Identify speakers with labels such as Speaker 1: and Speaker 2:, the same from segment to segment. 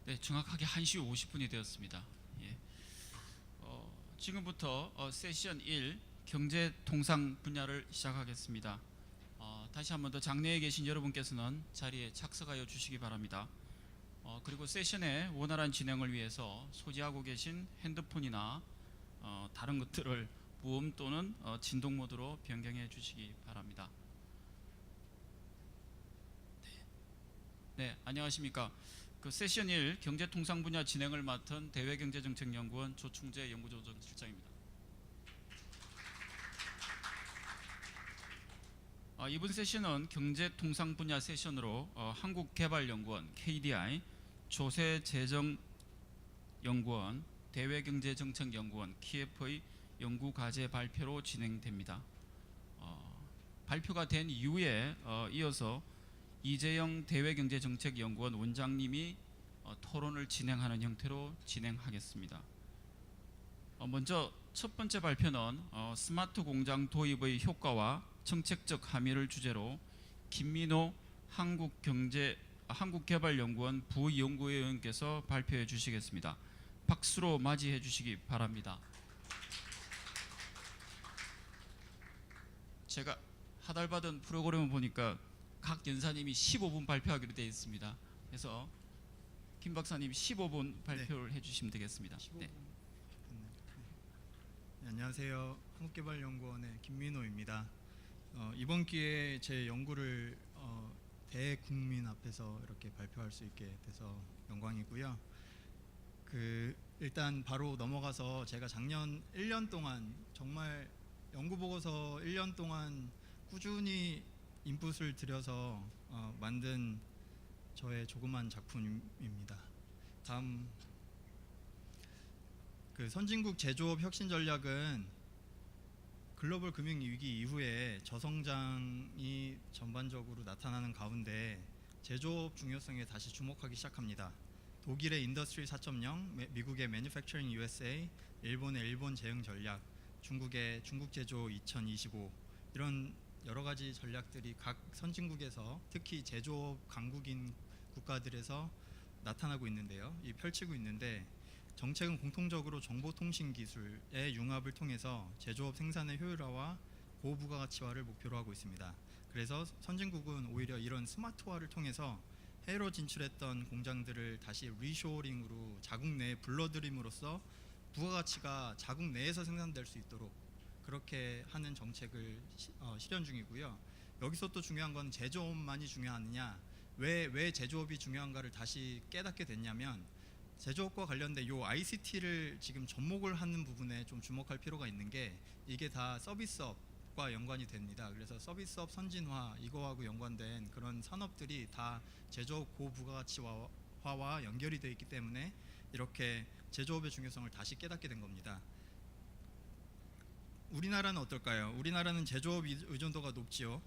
Speaker 1: 네, 정확하게 1시 50분이 되었습니다. 예. 지금부터 세션 1 경제 통상 분야를 시작하겠습니다. 다시 한 번 더 장내에 계신 여러분께서는 자리에 착석하여 주시기 바랍니다. 그리고 세션의 원활한 진행을 위해서 소지하고 계신 핸드폰이나 다른 것들을 무음 또는 진동 모드로 변경해 주시기 바랍니다. 네, 안녕하십니까. 그 세션 1 경제통상 분야 진행을 맡은 대외경제정책연구원 조충재 연구조정실장입니다. 이번 세션은 경제통상 분야 세션으로 한국개발연구원 KDI, 조세재정연구원, 대외경제정책연구원 KF의 연구과제 발표로 진행됩니다. 발표가 된 이후에 이어서 이재영 대외경제정책연구원 원장님이 토론을 진행하는 형태로 진행하겠습니다. 먼저 첫 번째 발표는 스마트 공장 도입의 효과와 정책적 함의를 주제로 김민호 한국개발연구원 부연구위원께서 발표해 주시겠습니다. 박수로 맞이해 주시기 바랍니다. 제가 하달받은 프로그램을 보니까 각 연사님이 15분 발표하기로 되어 있습니다. 그래서 김 박사님 15분 발표를 해주시면 되겠습니다.
Speaker 2: 15분.
Speaker 1: 네.
Speaker 2: 네, 안녕하세요. 한국개발연구원의 김민호입니다. 이번 기회에 제 연구를 대국민 앞에서 이렇게 발표할 수 있게 돼서 영광이고요. 일단 바로 넘어가서 제가 작년 1년 동안 정말 연구 보고서 1년 동안 꾸준히 인풋을 들여서 만든 저의 조그만 작품입니다. 다음, 선진국 제조업 혁신 전략은 글로벌 금융 위기 이후에 저성장이 전반적으로 나타나는 가운데 제조업 중요성에 다시 주목하기 시작합니다. 독일의 인더스트리 4.0, 미국의 매뉴팩처링 USA, 일본의 일본 제형 전략, 중국의 중국 제조 2025, 이런 여러 가지 전략들이 각 선진국에서 특히 제조업 강국인 국가들에서 나타나고 있는데요. 펼치고 있는데, 정책은 공통적으로 정보통신 기술의 융합을 통해서 제조업 생산의 효율화와 고부가가치화를 목표로 하고 있습니다. 그래서 선진국은 오히려 이런 스마트화를 통해서 해외로 진출했던 공장들을 다시 리쇼어링으로 자국 내에 불러들임으로써 부가가치가 자국 내에서 생산될 수 있도록 그렇게 하는 정책을 실현 중이고요. 여기서 또 중요한 건 제조업만이 중요하느냐, 왜 제조업이 중요한가를 다시 깨닫게 됐냐면, 제조업과 관련된 요 ICT를 지금 접목을 하는 부분에 좀 주목할 필요가 있는 게, 이게 다 서비스업과 연관이 됩니다. 그래서 서비스업 선진화, 이거하고 연관된 그런 산업들이 다 제조업 고부가가치화와 연결이 되어 있기 때문에 이렇게 제조업의 중요성을 다시 깨닫게 된 겁니다. 우리나라는 어떨까요? 우리나라는 제조업 의존도가 높지요.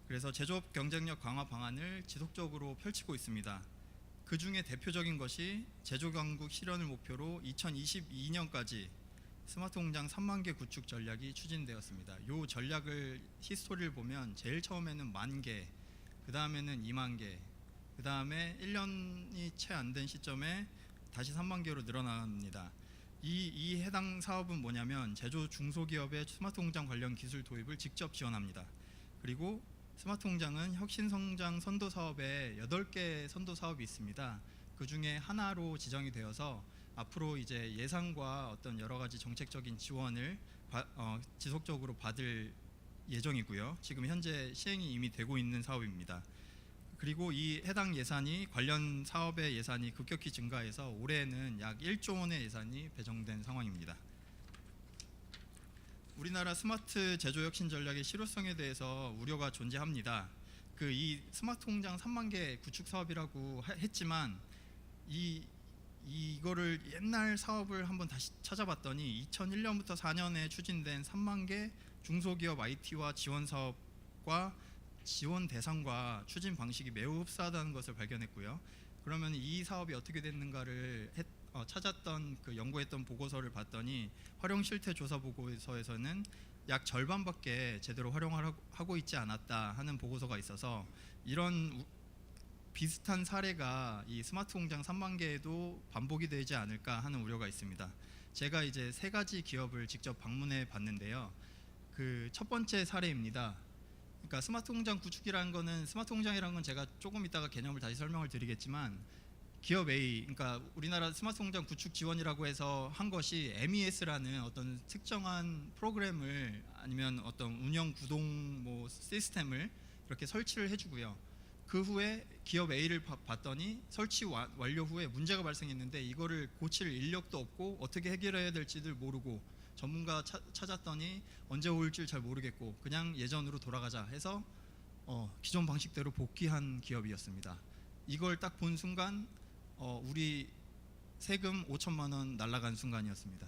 Speaker 2: 그래서 제조업 경쟁력 강화 방안을 지속적으로 펼치고 있습니다. 그 중에 대표적인 것이 제조강국 실현을 목표로 2022년까지 스마트 공장 3만 개 구축 전략이 추진되었습니다. 이 전략을 히스토리를 보면 제일 처음에는 10,000개, 그 다음에는 2만 개, 그 다음에 1년이 채 안 된 시점에 다시 3만 개로 늘어납니다. 이 해당 사업은 뭐냐면 제조 중소기업의 스마트 공장 관련 기술 도입을 직접 지원합니다. 그리고 스마트 공장은 혁신성장 선도 사업에 8개 선도 사업이 있습니다. 그 중에 하나로 지정이 되어서 앞으로 이제 예산과 어떤 여러 가지 정책적인 지원을 지속적으로 받을 예정이고요. 지금 현재 시행이 이미 되고 있는 사업입니다. 그리고 이 해당 예산이 관련 사업의 예산이 급격히 증가해서 올해는 약 1조 원의 예산이 배정된 상황입니다. 우리나라 스마트 제조 혁신 전략의 실효성에 대해서 우려가 존재합니다. 이 스마트 공장 3만 개 구축 사업이라고 했지만 이거를 옛날 사업을 한번 다시 찾아봤더니 2001년부터 4년에 추진된 3만 개 중소기업 IT화 지원 사업과 지원 대상과 추진 방식이 매우 흡사하다는 것을 발견했고요. 그러면 이 사업이 어떻게 됐는가를 찾았던 연구했던 보고서를 봤더니 활용 실태 조사 보고서에서는 약 절반밖에 제대로 활용을 하고 있지 않았다 하는 보고서가 있어서 이런 비슷한 사례가 이 스마트 공장 3만 개에도 반복이 되지 않을까 하는 우려가 있습니다. 제가 이제 세 가지 기업을 직접 방문해 봤는데요. 그 첫 번째 사례입니다. 그러니까 스마트 공장 구축이라는 거는, 스마트 공장이라는 건 제가 조금 이따가 개념을 다시 설명을 드리겠지만, 기업 A, 그러니까 우리나라 스마트 공장 구축 지원이라고 해서 한 것이 MES라는 어떤 특정한 프로그램을, 아니면 어떤 운영 구동 뭐 시스템을 이렇게 설치를 해주고요. 그 후에 기업 A를 봤더니 설치 완료 후에 문제가 발생했는데 이거를 고칠 인력도 없고 어떻게 해결해야 될지를 모르고, 전문가 찾았더니 언제 올지 잘 모르겠고 그냥 예전으로 돌아가자 해서 기존 방식대로 복귀한 기업이었습니다. 이걸 딱 본 순간 우리 세금 5천만 원 날아간 순간이었습니다.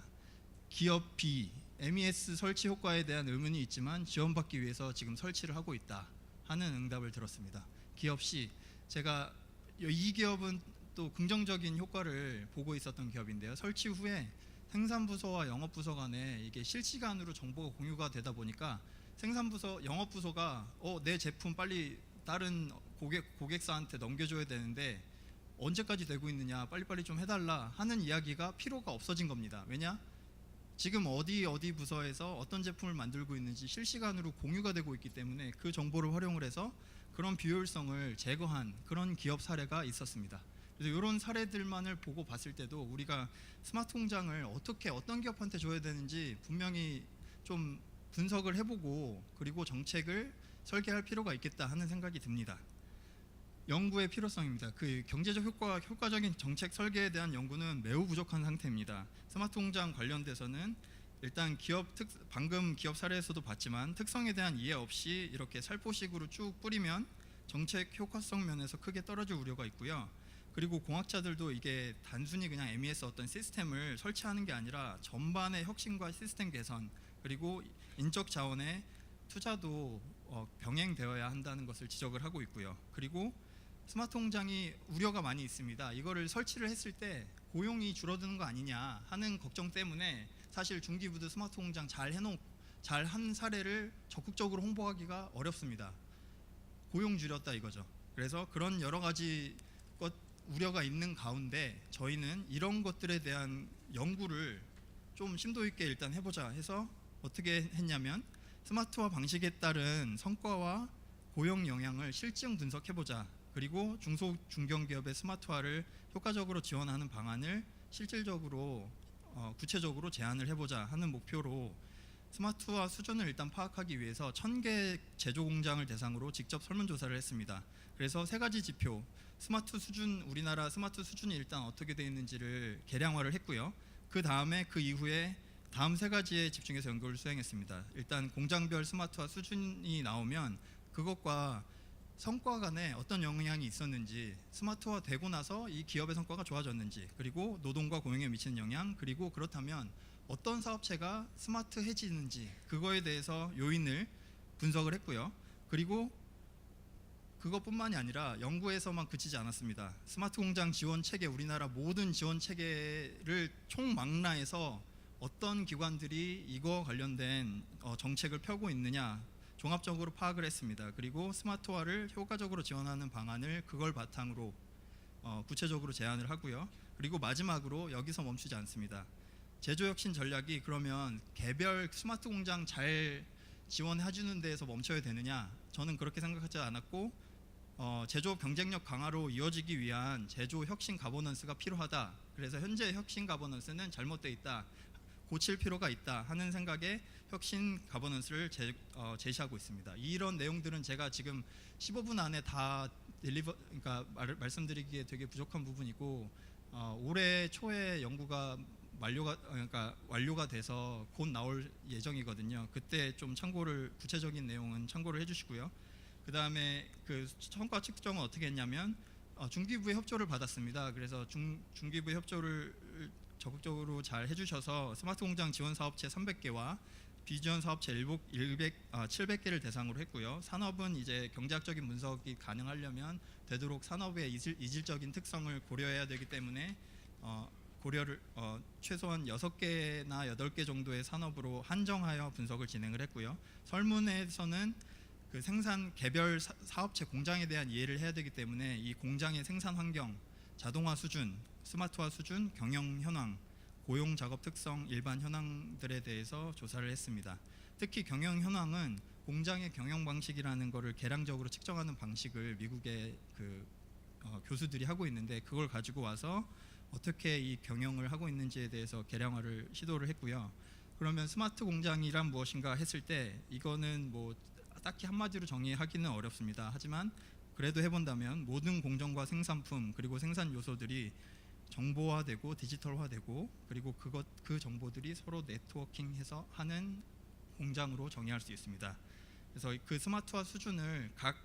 Speaker 2: 기업 B, MES 설치 효과에 대한 의문이 있지만 지원받기 위해서 지금 설치를 하고 있다 하는 응답을 들었습니다. 기업 C, 제가 이 기업은 또 긍정적인 효과를 보고 있었던 기업인데요. 설치 후에 생산부서와 영업부서 간에 이게 실시간으로 정보가 공유가 되다 보니까 생산부서, 영업부서가 내 제품 빨리 다른 고객사한테 넘겨줘야 되는데 언제까지 되고 있느냐, 빨리빨리 좀 해달라 하는 이야기가 필요가 없어진 겁니다. 왜냐? 지금 어디 부서에서 어떤 제품을 만들고 있는지 실시간으로 공유가 되고 있기 때문에 그 정보를 활용을 해서 그런 비효율성을 제거한 그런 기업 사례가 있었습니다. 그래서 이런 사례들만을 보고 봤을 때도 우리가 스마트 공장을 어떤 기업한테 줘야 되는지 분명히 좀 분석을 해보고, 그리고 정책을 설계할 필요가 있겠다 하는 생각이 듭니다. 연구의 필요성입니다. 그 경제적 효과적인 정책 설계에 대한 연구는 매우 부족한 상태입니다. 스마트 공장 관련돼서는 일단 방금 기업 사례에서도 봤지만 특성에 대한 이해 없이 이렇게 살포식으로 쭉 뿌리면 정책 효과성 면에서 크게 떨어질 우려가 있고요. 그리고 공학자들도 이게 단순히 그냥 MES 어떤 시스템을 설치하는 게 아니라 전반의 혁신과 시스템 개선, 그리고 인적 자원의 투자도 병행되어야 한다는 것을 지적을 하고 있고요. 그리고 스마트 공장이 우려가 많이 있습니다. 이거를 설치를 했을 때 고용이 줄어드는 거 아니냐 하는 걱정 때문에 사실 중기부도 스마트 공장 잘한 사례를 적극적으로 홍보하기가 어렵습니다. 고용 줄였다 이거죠. 그래서 그런 여러 가지 우려가 있는 가운데 저희는 이런 것들에 대한 연구를 좀 심도 있게 일단 해보자 해서 어떻게 했냐면, 스마트화 방식에 따른 성과와 고용 영향을 실증 분석해보자, 그리고 중소 중견기업의 스마트화를 효과적으로 지원하는 방안을 실질적으로 구체적으로 제안을 해보자 하는 목표로 스마트화 수준을 일단 파악하기 위해서 1000개 제조 공장을 대상으로 직접 설문조사를 했습니다. 그래서 세 가지 지표, 우리나라 스마트 수준이 일단 어떻게 되어 있는지를 계량화를 했고요. 그 이후에 다음 세 가지에 집중해서 연구를 수행했습니다. 일단 공장별 스마트화 수준이 나오면 그것과 성과 간에 어떤 영향이 있었는지, 스마트화 되고 나서 이 기업의 성과가 좋아졌는지, 그리고 노동과 고용에 미치는 영향, 그리고 그렇다면 어떤 사업체가 스마트해지는지, 그거에 대해서 요인을 분석을 했고요. 그리고 그것뿐만이 아니라 연구에서만 그치지 않았습니다. 스마트 공장 지원 체계, 우리나라 모든 지원 체계를 총망라해서 어떤 기관들이 이거 관련된 정책을 펴고 있느냐 종합적으로 파악을 했습니다. 그리고 스마트화를 효과적으로 지원하는 방안을 그걸 바탕으로 구체적으로 제안을 하고요. 그리고 마지막으로 여기서 멈추지 않습니다. 제조혁신 전략이 그러면 개별 스마트 공장 잘 지원해주는 데에서 멈춰야 되느냐? 저는 그렇게 생각하지 않았고, 제조 경쟁력 강화로 이어지기 위한 제조 혁신 가버넌스가 필요하다. 그래서 현재 혁신 가버넌스는 잘못되어 있다, 고칠 필요가 있다 하는 생각에 혁신 가버넌스를 제시하고 있습니다. 이런 내용들은 제가 지금 15분 안에 다 그러니까 말씀드리기에 되게 부족한 부분이고, 올해 초에 연구가 완료가 돼서 곧 나올 예정이거든요. 그때 좀 구체적인 내용은 참고를 해주시고요. 그 다음에 그 성과 측정은 어떻게 했냐면 중기부의 협조를 받았습니다. 그래서 중기부의 협조를 적극적으로 잘 해주셔서 스마트 공장 지원 사업체 300개와 비지원 사업체 700개를 대상으로 했고요. 산업은 이제 경제학적인 분석이 가능하려면 되도록 산업의 이질적인 특성을 고려해야 되기 때문에 최소한 6개나 8개 정도의 산업으로 한정하여 분석을 진행을 했고요. 설문에서는 그 생산 개별 사업체 공장에 대한 이해를 해야 되기 때문에 이 공장의 생산 환경, 자동화 수준, 스마트화 수준, 경영 현황, 고용 작업 특성, 일반 현황들에 대해서 조사를 했습니다. 특히 경영 현황은 공장의 경영 방식이라는 것을 계량적으로 측정하는 방식을 미국의 교수들이 하고 있는데, 그걸 가지고 와서 어떻게 이 경영을 하고 있는지에 대해서 계량화를 시도를 했고요. 그러면 스마트 공장이란 무엇인가 했을 때 이거는 뭐 딱히 한마디로 정의하기는 어렵습니다. 하지만 그래도 해본다면 모든 공정과 생산품 그리고 생산 요소들이 정보화되고 디지털화되고, 그리고 그 정보들이 서로 네트워킹해서 하는 공장으로 정의할 수 있습니다. 그래서 그 스마트화 수준을 각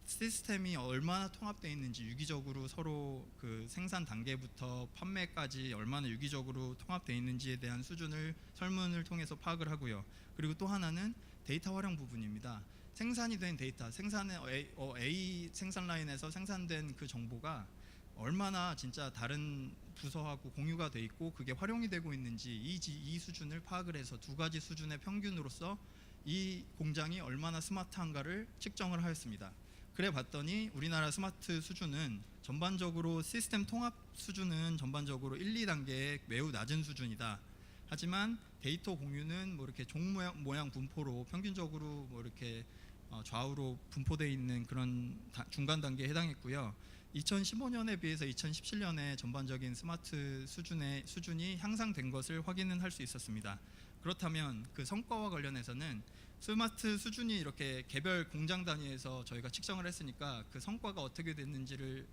Speaker 2: 시스템이 얼마나 통합되어 있는지, 유기적으로 서로 그 생산 단계부터 판매까지 얼마나 유기적으로 통합되어 있는지에 대한 수준을 설문을 통해서 파악을 하고요. 그리고 또 하나는 데이터 활용 부분입니다. 생산이 된 데이터, A 생산 라인에서 생산된 그 정보가 얼마나 진짜 다른 부서하고 공유가 돼 있고 그게 활용이 되고 있는지, 이 수준을 파악을 해서 두 가지 수준의 평균으로서 이 공장이 얼마나 스마트한가를 측정을 하였습니다. 그래 봤더니 우리나라 스마트 수준은 전반적으로 시스템 통합 수준은 전반적으로 1, 2단계의 매우 낮은 수준이다. 하지만 데이터 공유는 뭐 이렇게 종 모양 분포로 평균적으로 뭐 이렇게 좌우로 분포되어 있는 그런 중간 단계에 해당했고요. 2015년에 비해서 2017년에 전반적인 스마트 수준이 향상된 것을 확인은 할 수 있었습니다. 그렇다면 그 성과와 관련해서는 스마트 수준이 이렇게 개별 공장 단위에서 저희가 측정을 했으니까 그 성과가 어떻게 됐는지를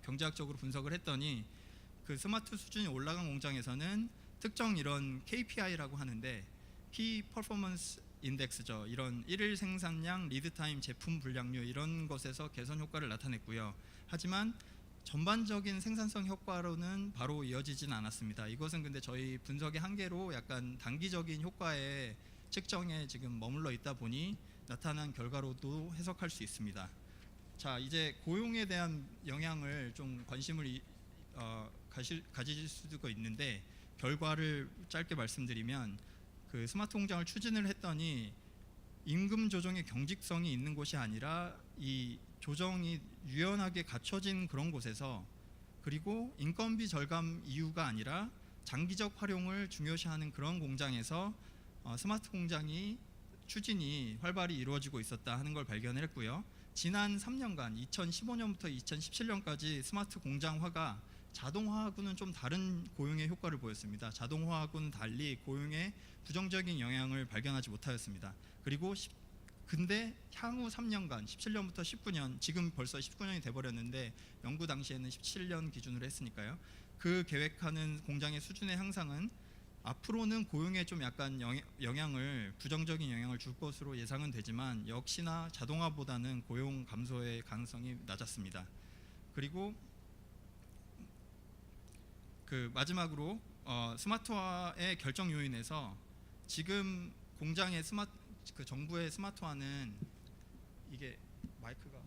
Speaker 2: 경제학적으로 분석을 했더니, 그 스마트 수준이 올라간 공장에서는 특정 이런 KPI라고 하는데 Key Performance Index죠. 이런 일일 생산량, 리드타임, 제품 분량률 이런 것에서 개선 효과를 나타냈고요. 하지만 전반적인 생산성 효과로는 바로 이어지진 않았습니다. 이것은 근데 저희 분석의 한계로 약간 단기적인 효과의 측정에 지금 머물러 있다 보니 나타난 결과로도 해석할 수 있습니다. 자, 이제 고용에 대한 영향을 좀 관심을 가질 수도 있는데, 결과를 짧게 말씀드리면 그 스마트 공장을 추진을 했더니 임금 조정의 경직성이 있는 곳이 아니라 이 조정이 유연하게 갖춰진 그런 곳에서, 그리고 인건비 절감 이유가 아니라 장기적 활용을 중요시하는 그런 공장에서 스마트 공장이 추진이 활발히 이루어지고 있었다 하는 걸 발견을 했고요. 지난 3년간 2015년부터 2017년까지 스마트 공장화가 자동화하고는 좀 다른 고용의 효과를 보였습니다. 자동화하고는 달리 고용에 부정적인 영향을 발견하지 못하였습니다. 그리고 근데 향후 3년간 17년부터 19년, 지금 벌써 19년이 돼버렸는데 연구 당시에는 17년 기준으로 했으니까요. 그 계획하는 공장의 수준의 향상은 앞으로는 고용에 좀 약간 부정적인 영향을 줄 것으로 예상은 되지만, 역시나 자동화보다는 고용 감소의 가능성이 낮았습니다. 그리고 그 마지막으로 스마트화의 결정 요인에서 지금 공장의 정부의 스마트화는, 이게 마이크가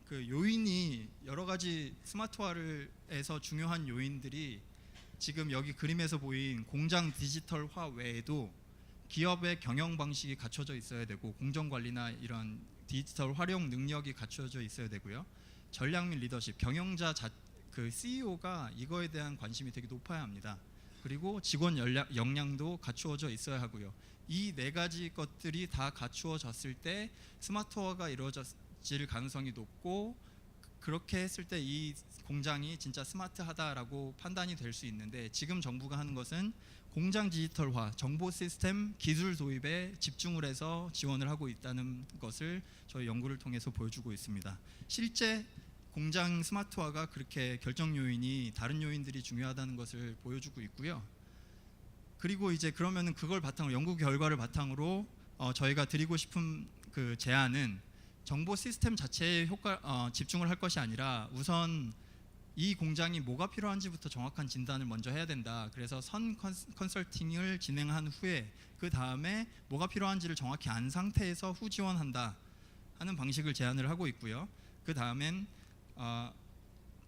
Speaker 2: 그 요인이 여러 가지 스마트화에서 중요한 요인들이 지금 여기 그림에서 보인 공장 디지털화 외에도 기업의 경영 방식이 갖춰져 있어야 되고, 공정 관리나 이런 디지털 활용 능력이 갖춰져 있어야 되고요. 전략 및 리더십, 경영자 그 CEO가 이거에 대한 관심이 되게 높아야 합니다. 그리고 직원 역량도 갖추어져 있어야 하고요. 이 네 가지 것들이 다 갖추어졌을 때 스마트화가 이루어질 가능성이 높고, 그렇게 했을 때 이 공장이 진짜 스마트하다라고 판단이 될 수 있는데, 지금 정부가 하는 것은 공장 디지털화, 정보 시스템 기술 도입에 집중을 해서 지원을 하고 있다는 것을 저희 연구를 통해서 보여주고 있습니다. 실제 공장 스마트화가 그렇게 결정 요인이 다른 요인들이 중요하다는 것을 보여주고 있고요. 그리고 이제 그러면은 그걸 바탕으로, 연구 결과를 바탕으로 저희가 드리고 싶은 그 제안은, 정보 시스템 자체에 집중을 할 것이 아니라 우선 이 공장이 뭐가 필요한지부터 정확한 진단을 먼저 해야 된다. 그래서 선 컨설팅을 진행한 후에 그 다음에 뭐가 필요한지를 정확히 안 상태에서 후 지원한다 하는 방식을 제안을 하고 있고요. 그 다음엔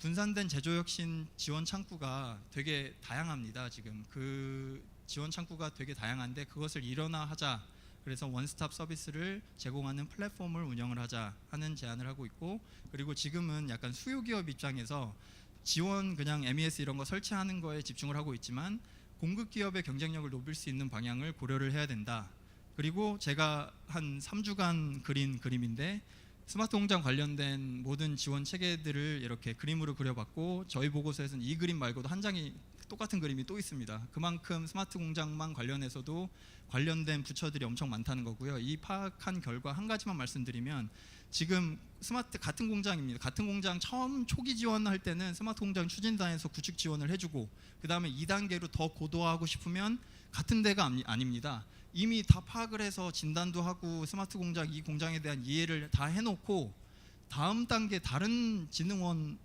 Speaker 2: 분산된 제조혁신 지원 창구가 되게 다양합니다. 지금 그 지원 창구가 되게 다양한데 그것을 일원화하자. 그래서 원스톱 서비스를 제공하는 플랫폼을 운영을 하자 하는 제안을 하고 있고, 그리고 지금은 약간 수요 기업 입장에서 지원 그냥 MES 이런 거 설치하는 거에 집중을 하고 있지만 공급 기업의 경쟁력을 높일 수 있는 방향을 고려를 해야 된다. 그리고 제가 한 3주간 그린 그림인데 스마트 공장 관련된 모든 지원 체계들을 이렇게 그림으로 그려봤고, 저희 보고서에서는 이 그림 말고도 한 장이 똑같은 그림이 또 있습니다. 그만큼 스마트 공장만 관련해서도 관련된 부처들이 엄청 많다는 거고요. 이 파악한 결과 한 가지만 말씀드리면, 지금 스마트 같은 공장입니다. 같은 공장 처음 초기 지원할 때는 스마트 공장 추진단에서 구축 지원을 해주고, 그 다음에 2단계로 더 고도화하고 싶으면 같은 데가 아닙니다. 이미 다 파악을 해서 진단도 하고 스마트 공장 이 공장에 대한 이해를 다 해놓고 다음 단계 다른 진흥원,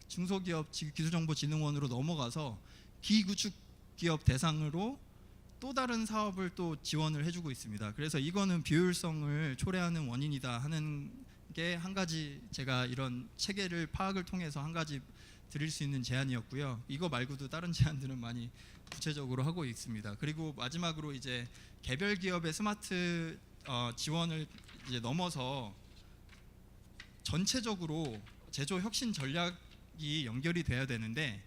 Speaker 2: 중소기업 기술정보진흥원으로 넘어가서 기구축 기업 대상으로 또 다른 사업을 또 지원을 해주고 있습니다. 그래서 이거는 비효율성을 초래하는 원인이다 하는 게 한 가지, 제가 이런 체계를 파악을 통해서 한 가지 드릴 수 있는 제안이었고요. 이거 말고도 다른 제안들은 많이 구체적으로 하고 있습니다. 그리고 마지막으로 이제 개별 기업의 스마트 지원을 이제 넘어서 전체적으로 제조 혁신 전략이 연결이 돼야 되는데,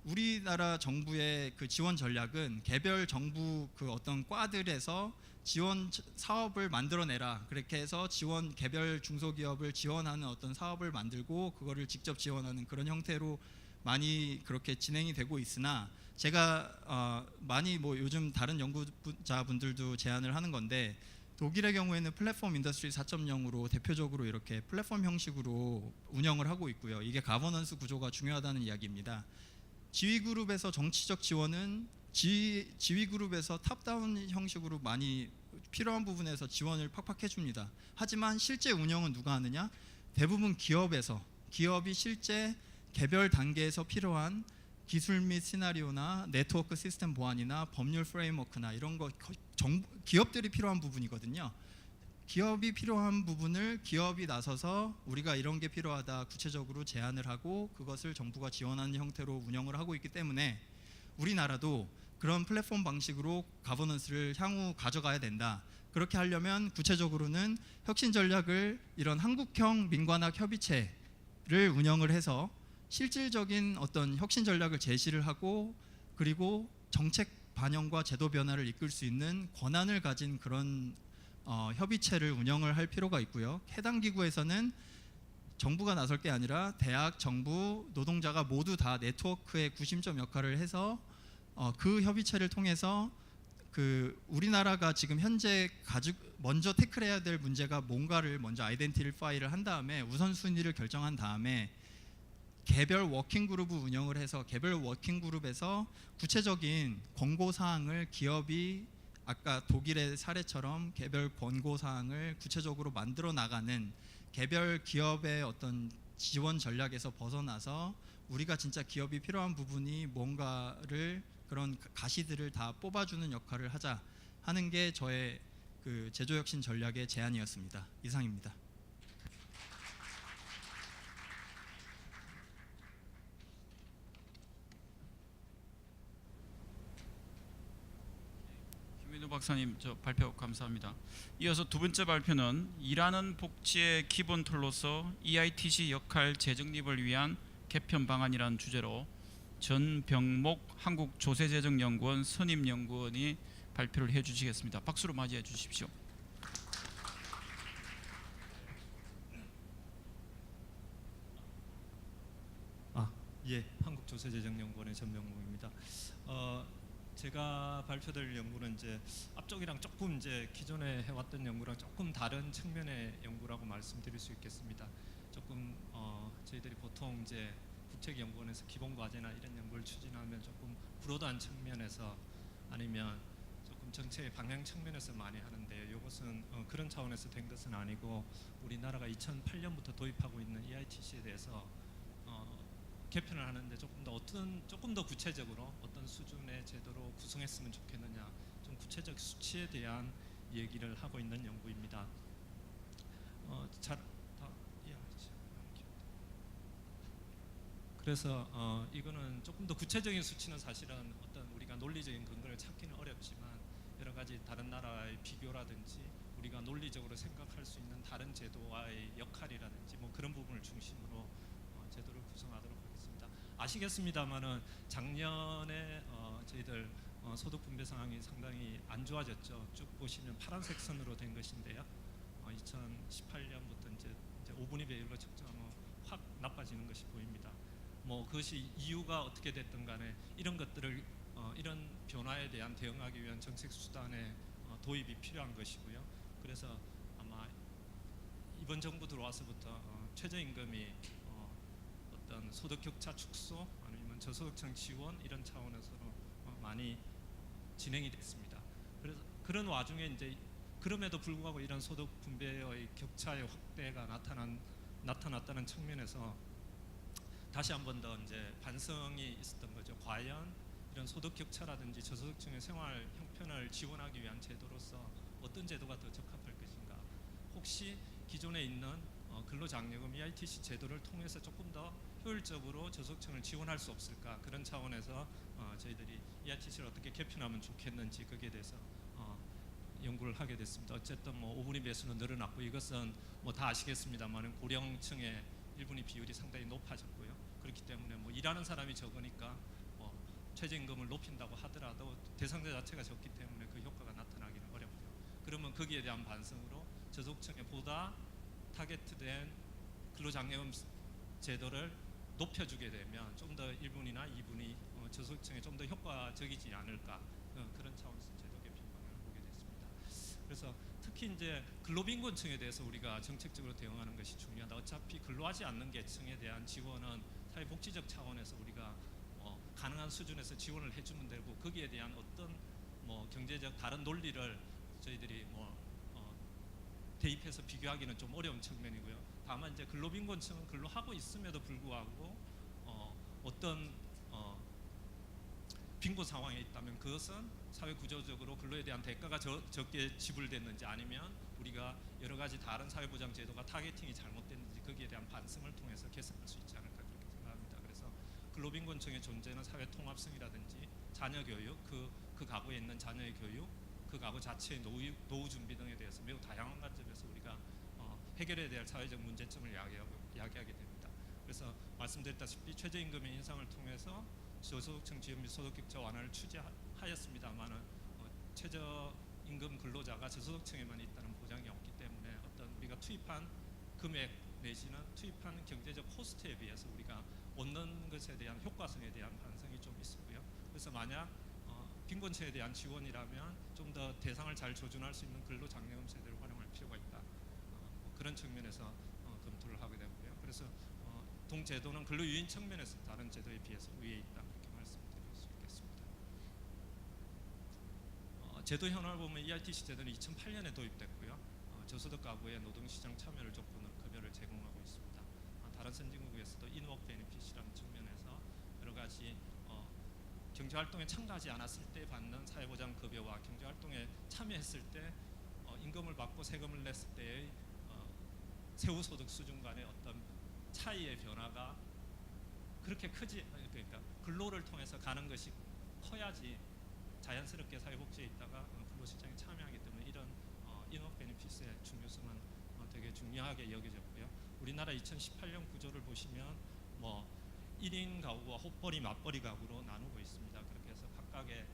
Speaker 2: 우리나라 정부의 그 지원 전략은 개별 정부 그 어떤 과들에서 지원 사업을 만들어내라, 그렇게 해서 지원 개별 중소기업을 지원하는 어떤 사업을 만들고 그거를 직접 지원하는 그런 형태로 많이 그렇게 진행이 되고 있으나, 제가 많이 뭐 요즘 다른 연구자분들도 제안을 하는 건데, 독일의 경우에는 플랫폼 인더스트리 4.0으로 대표적으로 이렇게 플랫폼 형식으로 운영을 하고 있고요. 이게 가버넌스 구조가 중요하다는 이야기입니다. 지휘그룹에서 정치적 지원은 지휘그룹에서 탑다운 형식으로 많이 필요한 부분에서 지원을 팍팍 해줍니다. 하지만 실제 운영은 누가 하느냐? 대부분 기업이 실제 개별 단계에서 필요한 기술 및 시나리오나 네트워크 시스템 보안이나 법률 프레임워크나 이런 거 기업들이 필요한 부분이거든요. 기업이 필요한 부분을 기업이 나서서 우리가 이런 게 필요하다 구체적으로 제안을 하고 그것을 정부가 지원하는 형태로 운영을 하고 있기 때문에 우리나라도 그런 플랫폼 방식으로 가버넌스를 향후 가져가야 된다. 그렇게 하려면 구체적으로는 혁신 전략을 이런 한국형 민관학 협의체를 운영을 해서 실질적인 어떤 혁신 전략을 제시를 하고, 그리고 정책 반영과 제도 변화를 이끌 수 있는 권한을 가진 그런 협의체를 운영을 할 필요가 있고요. 해당 기구에서는 정부가 나설 게 아니라 대학, 정부, 노동자가 모두 다 네트워크의 구심점 역할을 해서 그 협의체를 통해서 그 우리나라가 지금 현재 먼저 태클해야 될 문제가 뭔가를 먼저 아이덴티파이를 한 다음에 우선순위를 결정한 다음에 개별 워킹그룹을 운영을 해서 개별 워킹그룹에서 구체적인 권고사항을 기업이 아까 독일의 사례처럼 개별 권고사항을 구체적으로 만들어 나가는 개별 기업의 어떤 지원 전략에서 벗어나서 우리가 진짜 기업이 필요한 부분이 뭔가를 그런 가시들을 다 뽑아주는 역할을 하자 하는 게 저의 그 제조혁신 전략의 제안이었습니다. 이상입니다.
Speaker 1: 김민우 박사님, 저 발표 감사합니다. 이어서 두 번째 발표는 일하는 복지의 기본 툴로서 EITC 역할 재정립을 위한 개편 방안이라는 주제로 전병목 한국조세재정연구원 선임연구원이 발표를 해주시겠습니다. 박수로 맞이해 주십시오.
Speaker 3: 예, 한국조세재정연구원의 전병목입니다. 제가 발표될 연구는 이제 앞쪽이랑 조금 이제 기존에 해왔던 연구랑 조금 다른 측면의 연구라고 말씀드릴 수 있겠습니다. 조금 저희들이 보통 이제 국책연구원에서 기본 과제나 이런 연구를 추진하면 조금 브로드한 측면에서 아니면 조금 정책의 방향 측면에서 많이 하는데요. 이것은 그런 차원에서 된 것은 아니고 우리나라가 2008년부터 도입하고 있는 EITC에 대해서 개편을 하는데 조금 더 구체적으로 어떤 수준의 제도로 구성했으면 좋겠느냐, 좀 구체적 수치에 대한 얘기를 하고 있는 연구입니다. 그래서 이거는 조금 더 구체적인 수치는 사실은 어떤 우리가 우리가 논리적인 근거를 찾기는 어렵지만 여러 가지 다른 나라의 비교라든지 우리가 논리적으로 생각할 수 있는 다른 제도와의 역할이라든지 뭐 그런 부분을 중심으로 제도를 구성하도록 하겠습니다. 아시겠습니다만은 작년에 저희들 소득 분배 상황이 상당히 안 좋아졌죠. 쭉 보시면 파란색 선으로 된 것인데요. 2018년부터 이제 5분위 배율로 측정하면 확 나빠지는 것이 보입니다. 뭐 그것이 이유가 어떻게 됐든 간에 이런 것들을 이런 변화에 대한 대응하기 위한 정책 수단의 도입이 필요한 것이고요. 그래서 아마 이번 정부 들어와서부터 최저임금이 어떤 소득 격차 축소 아니면 저소득층 지원 이런 차원에서로 많이 진행이 됐습니다. 그래서 그런 와중에 이제 그럼에도 불구하고 이런 소득 분배의 격차의 확대가 나타났다는 측면에서 다시 한 번 더 이제 반성이 있었던 거죠. 과연 이런 소득 격차라든지 저소득층의 생활 형편을 지원하기 위한 제도로서 어떤 제도가 더 적합할 것인가? 혹시 기존에 있는 근로장려금 EITC 제도를 통해서 조금 더 효율적으로 저소득층을 지원할 수 없을까? 그런 차원에서 저희들이 EITC를 어떻게 개편하면 좋겠는지 거기에 대해서 연구를 하게 됐습니다. 어쨌든 뭐 5분위 배수는 늘어났고 이것은 뭐 다 아시겠습니다만 고령층의 1분위 비율이 상당히 높아졌고요. 그렇기 때문에 뭐 일하는 사람이 적으니까 뭐 최저임금을 높인다고 하더라도 대상자 자체가 적기 때문에 그 효과가 나타나기는 어렵고요. 그러면 거기에 대한 반성으로 저소득층에 보다 타겟된 근로장려금 제도를 높여주게 되면 좀 더 1분위나 2분위 저소득층에 좀 더 효과적이지 않을까 그런 차원에서 제도 개편 방향을 보게 됐습니다. 그래서 특히 이제 근로빈곤층에 대해서 우리가 정책적으로 대응하는 것이 중요하다. 어차피 근로하지 않는 계층에 대한 지원은 사회복지적 차원에서 우리가 가능한 수준에서 지원을 해주면 되고 거기에 대한 어떤 뭐 경제적 다른 논리를 저희들이 대입해서 비교하기는 좀 어려운 측면이고요. 다만 이제 근로빈곤층은 근로하고 있음에도 불구하고 어떤 빈곤 상황에 있다면 그것은 사회 구조적으로 근로에 대한 대가가 적게 지불됐는지 아니면 우리가 여러 가지 다른 사회보장 제도가 타겟팅이 잘못됐는지 거기에 대한 반성을 통해서 개선할 수 있지 않을까 그렇게 생각합니다. 그래서 근로빈곤층의 존재는 사회 통합성이라든지 자녀 교육, 그 가구에 있는 자녀의 교육, 그 가구 자체의 노후 준비 등에 대해서 매우 다양한 관점에서 우리가 해결해야 될 사회적 문제점을 이야기하게 됩니다. 그래서 말씀드렸다시피 최저임금의 인상을 통해서 저소득층 지원 및 소득 격차 완화를 취재하였습니다만은 최저임금 근로자가 저소득층에만 있다는 보장이 없기 때문에 어떤 우리가 투입한 금액 내지는 투입한 경제적 코스트에 비해서 우리가 얻는 것에 대한 효과성에 대한 반성이 좀 있었고요. 그래서 만약 빈곤층에 대한 지원이라면 좀 더 대상을 잘 조준할 수 있는 근로장려금 제도를 활용할 필요가 있다. 그런 측면에서 검토를 하게 되고요. 그래서 동제도는 근로유인 측면에서 다른 제도에 비해서 우위에 있다. 그렇게 말씀드릴 수 있겠습니다. 제도 현황을 보면 EITC 제도는 2008년에 도입됐고요. 저소득 가구의 노동시장 참여를 조건으로 급여를 제공하고 있습니다. 다른 선진국에서도 인워크 베니핏이라는 측면에서 여러 가지 경제활동에 참가하지 않았을 때 받는 사회보장 급여와 경제활동에 참여했을 때 임금을 받고 세금을 냈을 때의 세후소득 수준 간의 어떤 차이의 변화가 그렇게 그러니까 근로를 통해서 가는 것이 커야지 자연스럽게 사회복지에 있다가 근로시장에 참여하기 때문에 이런 인워크 베니핏의 중요성은 되게 중요하게 여겨졌고요. 우리나라 2018년 구조를 보시면 뭐 1인 가구와 헛벌이 맞벌이 가구로 나누고 있습니다. 그렇게 해서 각각의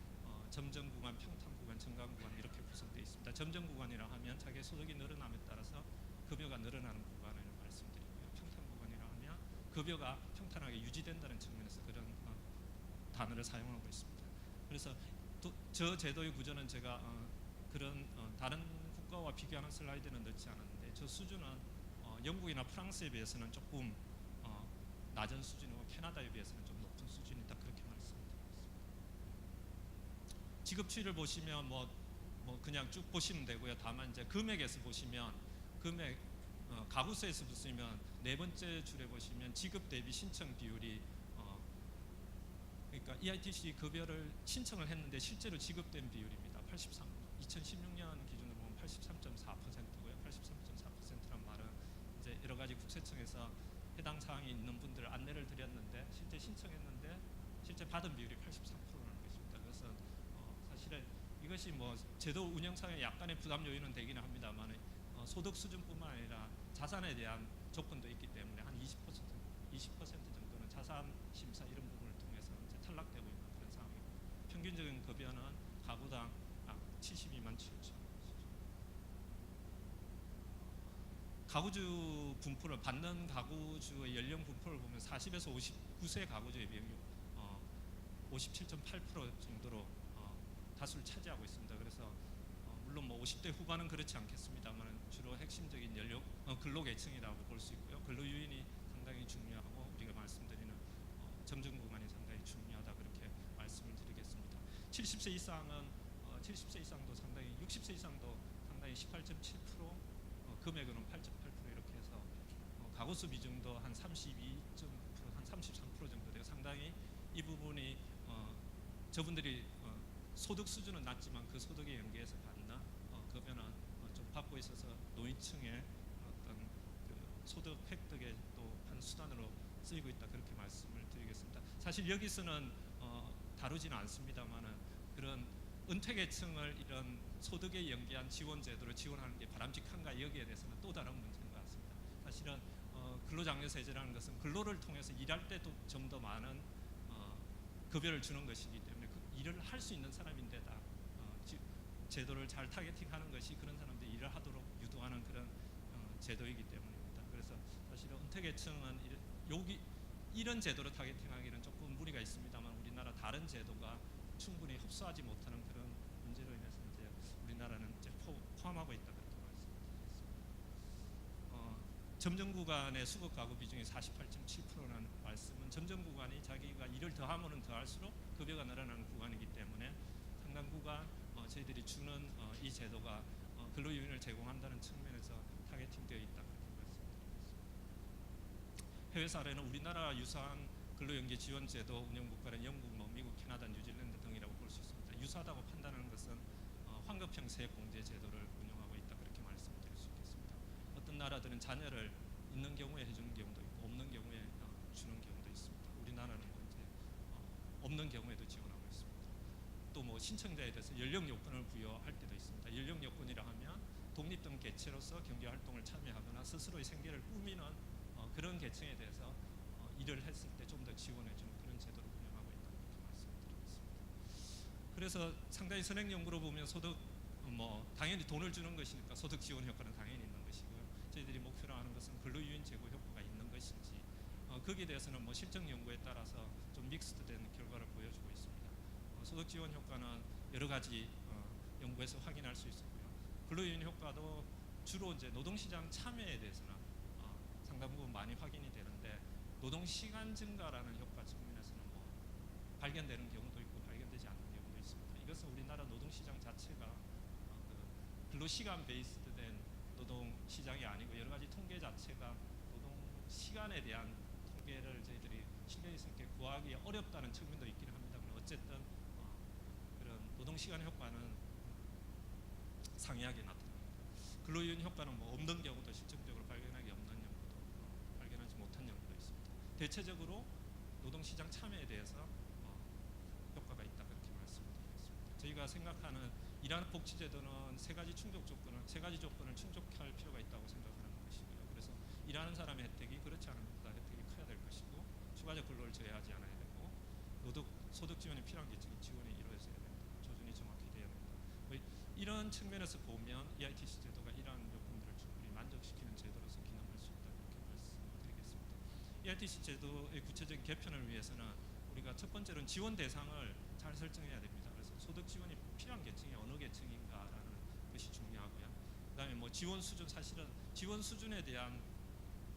Speaker 3: 점정 구간, 평탄 구간, 정강 구간 이렇게 구성되어 있습니다. 점정 구간이라 하면 자기 소득이 늘어남에 따라서 급여가 늘어나는 구간을 말씀드리고요. 평탄 구간이라 하면 급여가 평탄하게 유지된다는 측면에서 그런 단어를 사용하고 있습니다. 그래서 저 제도의 구조는 제가 그런 다른 국가와 비교하는 슬라이드는 넣지 않았는데 저 수준은 영국이나 프랑스에 비해서는 조금 낮은 수준이고 캐나다에 비해서는 좀 높은 수준이다 그렇게 말씀드리겠습니다. 지급 추이를 보시면 뭐 그냥 쭉 보시면 되고요. 다만 이제 금액에서 보시면 금액 가구수에서 보시면 네 번째 줄에 보시면 지급 대비 신청 비율이 그러니까 EITC 급여를 신청을 했는데 실제로 지급된 비율입니다. 2016년 기준으로 보면 83.4%고요. 83.4%란 말은 이제 여러 가지 국세청에서 해당 사항이 있는 분들 안내를 드렸는데 실제 신청했는데 실제 받은 비율이 83%라는 것입니다. 그래서 이것이 뭐 제도 운영상에 약간의 부담 요인은 되기는 합니다만 소득 수준뿐만 아니라 자산에 대한 조건도 있기 때문에 한 20% 정도는 자산 심사 이런 부분을 통해서 이제 탈락되고 있는 그런 상황입니다. 평균적인 급여는 가구당 72만 7천. 가구주 분포를 받는 가구주의 연령 분포를 보면 40에서 59세 가구주의 비율이 57.8% 정도로 다수를 차지하고 있습니다. 그래서 물론 뭐 50대 후반은 그렇지 않겠습니다만 주로 핵심적인 연령 근로계층이라고 볼 수 있고요. 근로유인이 상당히 중요하고 우리가 말씀드리는 점정 구간이 상당히 중요하다 그렇게 말씀을 드리겠습니다. 70세 이상도 상당히 60세 이상도 상당히 18.7% 금액은 8.8% 이렇게 해서 가구수 비중도 한 32.9%, 한 33% 정도 돼요. 상당히 이 부분이 저분들이 소득 수준은 낮지만 그 소득에 연계해서 받는 급여는 좀 받고 있어서 노인층의 어떤 그 소득 획득의 또 한 수단으로 쓰이고 있다 그렇게 말씀을 드리겠습니다. 사실 여기서는 다루지는 않습니다만은 그런 은퇴계층을 이런 소득에 연계한 지원 제도로 지원하는 게 바람직한가 여기에 대해서는 또 다른 문제인 것 같습니다. 사실은 근로장려세제라는 것은 근로를 통해서 일할 때도 좀 더 많은 급여를 주는 것이기 때문에 그 일을 할 수 있는 사람인데다 제도를 잘 타겟팅하는 것이 그런 사람들이 일을 하도록 유도하는 그런 제도이기 때문입니다. 그래서 사실은 은퇴계층은 이런 제도로 타겟팅하기는 조금 무리가 있습니다만 우리나라 다른 제도가 충분히 흡수하지 못하는 그런 문제로 인해서 이제 우리나라는 이제 포함하고 있다 그렇게 말씀드리겠습니다. 점정 구간의 수급 가구 비중이 48.7%라는 말씀은 점정 구간이 자기가 일을 더하면 더할수록 급여가 늘어나는 구간이기 때문에 상당 구간 저희들이 주는 이 제도가 근로유인을 제공한다는 측면에서 타겟팅되어 있다 그렇게 말씀드리겠습니다. 해외 사례는 우리나라 유사한 근로연계 지원 제도 운영 국가는 영국, 미국, 캐나다, 뉴질랜드 등이라고 볼 수 있습니다. 유사하다고 판단하는 것은 환급형 세액공제 제도를 운영하고 있다 그렇게 말씀드릴 수 있겠습니다. 어떤 나라들은 자녀를 있는 경우에 해주는 경우도 있고 없는 경우에 주는 경우도 있습니다. 우리나라는 뭐 이제 없는 경우에도 지원하고 있습니다. 또 뭐 신청자에 대해서 연령 요건을 부여할 때도 있습니다. 연령 요건이라 하면 독립된 개체로서 경제 활동을 참여하거나 스스로의 생계를 꾸미는 그런 계층에 대해서 일을 했을 때 좀 더 지원해주는 그런 제도를 운영하고 있다 이렇게 말씀드리겠습니다. 그래서 상당히 선행 연구로 보면 소득 당연히 돈을 주는 것이니까 소득 지원 효과는 당연히 있는 것이고요. 저희들이 목표로 하는 것은 근로유인 제고 효과가 있는 것인지 거기에 대해서는 뭐 실증 연구에 따라서 좀 믹스드된 결과를 보여주고 있습니다. 소득 지원 효과는 여러 가지 연구에서 확인할 수 있었고요. 근로유인 효과도 주로 이제 노동시장 참여에 대해서는 상당 부분 많이 확인이 되는데 노동시간 증가라는 효과 측면에서는 뭐 발견되는 경우도 있고 발견되지 않는 경우도 있습니다. 이것은 우리나라 노동시장 자체가 근로시간 베이스드된 노동시장이 아니고 여러 가지 통계 자체가 노동시간에 대한 통계를 저희들이 신경 있게 구하기 어렵다는 측면도 있기는 합니다만 어쨌든 그런 노동시간 효과는 상이하게 나타납니다. 근로유인 효과는 뭐 없는 경우도 실질적으로 발견하기 없는 연구도 발견하지 못한 연구도 있습니다. 대체적으로 노동시장 참여에 대해서 효과가 있다 그렇게 말씀드리겠습니다. 저희가 생각하는 일하는 복지제도는 세 가지 조건을 충족할 필요가 있다고 생각하는 것이고요. 그래서 일하는 사람의 혜택이 그렇지 않은 것보다 혜택이 커야 될 것이고 추가적 근로를 제외하지 않아야 되고 소득 지원이 필요한 계층이 지원이 이루어져야 된다. 조준이 정확히 돼야 된다. 이런 측면에서 보면 EITC 제도가 이러한 요건들을 충분히 만족시키는 제도로서 기능할 수 있다 이렇게 말씀드리겠습니다. EITC 제도의 구체적인 개편을 위해서는 우리가 첫 번째로는 지원 대상을 잘 설정해야 됩니다. 그래서 소득 지원이 필요한 계층이 어느 계층인가라는 것이 중요하고요. 그다음에 뭐 지원 수준 사실은 지원 수준에 대한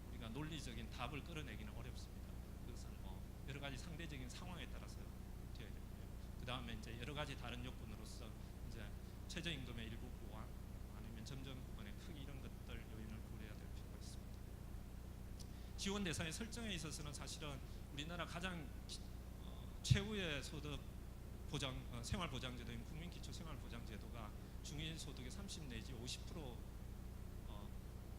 Speaker 3: 우리가 논리적인 답을 끌어내기는 어렵습니다. 그것은 뭐 여러 가지 상대적인 상황에 따라서 되어야 되고요. 그다음에 이제 여러 가지 다른 요건으로서 이제 최저임금의 일부 보완 아니면 점정 구간의 크기 이런 것들 요인을 고려해야 될 필요가 있습니다. 지원 대상의 설정에 있어서는 사실은 우리나라 가장 최후의 소득 보장 생활보장제도인 국민기초생활보장제도가 중위소득의 30 내지 50%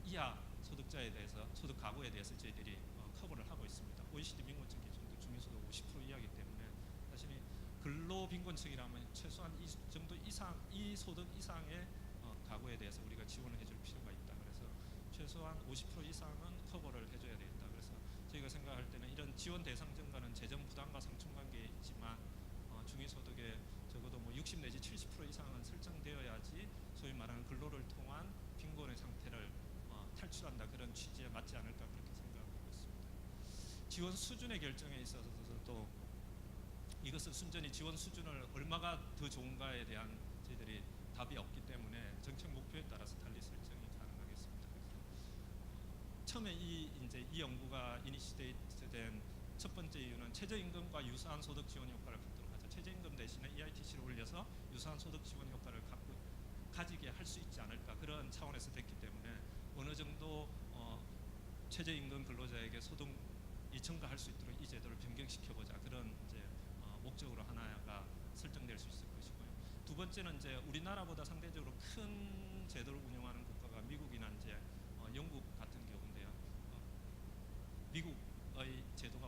Speaker 3: 이하 소득자에 대해서 소득 가구에 대해서 저희들이 커버를 하고 있습니다. OECD 민원청 기준도 중위소득 50% 이하이기 때문에 사실 근로빈곤층이라면 최소한 이 정도 이상, 이 소득 이상의 가구에 대해서 우리가 지원을 해줄 필요가 있다. 그래서 최소한 50% 이상은 커버를 해줘야 되겠다. 그래서 저희가 생각할 때는 이런 지원 대상 증가는 재정 부담과 상충 관계에 있지만 중위소득의 적어도 뭐 60 내지 70% 이상은 설정되어야지 소위 말하는 근로를 통한 빈곤의 상태를 탈출한다. 그런 취지에 맞지 않을까 그렇게 생각하고 있습니다. 지원 수준의 결정에 있어서도 이것은 순전히 지원 수준을 얼마가 더 좋은가에 대한 저희들이 답이 없기 때문에 정책 목표에 따라서 달리 설정이 가능하겠습니다. 그래서 처음에 이 연구가 이니시에이트된 첫 번째 이유는 최저임금과 유사한 소득 지원 효과를 갖도록 하자. 최저임금 대신에 EITC를 올려서 유사한 소득 지원 효과를 가지게 할 수 있지 않을까 그런 차원에서 됐기 때문에 어느 정도 최저임금 근로자에게 소득이 증가할 수 있도록 이 제도를 변경시켜보자 그런 이제 목적으로 하나가 설정될 수 있을 것이고요. 두 번째는 이제 우리나라보다 상대적으로 큰 제도를 운영하는 국가가 미국이나 이제 영국 같은 경우인데요. 미국의 제도가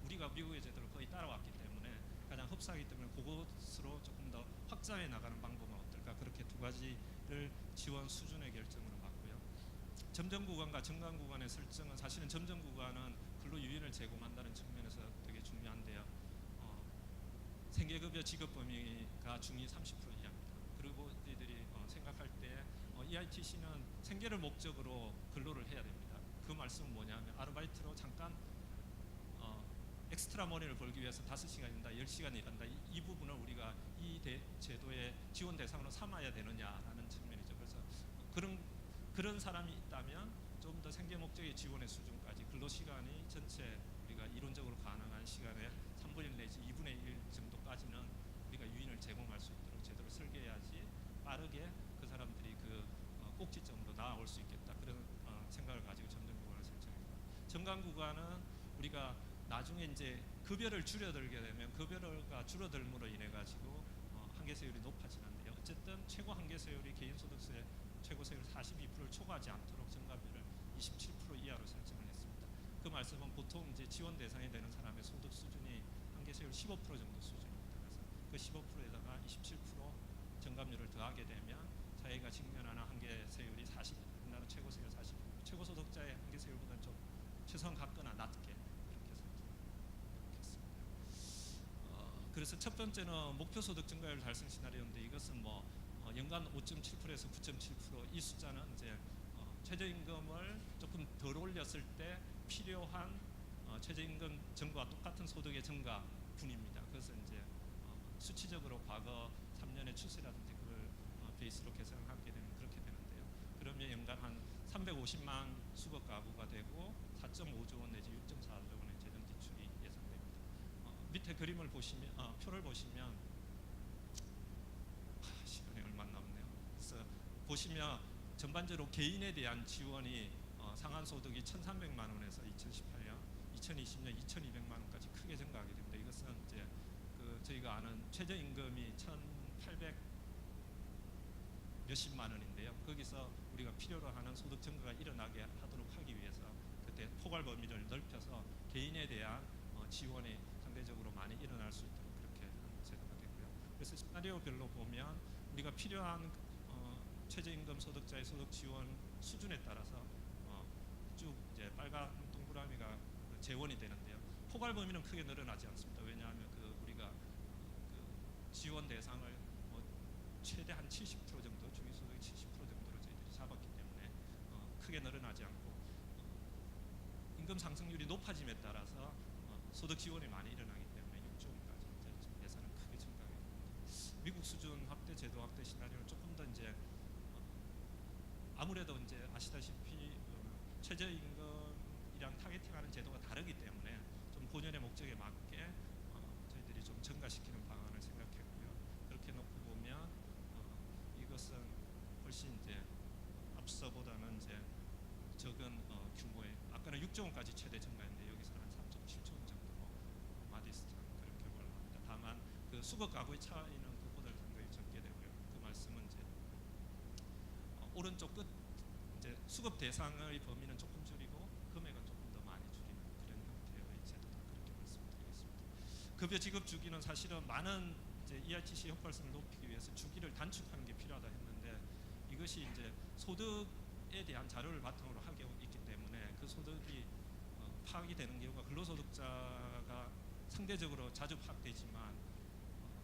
Speaker 3: 우리가 미국의 제도를 거의 따라왔기 때문에 가장 흡사하기 때문에 그것으로 조금 더 확장해 나가는 방법은 어떨까 그렇게 두 가지를 지원 수준의 결정으로 봤고요. 점정 구간과 정강 구간의 설정은 사실은 점정 구간은 근로 유인을 제공한다는 측면에서 되게 중요한데요. 생계급여 지급 범위가 중위 30% 이하입니다. 그리고 저희들이 생각할 때 EITC는 생계를 목적으로 근로를 해야 됩니다. 그 말씀은 뭐냐면 아르바이트로 잠깐 엑스트라 머니를 벌기 위해서 5시간 일한다, 10시간 일한다. 이 부분을 우리가 이 제도의 지원 대상으로 삼아야 되느냐라는 측면이죠. 그래서 그런 사람이 있다면 좀 더 생계 목적의 지원의 수준까지 근로 시간이 전체 우리가 이론적으로 가능한 시간의 3분의 1 내지 2분의 1 정도까지는 우리가 유인을 제공할 수 있도록 제도를 설계해야지 빠르게 그 사람들이 그 꼭지점으로 나아올 수 있겠다. 그런 생각을 가지고 점정 구간을 설정했습니다. 정강 구간은 우리가 나중에 이제 급여를 줄여들게 되면 급여가 줄어들므로 인해 가지고 한계세율이 높아지는데요. 어쨌든 최고 한계세율이 개인소득세 최고세율 42%를 초과하지 않도록 정가비를 27% 이하로 설정을 했습니다. 그 말씀은 보통 이제 지원 대상이 되는 사람의 소득 수준이 한계세율 15% 정도 수준입니다. 그래서 그 15%에다가 27% 정감률을 더하게 되면 자기가 직면하는 한계세율이 40, 우리나라 최고세율 40%, 최고소득자의 한계세율보다는 좀 최소한 같거나 낮게 이렇게 설정했습니다. 그래서 첫 번째는 목표소득 증가율 달성 시나리오인데 이것은 뭐 연간 5.7%에서 9.7% 이 숫자는 이제 최저임금을 조금 덜 올렸을 때 필요한 최저임금 증가와 똑같은 소득의 증가분입니다. 그래서 이제 수치적으로 과거 3년의 추세라든지 그걸 베이스로 계산하게 되면 그렇게 되는데요. 그러면 연간 한 350만 수거 가구가 되고 4.5조 원 내지 6.4조 원의 재정 지출이 예상됩니다. 밑에 그림을 보시면 표를 보시면 시간이 얼마 안 남네요. 그래서 보시면 전반적으로 개인에 대한 지원이 상한소득이 1,300만 원에서 2018년, 2020년 2,200만 원까지 크게 증가하게 됩니다. 이것은 이제 저희가 아는 최저임금이 1,800 몇십만 원인데요. 거기서 우리가 필요로 하는 소득 증가가 일어나게 하도록 하기 위해서 그때 포괄 범위를 넓혀서 개인에 대한 지원이 상대적으로 많이 일어날 수 있도록 그렇게 제도가 되고요. 그래서 시나리오별로 보면 우리가 필요한 최저임금 소득자의 소득 지원 수준에 따라서 쭉 이제 빨간 동그라미가 재원이 되는데요. 포괄 범위는 크게 늘어나지 않습니다. 왜냐하면 우리가 지원 대상을 최대 한 70% 정도, 중위소득의 70% 정도로 저희들이 잡았기 때문에 크게 늘어나지 않고 임금 상승률이 높아짐에 따라서 소득 지원이 많이 일어나기 때문에 6조 원까지 이제 예산은 크게 증가하게 됩니다. 미국 수준 확대, 제도 확대 시나리오는 조금 더 이제 아무래도 이제 아시다시피 최저임금이랑 타겟팅하는 제도가 다르기 때문에 좀 본연의 목적에 맞게 저희들이 좀 증가시키는 방안을 생각했고요. 그렇게 놓고 보면 이것은 훨씬 이제 앞서보다는 이제 적은 규모의 아까는 6조 원까지 최대 증가했는데 여기서는 한 3.7조 원 정도로 마디스트한 그런 결과를 합니다. 다만 그 수거 가구의 차이는 그보다 상당히 적게 되고요. 그 말씀은 이제 오른쪽 끝 이제 수급 대상의 범위는 조금 줄이고 금액은 조금 더 많이 줄이는 그런 형태의 제도다 그렇게 말씀드리겠습니다. 급여 지급 주기는 사실은 많은 이제 ERTC 효과성을 높이기 위해서 주기를 단축하는 게 필요하다 했는데 이것이 이제 소득에 대한 자료를 바탕으로 하고 있기 때문에 그 소득이 파악이 되는 경우가 근로소득자가 상대적으로 자주 파악되지만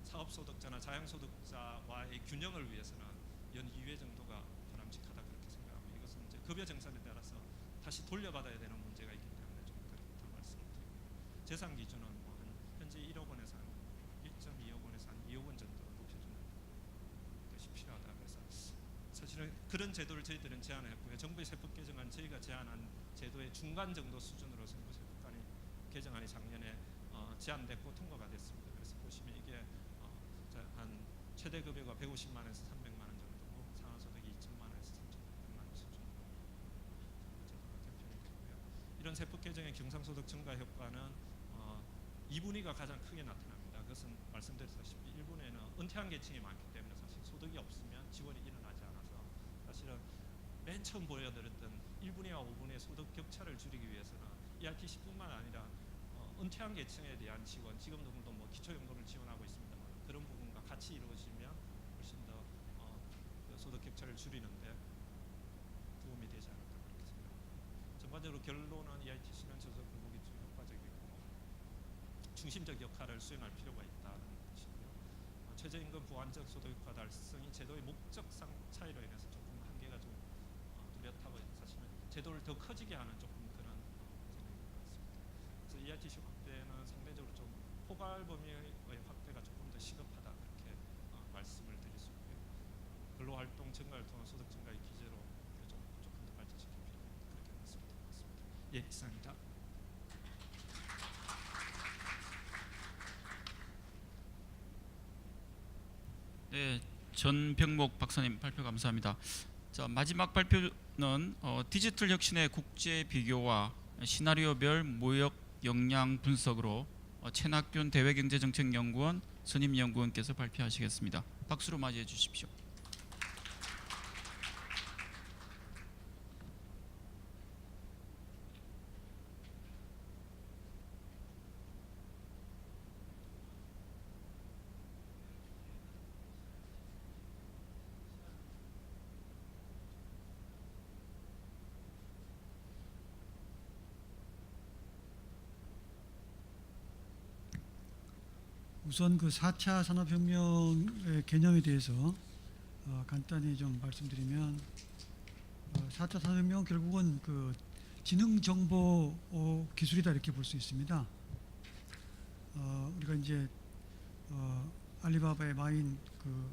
Speaker 3: 사업소득자나 자영소득자와의 균형을 위해서는 연 2회 정도가 바람직하다 그렇게 생각하고 이것은 이제 급여 정산에 따라서 다시 돌려받아야 되는 문제가 있기 때문에 좀 그렇다 말씀을 드리고 재산 기준은 뭐 현재 1억 원에서 한 1.2억 원에서 한 2억 원 정도 높여주는 것이 필요하다. 그래서 사실은 그런 제도를 저희들은 제안했고요. 정부의 세법 개정안 저희가 제안한 제도의 중간 정도 수준으로 정부 세법안이 개정안이 작년에 제안됐고 통과가 됐습니다. 그래서 보시면 이게 한 최대 급여가 150만 원에서 300만 원 정도고 상한소득이 2천만 원에서 3,600만 원 수준으로 제도가 개편이 되고요. 이런 세법 개정의 경상소득 증가 효과는 2분위가 가장 크게 나타납니다. 그것은 말씀드렸다시피 1분에는 은퇴한 계층이 많기 때문에 사실 소득이 없으면 지원이 일어나지 않아서 사실은 맨 처음 보여드렸던 1분위와 5분의 소득 격차를 줄이기 위해서는 ERTC뿐만 아니라 은퇴한 계층에 대한 지원, 지금도 뭐 기초연금을 지원하고 있습니다만 그런 부분과 같이 이루어지면 훨씬 더 소득 격차를 줄이는데 도움이 되지 않을까 그렇게 생각합니다. 전반적으로 결론은 ERTC는 저소득 근로기 중 효과적이고 중심적 역할을 수행할 필요가 있다는 것이고요. 최저임금 부안적 소득 효과 달성이 제도의 목적상 차이로 인해서 조금 한계가 좀 뚜렷하고 사실은 제도를 더 커지게 하는 조금 그런 진행인 것 같습니다. 그래서 ERTC 확대는 상대적으로 좀 포괄 범위의 확대가 조금 더 시급하다 그렇게 말씀을 드릴 수 있고요. 근로활동 증가를 통한 소득 증가의 기제로 조금 더 발전시킬 필요가 있다 그렇게 말씀드릴 것 같습니다. 예, 이상입니다.
Speaker 1: 네, 전병목 박사님 발표 감사합니다. 자, 마지막 발표는 디지털 혁신의 국제 비교와 시나리오별 모역 역량 분석으로 최낙균 대외경제정책연구원 선임연구원께서 발표하시겠습니다. 박수로 맞이해 주십시오.
Speaker 4: 우선 그 4차 산업혁명의 개념에 대해서 간단히 좀 말씀드리면 4차 산업혁명 결국은 그 지능정보 기술이다 이렇게 볼 수 있습니다. 우리가 이제 알리바바의 마인 그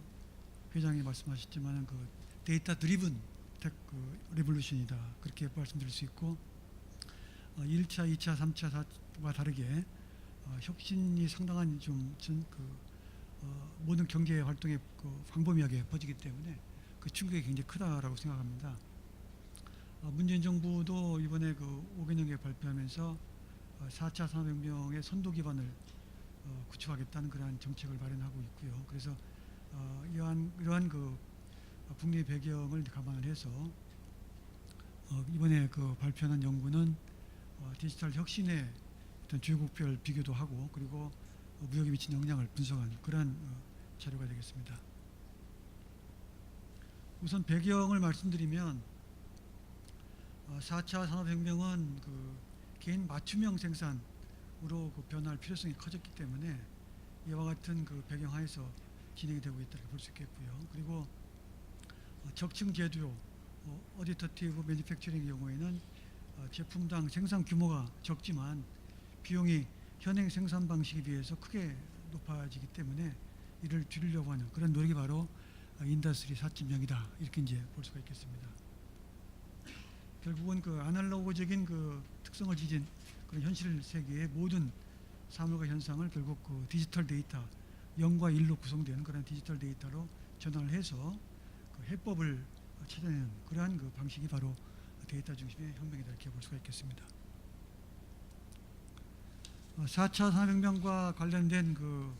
Speaker 4: 회장이 말씀하셨지만은 그 데이터 드리븐 텍 리볼루션이다 그렇게 말씀드릴 수 있고 1차, 2차, 3차와 다르게 혁신이 상당한 모든 경제 활동에 광범위하게 퍼지기 때문에 그 충격이 굉장히 크다라고 생각합니다. 문재인 정부도 이번에 그 5개년 계획 발표하면서 4차 산업혁명의 선도 기반을 구축하겠다는 그러한 정책을 마련하고 있고요. 그래서 이러한 그 국내 배경을 감안을 해서 이번에 그 발표한 연구는 디지털 혁신의 어떤 주요국별 비교도 하고 그리고 무역에 미친 영향을 분석한 그러한 자료가 되겠습니다. 우선 배경을 말씀드리면 4차 산업혁명은 그 개인 맞춤형 생산으로 그 변화할 필요성이 커졌기 때문에 이와 같은 그 배경 하에서 진행이 되고 있다고 볼 수 있겠고요. 그리고 적층 제조, 어디터티브 매니팩처링의 경우에는 제품당 생산 규모가 적지만 비용이 현행 생산 방식에 비해서 크게 높아지기 때문에 이를 줄이려고 하는 그런 노력이 바로 인더스트리 4.0이다 이렇게 이제 볼 수가 있겠습니다. 결국은 그 아날로그적인 그 특성을 지닌 그런 현실 세계의 모든 사물과 현상을 결국 그 디지털 데이터 0과 1로 구성되는 그런 디지털 데이터로 전환을 해서 그 해법을 찾아내는 그러한 그 방식이 바로 데이터 중심의 혁명이다 이렇게 볼 수가 있겠습니다. 4차 산업혁명과 관련된 그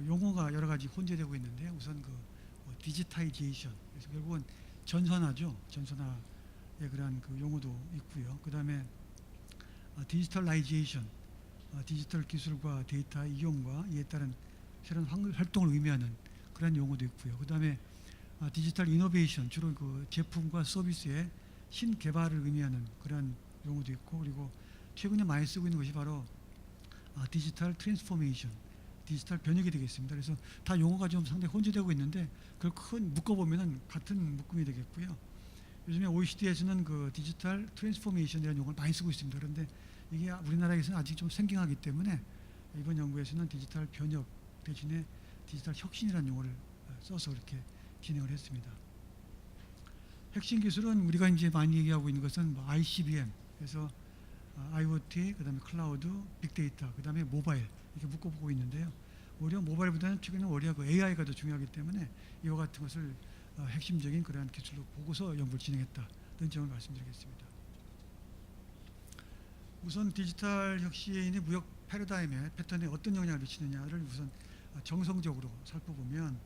Speaker 4: 용어가 여러 가지 혼재되고 있는데 우선 그 디지타이제이션 그래서 결국은 전산화죠. 전산화의 그러한 그 용어도 있고요. 그 다음에 디지털라이제이션 디지털 기술과 데이터 이용과 이에 따른 새로운 활동을 의미하는 그런 용어도 있고요. 그다음에 디지털 이노베이션, 주로 그 제품과 서비스의 신개발을 의미하는 그런 용어도 있고, 그리고 최근에 많이 쓰고 있는 것이 바로 디지털 트랜스포메이션, 디지털 변혁이 되겠습니다. 그래서 다 용어가 좀 상당히 혼재되고 있는데 그걸 큰 묶어보면은 같은 묶음이 되겠고요. 요즘에 OECD에서는 그 디지털 트랜스포메이션이라는 용어를 많이 쓰고 있습니다. 그런데 이게 우리나라에서는 아직 좀 생경하기 때문에 이번 연구에서는 디지털 변혁 대신에 디지털 혁신이라는 용어를 써서 이렇게 진행을 했습니다. 핵심 기술은 우리가 이제 많이 얘기하고 있는 것은 뭐 ICBM, 그래서 IoT, 그다음에 클라우드, 빅데이터, 그다음에 모바일 이렇게 묶어보고 있는데요. 오히려 모바일보다는 최근에 오히려 그 AI가 더 중요하기 때문에 이와 같은 것을 핵심적인 그러한 기술로 보고서 연구를 진행했다는 점을 말씀드리겠습니다. 우선 디지털 혁신이 무역 패러다임의 패턴에 어떤 영향을 미치느냐를 우선 정성적으로 살펴보면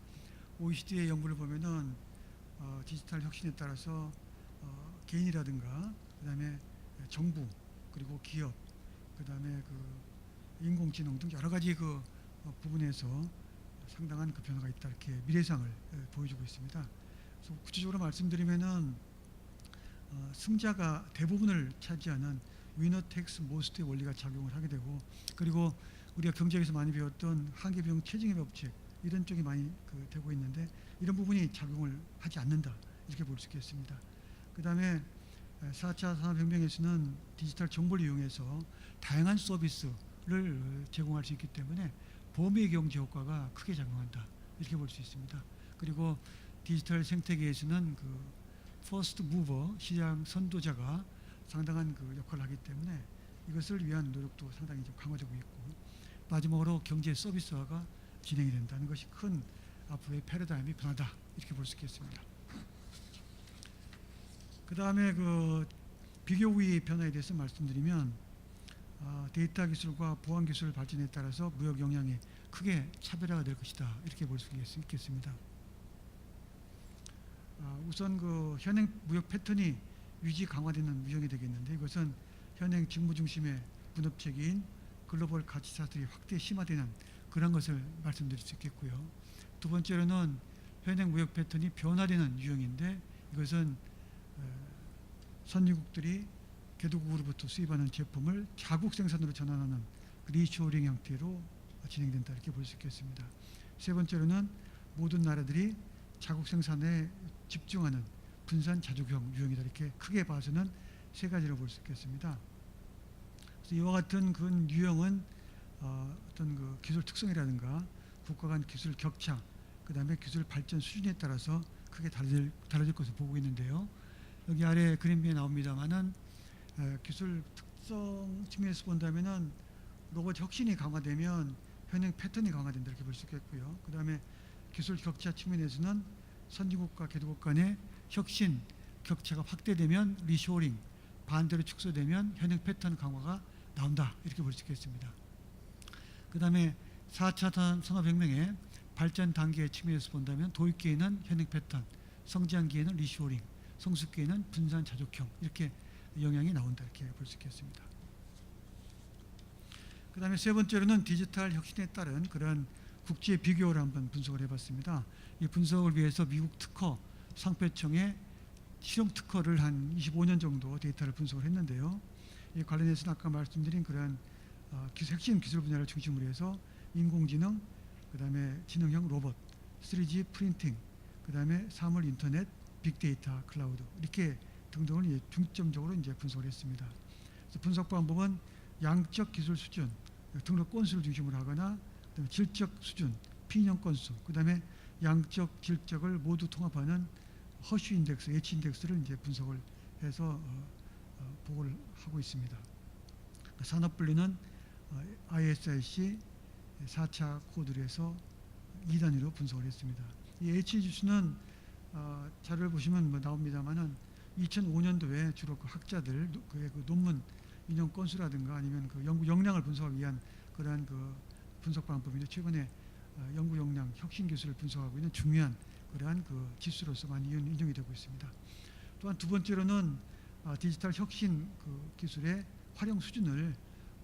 Speaker 4: OECD의 연구를 보면은 디지털 혁신에 따라서 개인이라든가 그다음에 정부 그리고 기업 그다음에 그 인공지능 등 여러 가지 그 부분에서 상당한 그 변화가 있다 이렇게 미래상을 보여주고 있습니다. 그래서 구체적으로 말씀드리면은 승자가 대부분을 차지하는 위너 텍스 모스트의 원리가 작용을 하게 되고, 그리고 우리가 경제에서 많이 배웠던 한계비용 체증의 법칙 이런 쪽이 많이 되고 있는데 이런 부분이 작용을 하지 않는다 이렇게 볼 수 있겠습니다. 그 다음에 4차 산업혁명에서는 디지털 정보를 이용해서 다양한 서비스를 제공할 수 있기 때문에 범위 경제 효과가 크게 작용한다 이렇게 볼 수 있습니다. 그리고 디지털 생태계에서는 그 퍼스트 무버 시장 선도자가 상당한 그 역할을 하기 때문에 이것을 위한 노력도 상당히 좀 강화되고 있고, 마지막으로 경제 서비스화가 진행이 된다는 것이 큰 앞으로의 패러다임의 변화다 이렇게 볼 수 있겠습니다. 그 다음에 그 비교 우위 변화에 대해서 말씀드리면 데이터 기술과 보안 기술 발전에 따라서 무역 역량이 크게 차별화가 될 것이다 이렇게 볼 수 있겠습니다. 우선 그 현행 무역 패턴이 유지 강화되는 유형이 되겠는데, 이것은 현행 직무 중심의 분업체계인 글로벌 가치 사슬이 확대 심화되는 그런 것을 말씀드릴 수 있겠고요. 두 번째로는 현행 무역 패턴이 변화되는 유형인데, 이것은 선진국들이 개도국으로부터 수입하는 제품을 자국 생산으로 전환하는 리쇼링 형태로 진행된다 이렇게 볼 수 있겠습니다. 세 번째로는 모든 나라들이 자국 생산에 집중하는 분산 자주경 유형이다 이렇게 크게 봐서는 세 가지로 볼 수 있겠습니다. 그래서 이와 같은 그 유형은 어떤 그 기술 특성이라든가 국가 간 기술 격차, 그 다음에 기술 발전 수준에 따라서 크게 달라질 것으로 보고 있는데요. 여기 아래 그림에 나옵니다만은 기술 특성 측면에서 본다면은 로봇 혁신이 강화되면 현행 패턴이 강화된다 이렇게 볼 수 있겠고요. 그 다음에 기술 격차 측면에서는 선진국과 개도국 간의 혁신 격차가 확대되면 리쇼링, 반대로 축소되면 현행 패턴 강화가 나온다 이렇게 볼 수 있겠습니다. 그 다음에 4차 산업혁명의 발전 단계 측면에서 본다면 도입기에는 현행 패턴, 성장기에는 리쇼링, 성숙기에는 분산 자족형 이렇게 영향이 나온다 이렇게 볼 수 있겠습니다. 그 다음에 세 번째로는 디지털 혁신에 따른 그런 국제 비교를 한번 분석을 해봤습니다. 이 분석을 위해서 미국 특허 상표청의 실용 특허를 한 25년 정도 데이터를 분석을 했는데요. 이 관련해서는 아까 말씀드린 그런 핵심 기술 분야를 중심으로 해서 인공지능, 그 다음에 지능형 로봇, 3D 프린팅, 그 다음에 사물 인터넷, 빅데이터, 클라우드 이렇게 등등을 중점적으로 이제 분석을 했습니다. 그래서 분석 방법은 양적 기술 수준, 등록 건수를 중심으로 하거나 그다음에 질적 수준, 피인형 건수, 그다음에 양적, 질적을 모두 통합하는 허쉬 인덱스, H 인덱스를 이제 분석을 해서 보고를 하고 있습니다. 산업 분리는 ISIC 4차 코드를 해서 2단위로 분석을 했습니다. 이 H 지수는 자료를 보시면 뭐 나옵니다만은 2005년도에 주로 그 학자들 그 논문 인용 건수라든가 아니면 그 연구 역량을 분석하기 위한 그러한 그 분석 방법인데, 최근에 연구 역량 혁신 기술을 분석하고 있는 중요한 그러한 그 지수로서 많이 인용이 되고 있습니다. 또한 두 번째로는 디지털 혁신 그 기술의 활용 수준을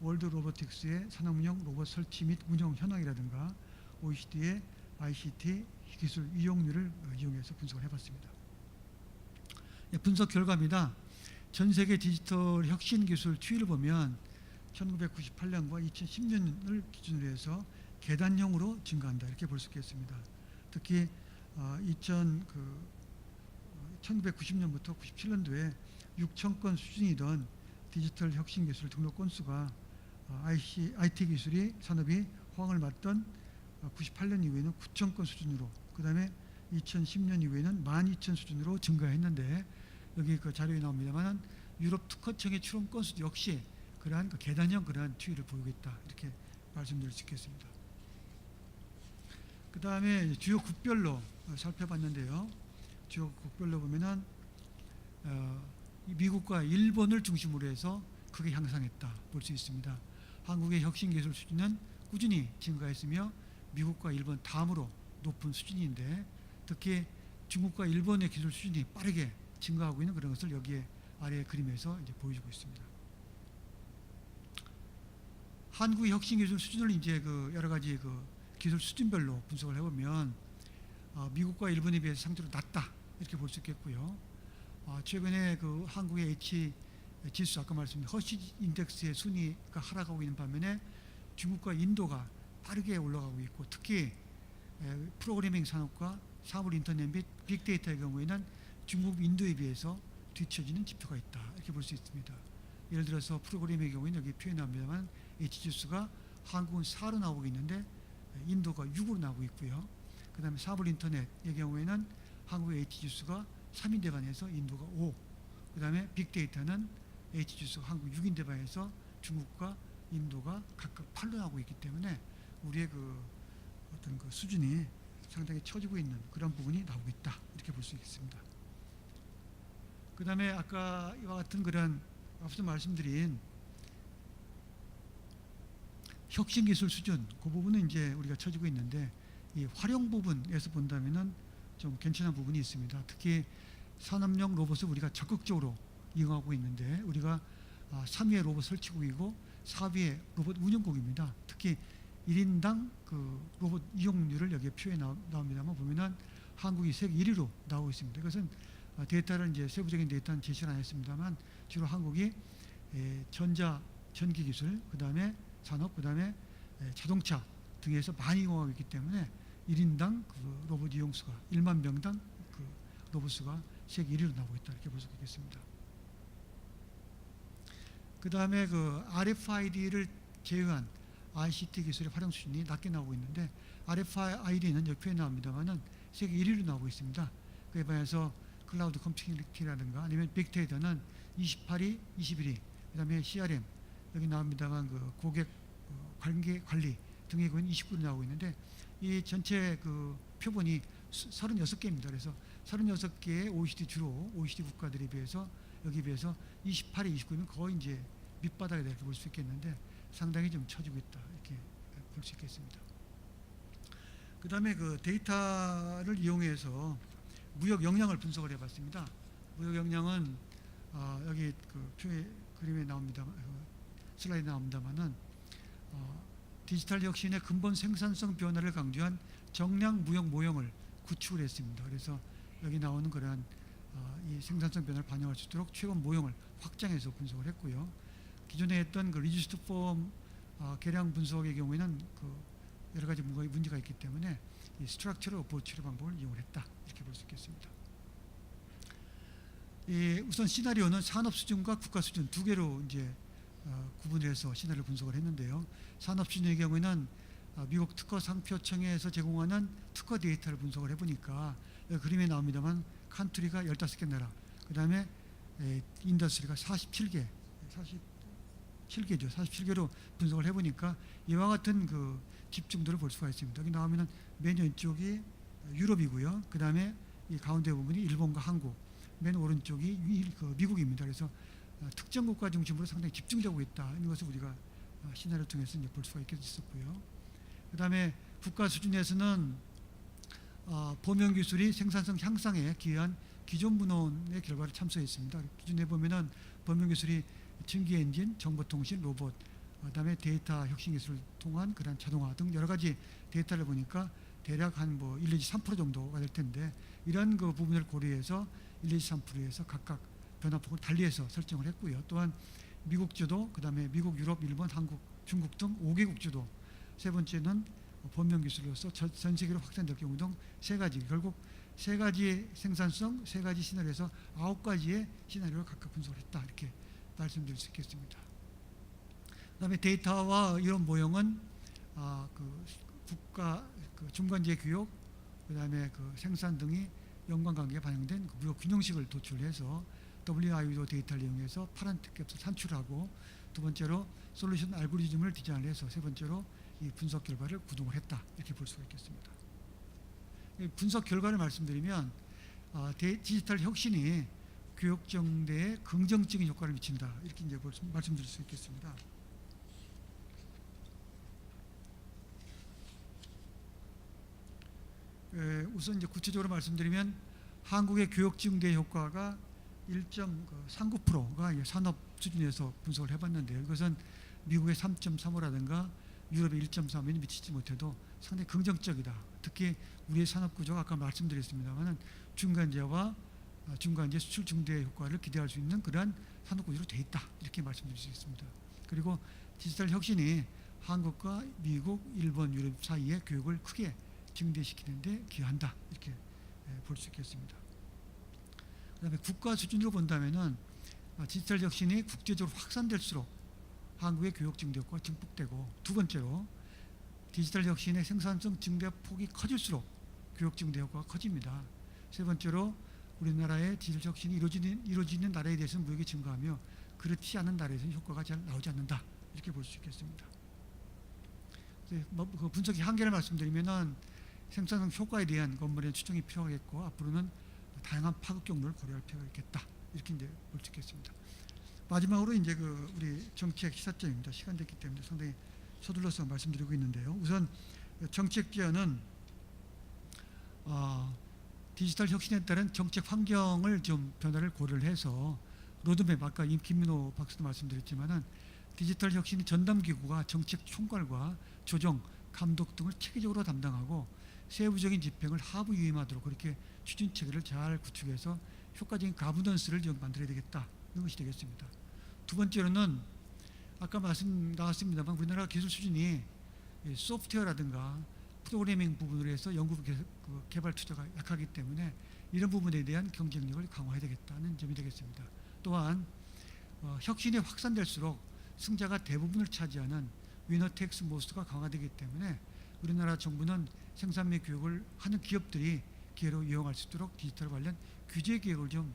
Speaker 4: 월드 로보틱스의 산업용 로봇 설치 및 운영 현황이라든가 OECD의 ICT 기술 이용률을 이용해서 분석을 해봤습니다. 분석 결과입니다. 전 세계 디지털 혁신 기술 추이를 보면 1998년과 2010년을 기준으로 해서 계단형으로 증가한다 이렇게 볼 수 있겠습니다. 특히 1990년부터 97년도에 6천 건 수준이던 디지털 혁신 기술 등록 건수가 IT 기술이 산업이 호황을 맞던 98년 이후에는 9천 건 수준으로, 그 다음에 2010년 이후에는 12,000 수준으로 증가했는데, 여기 그 자료에 나옵니다만 유럽 특허청의 출원 건수도 역시 그러한 계단형 그러한 추이를 보이고 있다 이렇게 말씀드릴 수 있겠습니다. 그 다음에 주요 국별로 살펴봤는데요. 주요 국별로 보면은 미국과 일본을 중심으로 해서 크게 향상했다 볼 수 있습니다. 한국의 혁신 기술 수준은 꾸준히 증가했으며 미국과 일본 다음으로 높은 수준인데, 특히 중국과 일본의 기술 수준이 빠르게 증가하고 있는 그런 것을 여기에 아래 그림에서 이제 보여주고 있습니다. 한국의 혁신 기술 수준을 이제 여러 가지 기술 수준별로 분석을 해보면 미국과 일본에 비해서 상대로 낮다 이렇게 볼 수 있겠고요. 최근에 한국의 H 지수 아까 말씀드린 허시 인덱스의 순위가 하락하고 있는 반면에 중국과 인도가 빠르게 올라가고 있고, 특히 프로그래밍 산업과 사물 인터넷 및 빅데이터의 경우에는 중국, 인도에 비해서 뒤처지는 지표가 있다 이렇게 볼 수 있습니다. 예를 들어서 프로그래밍의 경우에는 여기 표현이 나옵니다만 H지수가 한국은 4로 나오고 있는데 인도가 6으로 나오고 있고요. 그 다음에 사물 인터넷의 경우에는 한국의 H지수가 3인데 반해서 인도가 5, 그 다음에 빅데이터는 H지수가 한국 6인데 반해서 중국과 인도가 각각 8로 나오고 있기 때문에 우리의 어떤 수준이 상당히 처지고 있는 그런 부분이 나오고 있다 이렇게 볼 수 있겠습니다. 그 다음에 아까 이와 같은 그런 앞서 말씀드린 혁신 기술 수준, 그 부분은 이제 우리가 처지고 있는데, 이 활용 부분에서 본다면은 좀 괜찮은 부분이 있습니다. 특히 산업용 로봇을 우리가 적극적으로 이용하고 있는데, 우리가 3위의 로봇 설치국이고 4위의 로봇 운영국입니다. 특히 1인당 로봇 이용률을 여기에 표에 나옵니다만 보면은 한국이 세계 1위로 나오고 있습니다. 이것은 데이터를 이제 세부적인 데이터는 제시를 안 했습니다만 주로 한국이 전기 기술, 그 다음에 산업, 그 다음에 자동차 등에서 많이 이용하고 있기 때문에 1인당 로봇 이용 수가 1만 명당 로봇 수가 세계 1위로 나오고 있다 이렇게 볼 수 있겠습니다. 그 다음에 RFID를 제외한 ICT 기술의 활용 수준이 낮게 나오고 있는데, RFID는 여기 표에 나옵니다만은 세계 1위로 나오고 있습니다. 그에 반해서 클라우드 컴퓨팅이라든가 아니면 빅데이터는 28위, 21위, 그 다음에 CRM 여기 나옵니다만 고객 관리 등의 경우는 29로 나오고 있는데, 이 전체 표본이 36개입니다. 그래서 36개의 주로 OECD 국가들에 비해서 여기 비해서 28에 29면 거의 이제 밑바닥에 이렇게 볼 수 있겠는데 상당히 좀 처지고 있다 이렇게 볼 수 있겠습니다. 그 다음에 데이터를 이용해서 무역 역량을 분석을 해봤습니다. 무역 역량은 여기 표에 그림에 나옵니다. 슬라이드 나옵니다만은 디지털 혁신의 근본 생산성 변화를 강조한 정량 무역 모형을 구축을 했습니다. 그래서 여기 나오는 그러한 이 생산성 변화를 반영할 수 있도록 최근 모형을 확장해서 분석을 했고요. 기존에 했던 리듀스드 폼 계량 분석의 경우에는 여러 가지 문제가 있기 때문에 이 스트럭처럴 어프로치 방법을 이용을 했다 이렇게 볼 수 있겠습니다. 우선 시나리오는 산업 수준과 국가 수준 두 개로 이제 구분해서 시나리오 분석을 했는데요. 산업 수준의 경우에는 미국 특허 상표청에서 제공하는 특허 데이터를 분석을 해보니까 그림에 나옵니다만 컨트리가 15개 나라, 그 다음에 인더스트리가 47개로 분석을 해보니까 이와 같은 집중도를 볼 수가 있습니다. 여기 나오면은 맨 왼쪽이 유럽이고요. 그 다음에 이 가운데 부분이 일본과 한국, 맨 오른쪽이 미국입니다. 그래서 특정 국가 중심으로 상당히 집중되고 있다. 이런 것을 우리가 시나리오 통해서 이제 볼 수가 있었고요. 그 다음에 국가 수준에서는 범용 기술이 생산성 향상에 기여한 기존 분원의 결과를 참조했습니다. 기준에 보면은 범용 기술이 증기 엔진, 정보통신, 로봇, 그다음에 데이터 혁신 기술을 통한 그런 자동화 등 여러 가지 데이터를 보니까 대략 한 뭐 1, 내지 3% 정도가 될 텐데 이런 그 부분을 고려해서 1, 내지 3%에서 각각 변화폭을 달리해서 설정을 했고요. 또한 미국 주도, 그다음에 미국, 유럽, 일본, 한국, 중국 등 5개국 주도, 세 번째는 범용 기술로서 전 세계로 확산될 경우 등 세 가지, 결국 세 가지의 생산성, 세 가지 시나리오에서 9가지의 시나리오를 각각 분석을 했다, 이렇게 말씀드릴 수 있겠습니다. 그다음에 데이터와 이런 모형은 그 국가 그 중간재 교육, 그다음에 그 생산 등이 연관관계에 반영된 그 무역 균형식을 도출해서 WIO 데이터를 이용해서 파란 값을 산출하고, 두 번째로 솔루션 알고리즘을 디자인을 해서, 세 번째로 이 분석 결과를 구동을 했다, 이렇게 볼 수가 있겠습니다. 이 분석 결과를 말씀드리면 디지털 혁신이 교육 정대에 긍정적인 효과를 미친다, 이렇게 이제 말씀드릴 수 있겠습니다. 우선 이제 구체적으로 말씀드리면 한국의 교육 증대 효과가 1.39%가 산업 수준에서 분석을 해봤는데요. 이것은 미국의 3.35라든가 유럽의 1.3이 미치지 못해도 상당히 긍정적이다. 특히 우리의 산업 구조가 아까 말씀드렸습니다만 중간재와 중간재 수출 증대 효과를 기대할 수 있는 그러한 산업 구조로 되어 있다, 이렇게 말씀드릴 수 있습니다. 그리고 디지털 혁신이 한국과 미국, 일본, 유럽 사이의 교육을 크게 증대시키는 데 기여한다, 이렇게 볼 수 있겠습니다. 그다음에 국가 수준으로 본다면은 디지털 혁신이 국제적으로 확산될수록 한국의 교육 증대 효과가 증폭되고, 두 번째로 디지털 혁신의 생산성 증대 폭이 커질수록 교육 증대 효과가 커집니다. 세 번째로 우리나라의 디지털 혁신이 이루어지는 나라에 대해서는 무역이 증가하며 그렇지 않은 나라에서는 효과가 잘 나오지 않는다, 이렇게 볼 수 있겠습니다. 그 분석의 한계를 말씀드리면은 생산성 효과에 대한 건물의 추정이 필요하겠고, 앞으로는 다양한 파급 경로를 고려할 필요가 있겠다, 이렇게 이제 볼 수 있겠습니다. 마지막으로 이제 그 우리 정책 시사점입니다. 시간 됐기 때문에 상당히 서둘러서 말씀드리고 있는데요. 우선 정책 지원은 디지털 혁신에 따른 정책 환경을 좀 변화를 고려를 해서 로드맵, 아까 김민호 박사도 말씀드렸지만은 디지털 혁신 전담 기구가 정책 총괄과 조정, 감독 등을 체계적으로 담당하고 세부적인 집행을 하부 유임하도록 그렇게 추진 체계를 잘 구축해서 효과적인 가버넌스를 좀 만들어야 되겠다, 이런 것이 되겠습니다. 두 번째로는 아까 말씀 나왔습니다만 우리나라 기술 수준이 소프트웨어라든가 프로그래밍 부분으로 해서 연구 개발 투자가 약하기 때문에 이런 부분에 대한 경쟁력을 강화해야 되겠다는 점이 되겠습니다. 또한 혁신이 확산될수록 승자가 대부분을 차지하는 위너 텍스 모스가 강화되기 때문에 우리나라 정부는 생산 및 교육을 하는 기업들이 기회로 이용할 수 있도록 디지털 관련 규제 개혁을 좀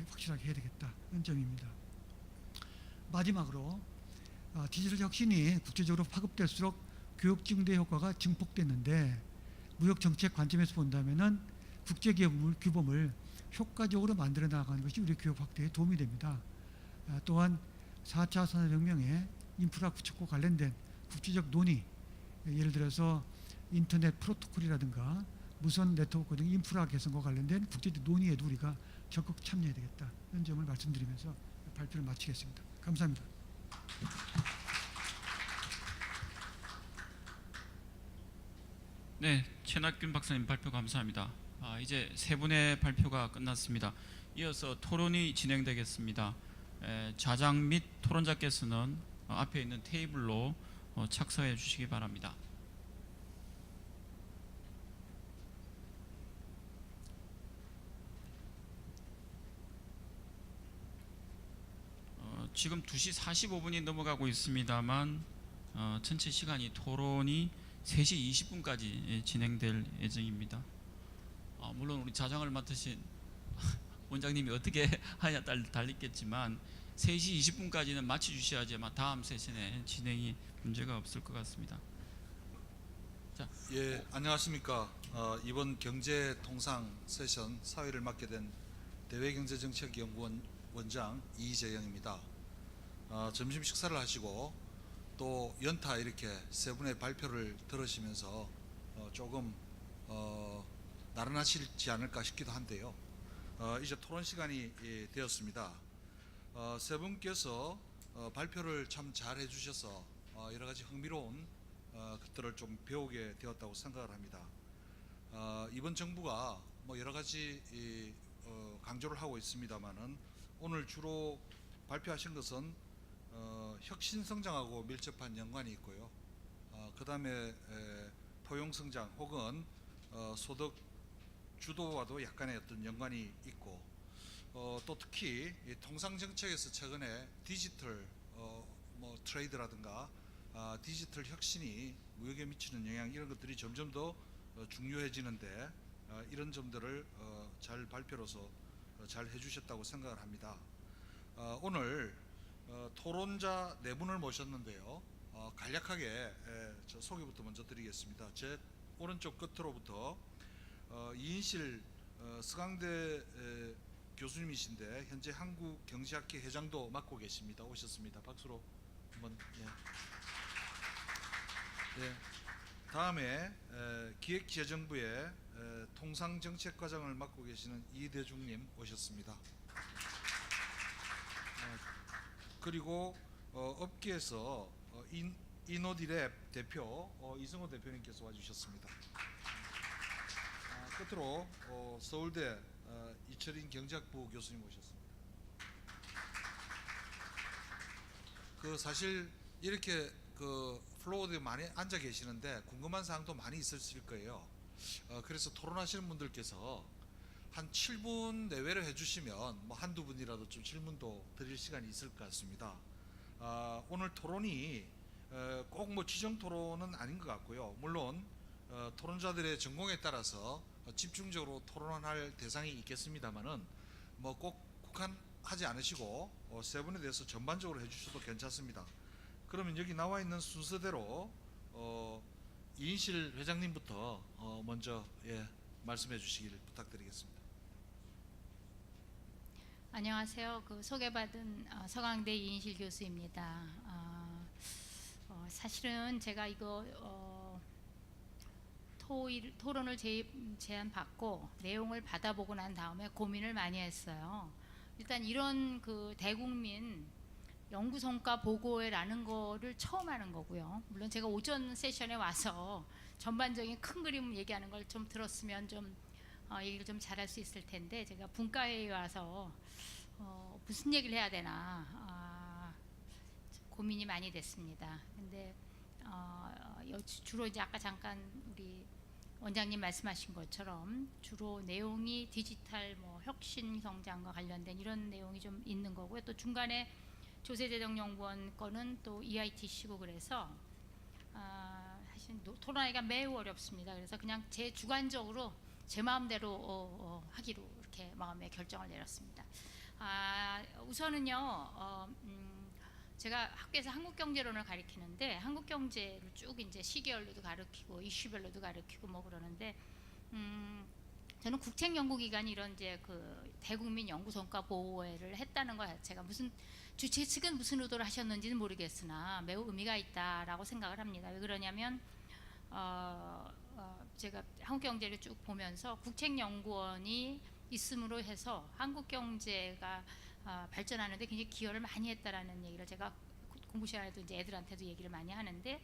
Speaker 4: 확실하게 해야 되겠다는 점입니다. 마지막으로 디지털 혁신이 국제적으로 파급될수록 교육 증대 효과가 증폭됐는데 무역 정책 관점에서 본다면은 국제 규범을 효과적으로 만들어 나가는 것이 우리 교육 확대에 도움이 됩니다. 또한 4차 산업혁명의 인프라 구축과 관련된 국제적 논의, 예를 들어서 인터넷 프로토콜이라든가 무선 네트워크 등 인프라 개선과 관련된 국제적 논의에도 우리가 적극 참여해야 되겠다, 이런 점을 말씀드리면서 발표를 마치겠습니다. 감사합니다.
Speaker 1: 네, 최낙균 박사님 발표 감사합니다. 이제 세 분의 발표가 끝났습니다. 이어서 토론이 진행되겠습니다. 좌장 및 토론자께서는 앞에 있는 테이블로 착석해 주시기 바랍니다. 지금 2시 45분이 넘어가고 있습니다만 전체 시간이 토론이 3시 20분까지 진행될 예정입니다. 물론 우리 자장을 맡으신 원장님이 어떻게 하냐 달리겠지만 3시 20분까지는 마쳐주셔야지 아마 다음 세션에 진행이 문제가 없을 것 같습니다. 자,
Speaker 5: 예, 안녕하십니까. 이번 경제통상 세션 사회를 맡게 된 대외경제정책연구원 원장 이재영입니다. 점심 식사를 하시고 또 연타 이렇게 세 분의 발표를 들으시면서 조금 나른하시지 않을까 싶기도 한데요. 이제 토론 시간이 되었습니다. 세 분께서 발표를 참 잘 해주셔서 여러 가지 흥미로운 것들을 좀 배우게 되었다고 생각을 합니다. 이번 정부가 뭐 여러 가지 강조를 하고 있습니다만은 오늘 주로 발표하신 것은 혁신 성장하고 밀접한 연관이 있고요. 그 다음에 포용 성장 혹은 소득 주도와도 약간의 어떤 연관이 있고, 또 특히 이 통상 정책에서 최근에 디지털 뭐 트레이드라든가 디지털 혁신이 무역에 미치는 영향, 이런 것들이 점점 더 중요해지는데 이런 점들을 잘 발표로서 잘 해주셨다고 생각을 합니다. 오늘 토론자 네 분을 모셨는데요. 간략하게 저 소개부터 먼저 드리겠습니다. 제 오른쪽 끝으로부터 이인실 서강대 교수님이신데 현재 한국경제학회 회장도 맡고 계십니다. 오셨습니다. 박수로 한번. 예. 다음에 기획재정부의 통상정책과장을 맡고 계시는 이대중님 오셨습니다. 그리고 업계에서 이노디랩 대표 이승호 대표님께서 와주셨습니다. 끝으로 서울대 이철인 경제학부 교수님 오셨습니다. 사실 이렇게 플로어에 많이 앉아 계시는데 궁금한 사항도 많이 있으실 거예요. 그래서 토론하시는 분들께서 한 7분 내외로 해주시면 뭐 한두 분이라도 좀 질문도 드릴 시간이 있을 것 같습니다. 오늘 토론이 꼭 뭐 지정 토론은 아닌 것 같고요. 물론 토론자들의 전공에 따라서 집중적으로 토론할 대상이 있겠습니다만은 뭐 꼭 국한하지 않으시고 세 분에 대해서 전반적으로 해주셔도 괜찮습니다. 그러면 여기 나와 있는 순서대로 이인실 회장님부터 먼저 말씀해 주시길 부탁드리겠습니다.
Speaker 6: 안녕하세요. 소개받은 서강대 이인실 교수입니다. 사실은 제가 이거 토론을 제안받고 내용을 받아보고 난 다음에 고민을 많이 했어요. 일단 이런 대국민 연구 성과 보고회라는 거를 처음 하는 거고요. 물론 제가 오전 세션에 와서 전반적인 큰 그림 얘기하는 걸 좀 들었으면 좀 얘기를 좀 잘할 수 있을 텐데, 제가 분과회의에 와서 무슨 얘기를 해야 되나 고민이 많이 됐습니다. 근데 주로 이제 아까 잠깐 우리 원장님 말씀하신 것처럼 주로 내용이 디지털 뭐 혁신 성장과 관련된 이런 내용이 좀 있는 거고요. 또 중간에 조세재정연구원 거는 또 EITC고 그래서 사실 토론하기가 매우 어렵습니다. 그래서 그냥 제 주관적으로 제 마음대로 하기로 이렇게 마음의 결정을 내렸습니다. 우선은요, 제가 학교에서 한국경제론을 가르치는데 한국경제를 쭉 이제 시계열로도 가르치고 이슈별로도 가르치고 뭐 그러는데, 저는 국책연구기관이 이런 이제 대국민 연구성과 보호회를 했다는 것 자체가 무슨 주최 측은 무슨 의도를 하셨는지는 모르겠으나 매우 의미가 있다라고 생각을 합니다. 왜 그러냐면 제가 한국경제를 쭉 보면서 국책연구원이 있음으로 해서 한국경제가 발전하는데 굉장히 기여를 많이 했다라는 얘기를 제가 공부 시간에도 이제 애들한테도 얘기를 많이 하는데,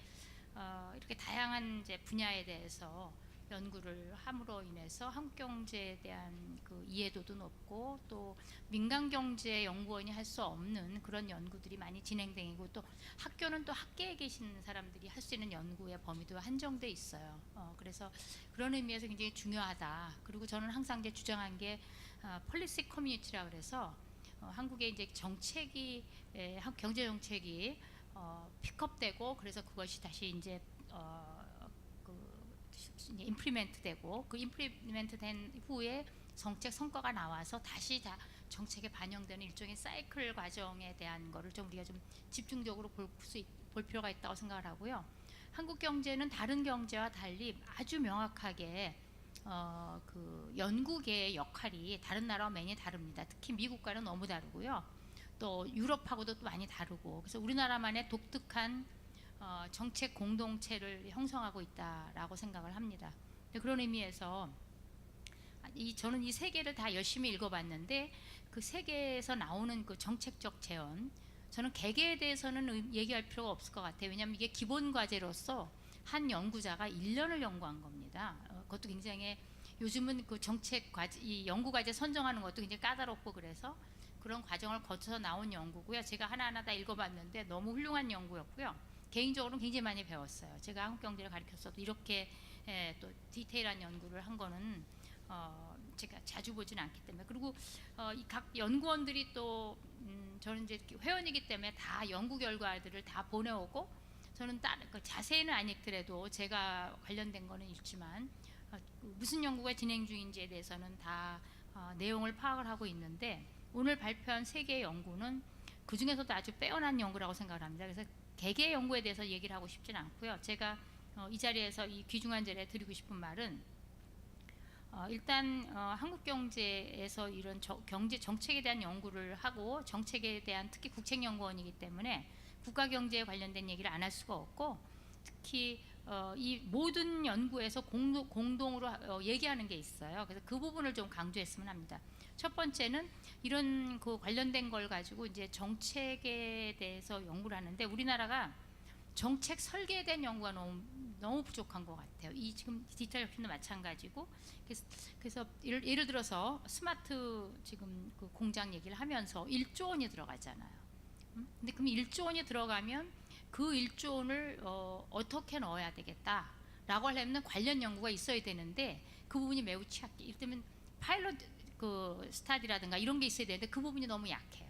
Speaker 6: 이렇게 다양한 이제 분야에 대해서 연구를 함으로 인해서 한국 경제에 대한 이해도도 높고 또 민간 경제 연구원이 할 수 없는 그런 연구들이 많이 진행되고, 또 학교는 또 학계에 계신 사람들이 할 수 있는 연구의 범위도 한정돼 있어요. 그래서 그런 의미에서 굉장히 중요하다. 그리고 저는 항상 이제 주장한 게 폴리시 커뮤니티라 그래서 한국의 이제 정책이 경제 정책이 픽업되고, 그래서 그것이 다시 이제 임플리멘트 되고, 그 임플리멘트 된 후에 정책 성과가 나와서 다시 다 정책에 반영되는 일종의 사이클 과정에 대한 거를 좀 우리가 좀 집중적으로 볼 필요가 있다고 생각을 하고요. 한국 경제는 다른 경제와 달리 아주 명확하게 연구계의 역할이 다른 나라와 많이 다릅니다. 특히 미국과는 너무 다르고요. 또 유럽하고도 또 많이 다르고, 그래서 우리나라만의 독특한 정책 공동체를 형성하고 있다라고 생각을 합니다. 그런 의미에서 저는 이 세 개를 다 열심히 읽어봤는데 그 세 개에서 나오는 그 정책적 재현, 저는 개개에 대해서는 얘기할 필요가 없을 것 같아요. 왜냐하면 이게 기본 과제로서 한 연구자가 1년을 연구한 겁니다. 그것도 굉장히 요즘은 그 정책 과제, 이 연구 과제 선정하는 것도 굉장히 까다롭고 그래서 그런 과정을 거쳐서 나온 연구고요. 제가 하나하나 다 읽어봤는데 너무 훌륭한 연구였고요. 개인적으로는 굉장히 많이 배웠어요. 제가 한국 경제를 가르쳤어도 이렇게 또 디테일한 연구를 한 거는 제가 자주 보지는 않기 때문에. 그리고 이 각 연구원들이 또 저는 이제 회원이기 때문에 다 연구 결과들을 다 보내오고, 저는 자세히는 안 읽더라도 제가 관련된 거는 읽지만 무슨 연구가 진행 중인지에 대해서는 다 내용을 파악을 하고 있는데, 오늘 발표한 3개의 연구는 그 중에서도 아주 빼어난 연구라고 생각을 합니다. 그래서 개개의 연구에 대해서 얘기를 하고 싶지는 않고요. 제가 이 자리에서 이 귀중한 자리에 드리고 싶은 말은 일단 한국 경제에서 이런 경제 정책에 대한 연구를 하고, 정책에 대한 특히 국책연구원이기 때문에 국가 경제에 관련된 얘기를 안 할 수가 없고, 특히 이 모든 연구에서 공동으로 얘기하는 게 있어요. 그래서 그 부분을 좀 강조했으면 합니다. 첫 번째는 이런 그 관련된 걸 가지고 이제 정책에 대해서 연구를 하는데, 우리나라가 정책 설계에 대한 연구가 너무 부족한 것 같아요. 이 지금 디지털 혁신도 마찬가지고, 그래서 예를 들어서 스마트 지금 그 공장 얘기를 하면서 1조 원이 들어가잖아요. 근데 그럼 1조 원이 들어가면 그 1조 원을 어떻게 넣어야 되겠다라고 하려면 관련 연구가 있어야 되는데 그 부분이 매우 취약해. 이를테면 파일럿 그 스타디라든가 이런 게 있어야 되는데 그 부분이 너무 약해요.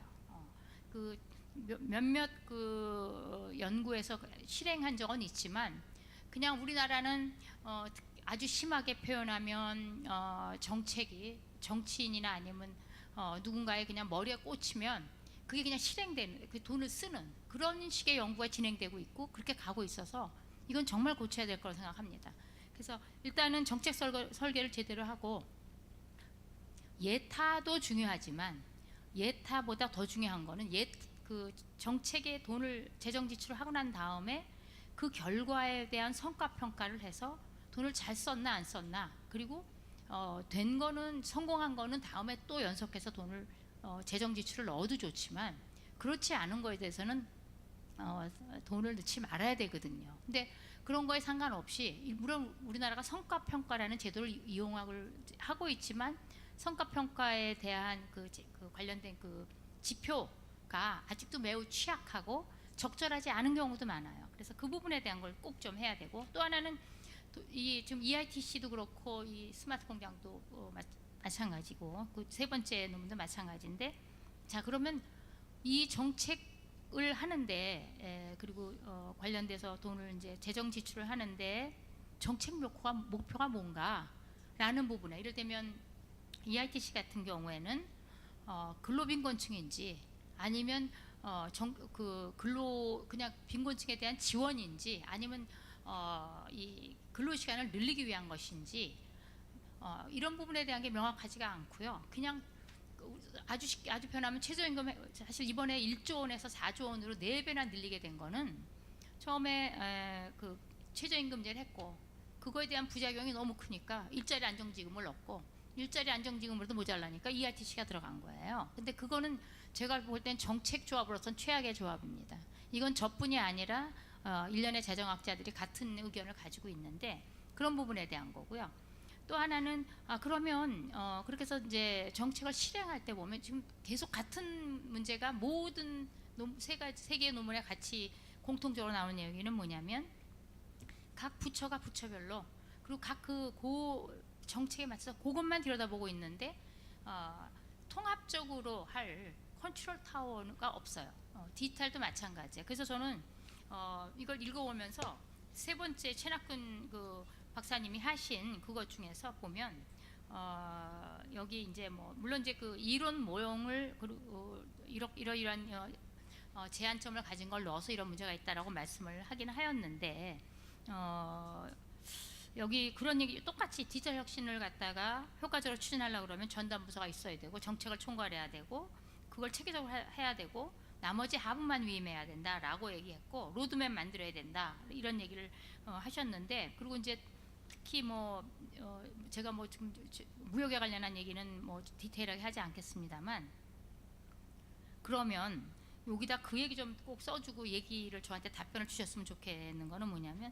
Speaker 6: 그 몇몇 그 연구에서 실행한 적은 있지만, 그냥 우리나라는 아주 심하게 표현하면 정책이 정치인이나 아니면 누군가의 그냥 머리에 꽂히면 그게 그냥 실행되는, 그 돈을 쓰는 그런 식의 연구가 진행되고 있고 그렇게 가고 있어서 이건 정말 고쳐야 될 거라고 생각합니다. 그래서 일단은 정책 설계를 제대로 하고, 예타도 중요하지만 예타보다 더 중요한 거는 그 정책에 돈을 재정 지출을 하고 난 다음에 그 결과에 대한 성과 평가를 해서 돈을 잘 썼나 안 썼나, 그리고 된 거는, 성공한 거는 다음에 또 연속해서 돈을 재정 지출을 넣어도 좋지만, 그렇지 않은 거에 대해서는 돈을 넣지 말아야 되거든요. 근데 그런 거에 상관없이, 물론 우리나라가 성과 평가라는 제도를 이용하고 있지만 성과 평가에 대한 그 관련된 그 지표가 아직도 매우 취약하고 적절하지 않은 경우도 많아요. 그래서 그 부분에 대한 걸 꼭 좀 해야 되고, 또 하나는 이 지금 EITC도 그렇고 이 스마트 공장도 마찬가지고 그 세 번째 논문도 마찬가지인데, 자 그러면 이 정책을 하는데 그리고 관련돼서 돈을 이제 재정 지출을 하는데 정책 목표가 뭔가라는 부분에, 예를 들면 EITC 같은 경우에는 근로빈곤층인지 아니면 그냥 빈곤층에 대한 지원인지 아니면 이 근로시간을 늘리기 위한 것인지 이런 부분에 대한 게 명확하지가 않고요. 그냥 아주 편하면 최저임금, 사실 이번에 1조 원에서 4조 원으로 4배나 늘리게 된 거는 처음에 그 최저임금제를 했고 그거에 대한 부작용이 너무 크니까 일자리 안정지급을 넣고, 일자리 안정지급으로도 모자라니까 EITC가 들어간 거예요. 근데 그거는 제가 볼 땐 정책 조합으로서는 최악의 조합입니다. 이건 저뿐이 아니라 일련의 재정학자들이 같은 의견을 가지고 있는데, 그런 부분에 대한 거고요. 또 하나는 그러면 그렇게 해서 이제 정책을 실행할 때 보면 지금 계속 같은 문제가 모든 세 개의 논문에 같이 공통적으로 나오는 얘기는 뭐냐면, 각 부처가 부처별로 그리고 각 그 정책에 맞춰서 그것만 들여다보고 있는데 통합적으로 할 컨트롤 타워가 없어요. 디지털도 마찬가지예요. 그래서 저는 이걸 읽어오면서 세 번째 최낙근 그 박사님이 하신 그것 중에서 보면 여기 이제 뭐 물론 이제 그 이론 모형을 이러이러한 제한점을 가진 걸 넣어서 이런 문제가 있다라고 말씀을 하긴 하였는데, 여기 그런 얘기 똑같이 디지털 혁신을 갖다가 효과적으로 추진하려고 그러면 전담부서가 있어야 되고 정책을 총괄해야 되고 그걸 체계적으로 해야 되고 나머지 하부만 위임해야 된다라고 얘기했고, 로드맵 만들어야 된다 이런 얘기를 하셨는데, 그리고 이제 특히 뭐 제가 뭐 지금 무역에 관련한 얘기는 뭐 디테일하게 하지 않겠습니다만, 그러면 여기다 그 얘기 좀 꼭 써주고 얘기를 저한테 답변을 주셨으면 좋겠는 거는 뭐냐면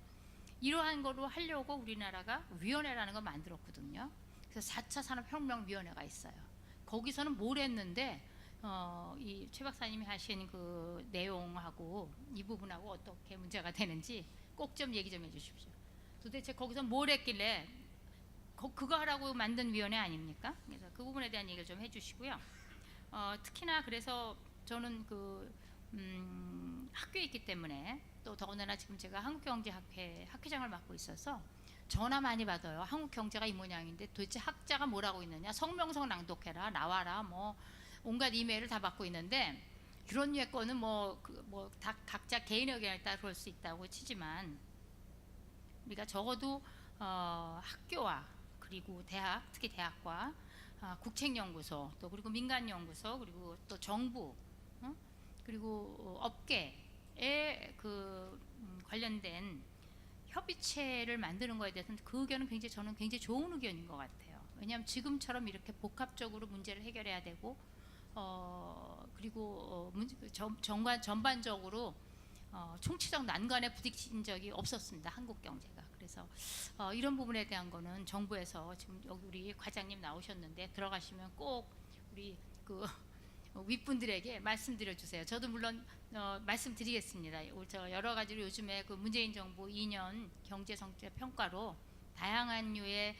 Speaker 6: 이러한 거로 하려고 우리나라가 위원회라는 걸 만들었거든요. 그래서 4차 산업혁명위원회가 있어요. 거기서는 뭘 했는데 이 최 박사님이 하신 그 내용하고 이 부분하고 어떻게 문제가 되는지 꼭 좀 얘기 좀 해주십시오. 도대체 거기서 뭘 했길래 그거 하라고 만든 위원회 아닙니까? 그래서 그 부분에 대한 얘기를 좀 해주시고요. 특히나 그래서 저는 학교에 있기 때문에 또 더군다나 지금 제가 한국경제학회 학회장을 맡고 있어서 전화 많이 받아요. 한국 경제가 이 모양인데 도대체 학자가 뭐라고 있느냐? 성명서 낭독해라, 나와라, 뭐 온갖 이메일을 다 받고 있는데 이런 류의 거는 다 각자 개인의 의견에 따라 그럴 수 있다고 치지만 우리가 적어도 학교와 그리고 대학, 특히 대학과 국책연구소 또 그리고 민간연구소 그리고 또 정부 그리고 업계에 관련된 협의체를 만드는 거에 대해서는 그 의견은 저는 굉장히 좋은 의견인 것 같아요. 왜냐하면 지금처럼 이렇게 복합적으로 문제를 해결해야 되고 그리고 전반적으로 총체적 난관에 부딪힌 적이 없었습니다. 한국 경제가. 그래서 이런 부분에 대한 거는 정부에서 지금 여기 우리 과장님 나오셨는데 들어가시면 꼭 우리 윗분들에게 말씀드려 주세요. 저도 물론 말씀드리겠습니다. 저 여러 가지로 요즘에 문재인 정부 2년 경제 성적 평가로 다양한 류의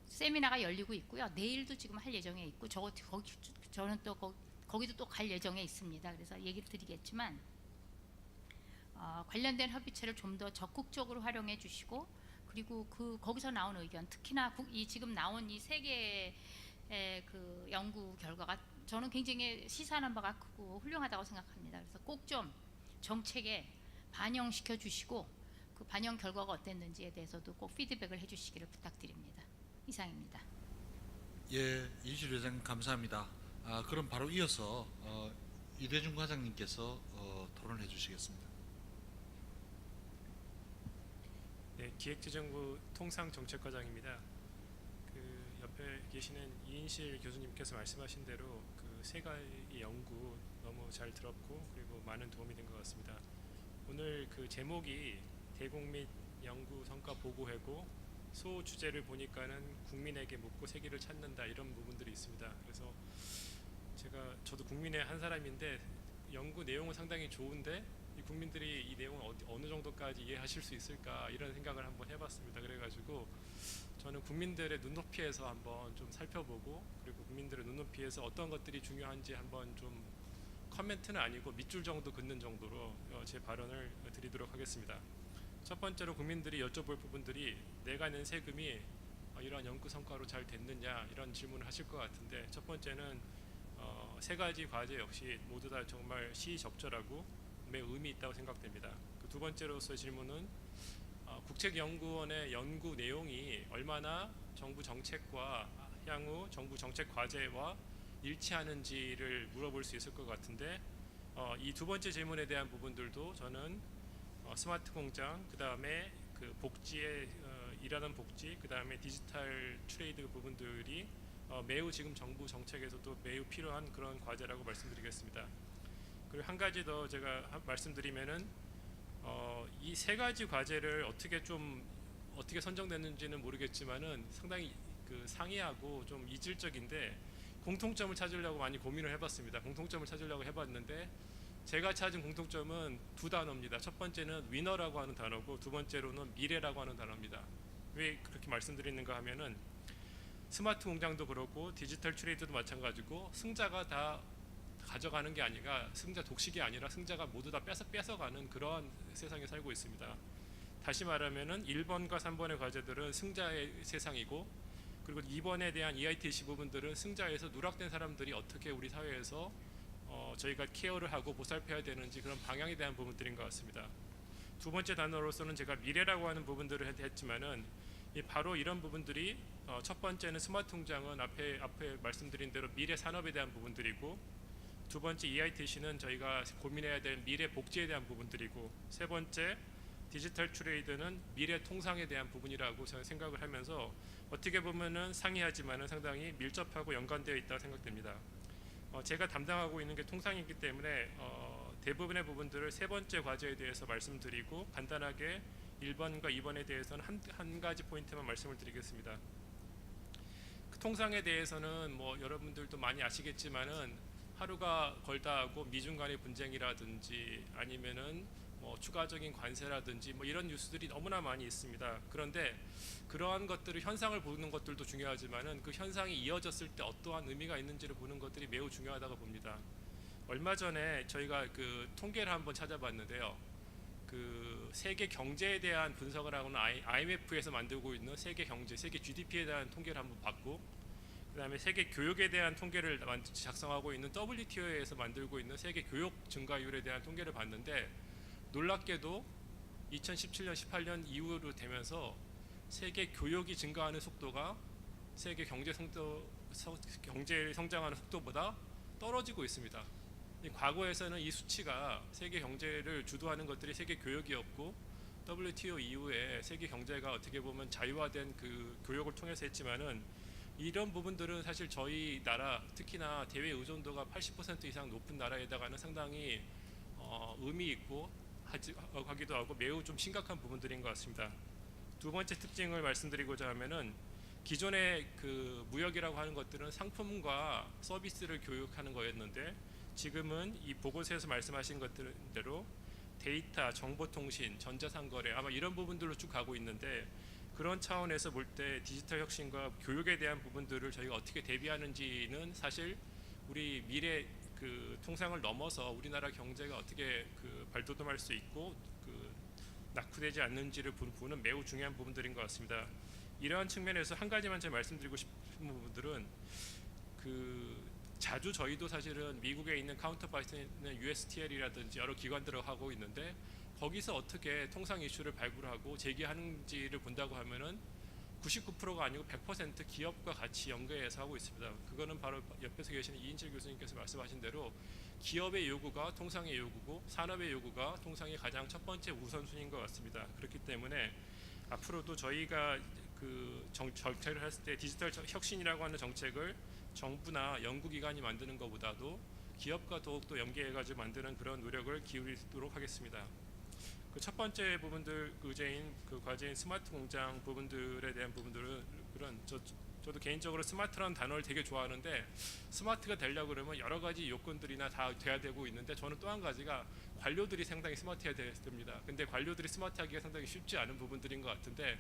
Speaker 6: 세미나가 열리고 있고요. 내일도 지금 할 예정에 있고 저는 또 거기도 또 갈 예정에 있습니다. 그래서 얘기를 드리겠지만 관련된 협의체를 좀 더 적극적으로 활용해 주시고 그리고 거기서 나온 의견 특히나 이 지금 나온 이 세 개의 연구 결과가 저는 굉장히 시사하는 바가 크고 훌륭하다고 생각합니다. 그래서 꼭 좀 정책에 반영시켜 주시고 그 반영 결과가 어땠는지에 대해서도 꼭 피드백을 해 주시기를 부탁드립니다. 이상입니다.
Speaker 5: 예, 이실 회장님 감사합니다. 그럼 바로 이어서 이대중 과장님께서 토론해 주시겠습니다.
Speaker 7: 네, 기획재정부 통상정책과장입니다. 옆에 계시는 이인실 교수님께서 말씀하신 대로 세 가지 연구 너무 잘 들었고 그리고 많은 도움이 된 것 같습니다. 오늘 제목이 대국 및 연구 성과 보고회고 소 주제를 보니까는 국민에게 묻고 세기를 찾는다 이런 부분들이 있습니다. 그래서 저도 국민의 한 사람인데 연구 내용은 상당히 좋은데 이 국민들이 이 내용을 어느 정도까지 이해하실 수 있을까 이런 생각을 한번 해봤습니다. 그래가지고 저는 국민들의 눈높이에서 한번 좀 살펴보고 그리고 국민들의 눈높이에서 어떤 것들이 중요한지 한번 좀 커멘트는 아니고 밑줄 정도 긋는 정도로 제 발언을 드리도록 하겠습니다. 첫 번째로 국민들이 여쭤볼 부분들이 내가 낸 세금이 이러한 연구 성과로 잘 됐느냐 이런 질문을 하실 것 같은데 첫 번째는 세 가지 과제 역시 모두 다 정말 시의적절하고 매우 의미 있다고 생각됩니다. 두 번째로서의 질문은 국책연구원의 연구 내용이 얼마나 정부 정책과 향후 정부 정책 과제와 일치하는지를 물어볼 수 있을 것 같은데 이 두 번째 질문에 대한 부분들도 저는 스마트 공장, 그 다음에 복지에 일하는 복지, 그 다음에 디지털 트레이드 부분들이 매우 지금 정부 정책에서도 매우 필요한 그런 과제라고 말씀드리겠습니다. 그리고 한 가지 더 제가 말씀드리면은 이 세 가지 과제를 어떻게 선정됐는지는 모르겠지만은 상당히 상이하고 좀 이질적인데 공통점을 찾으려고 많이 고민을 해봤습니다. 공통점을 찾으려고 해봤는데 제가 찾은 공통점은 두 단어입니다. 첫 번째는 위너라고 하는 단어고 두 번째로는 미래라고 하는 단어입니다. 왜 그렇게 말씀드리는가 하면은 스마트 공장도 그렇고 디지털 트레이드도 마찬가지고 승자가 다 가져가는 게 아니라 승자 독식이 아니라 승자가 모두 다 뺏어가는 그런 세상에 살고 있습니다. 다시 말하면은 1번과 3번의 과제들은 승자의 세상이고 그리고 2번에 대한 EITC 부분들은 승자에서 누락된 사람들이 어떻게 우리 사회에서 저희가 케어를 하고 보살펴야 되는지 그런 방향에 대한 부분들인 것 같습니다. 두 번째 단어로서는 제가 미래라고 하는 부분들을 했지만은 바로 이런 부분들이 첫 번째는 스마트 공장은 앞에 말씀드린 대로 미래 산업에 대한 부분들이고 두 번째 EITC는 저희가 고민해야 될 미래 복지에 대한 부분들이고 세 번째 디지털 트레이드는 미래 통상에 대한 부분이라고 저는 생각을 하면서 어떻게 보면은 상이하지만은 상당히 밀접하고 연관되어 있다고 생각됩니다. 제가 담당하고 있는 게 통상이기 때문에 대부분의 부분들을 세 번째 과제에 대해서 말씀드리고 간단하게 1번과 2번에 대해서는 한 가지 포인트만 말씀을 드리겠습니다. 그 통상에 대해서는 뭐 여러분들도 많이 아시겠지만은 하루가 걸다 하고 미중 간의 분쟁이라든지 아니면은 뭐 추가적인 관세라든지 뭐 이런 뉴스들이 너무나 많이 있습니다. 그런데 그러한 것들을 현상을 보는 것들도 중요하지만은 그 현상이 이어졌을 때 어떠한 의미가 있는지를 보는 것들이 매우 중요하다고 봅니다. 얼마 전에 저희가 그 통계를 한번 찾아봤는데요. 그 세계 경제에 대한 분석을 하고는 IMF에서 만들고 있는 세계 경제, 세계 GDP에 대한 통계를 한번 봤고, 그다음에 세계 교육에 대한 통계를 작성하고 있는 WTO에서 만들고 있는 세계 교육 증가율에 대한 통계를 봤는데 놀랍게도 2017년, 18년 이후로 되면서 세계 교육이 증가하는 속도가 세계 경제 성장하는 속도보다 떨어지고 있습니다. 과거에서는 이 수치가 세계 경제를 주도하는 것들이 세계 교육이었고 WTO 이후에 세계 경제가 어떻게 보면 자유화된 그 교육을 통해서 했지만은 이런 부분들은 사실 저희 나라 특히나 대외 의존도가 80% 이상 높은 나라에다가는 상당히 의미 있고 하기도 하고 매우 좀 심각한 부분들인 것 같습니다. 두 번째 특징을 말씀드리고자 하면은 기존의 그 무역이라고 하는 것들은 상품과 서비스를 교육하는 거였는데 지금은 이 보고서에서 말씀하신 것대로 데이터, 정보통신, 전자상거래 아마 이런 부분들로 쭉 가고 있는데 그런 차원에서 볼 때 디지털 혁신과 교육에 대한 부분들을 저희가 어떻게 대비하는지는 사실 우리 미래 그 통상을 넘어서 우리나라 경제가 어떻게 그 발돋움할 수 있고 그 낙후되지 않는지를 보는 매우 중요한 부분들인 것 같습니다. 이러한 측면에서 한 가지만 제가 말씀드리고 싶은 부분들은 그 자주 저희도 사실은 미국에 있는 카운터파트는 USTL이라든지 여러 기관들을 하고 있는데 거기서 어떻게 통상 이슈를 발굴하고 제기하는지를 본다고 하면은 99%가 아니고 100% 기업과 같이 연계해서 하고 있습니다. 그거는 바로 옆에서 계시는 이인철 교수님께서 말씀하신 대로 기업의 요구가 통상의 요구고 산업의 요구가 통상의 가장 첫 번째 우선순위인 것 같습니다. 그렇기 때문에 앞으로도 저희가 그 정책을 했을 때 디지털 혁신이라고 하는 정책을 정부나 연구기관이 만드는 것보다도 기업과 더욱더 연계해가지고 만드는 그런 노력을 기울이도록 하겠습니다. 그 첫 번째 부분들 의제인 그 과제인 스마트 공장 부분들에 대한 부분들은 저도 개인적으로 스마트라는 단어를 되게 좋아하는데 스마트가 되려고 그러면 여러 가지 요건들이나 다 돼야 되고 있는데 저는 또 한 가지가 관료들이 상당히 스마트해야 됩니다. 근데 관료들이 스마트하기가 상당히 쉽지 않은 부분들인 것 같은데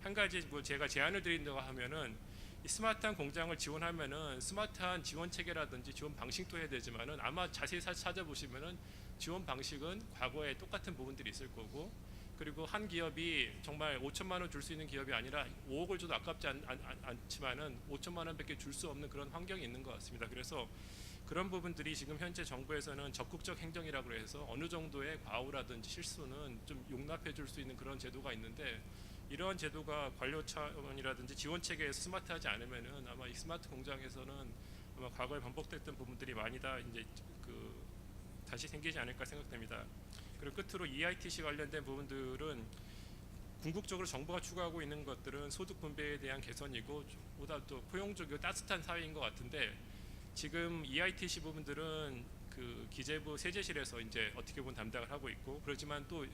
Speaker 7: 한 가지 뭐 제가 제안을 드린다고 하면은 이 스마트한 공장을 지원하면은 스마트한 지원 체계라든지 지원 방식도 해야 되지만은 아마 자세히 찾아보시면은 지원 방식은 과거에 똑같은 부분들이 있을 거고 그리고 한 기업이 정말 5천만 원 줄 수 있는 기업이 아니라 5억을 줘도 아깝지 않지만은 5천만 원밖에 줄 수 없는 그런 환경이 있는 것 같습니다. 그래서 그런 부분들이 지금 현재 정부에서는 적극적 행정이라고 해서 어느 정도의 과오라든지 실수는 좀 용납해 줄 수 있는 그런 제도가 있는데 이러한 제도가 관료 차원이라든지 지원 체계에서 스마트하지 않으면은 아마 이 스마트 공장에서는 아마 과거에 반복됐던 부분들이 많이 다 이제 그 다시 생기지 않을까 생각됩니다. 그리고 끝으로 EITC 관련된 부분들은 궁극적으로 정부가 추구하고 있는 것들은 소득 분배에 대한 개선이고 보다 또 포용적이고 따뜻한 사회인 것 같은데 지금 EITC 부분들은 그 기재부 세제실에서 이제 어떻게 보면 담당을 하고 있고 그렇지만 또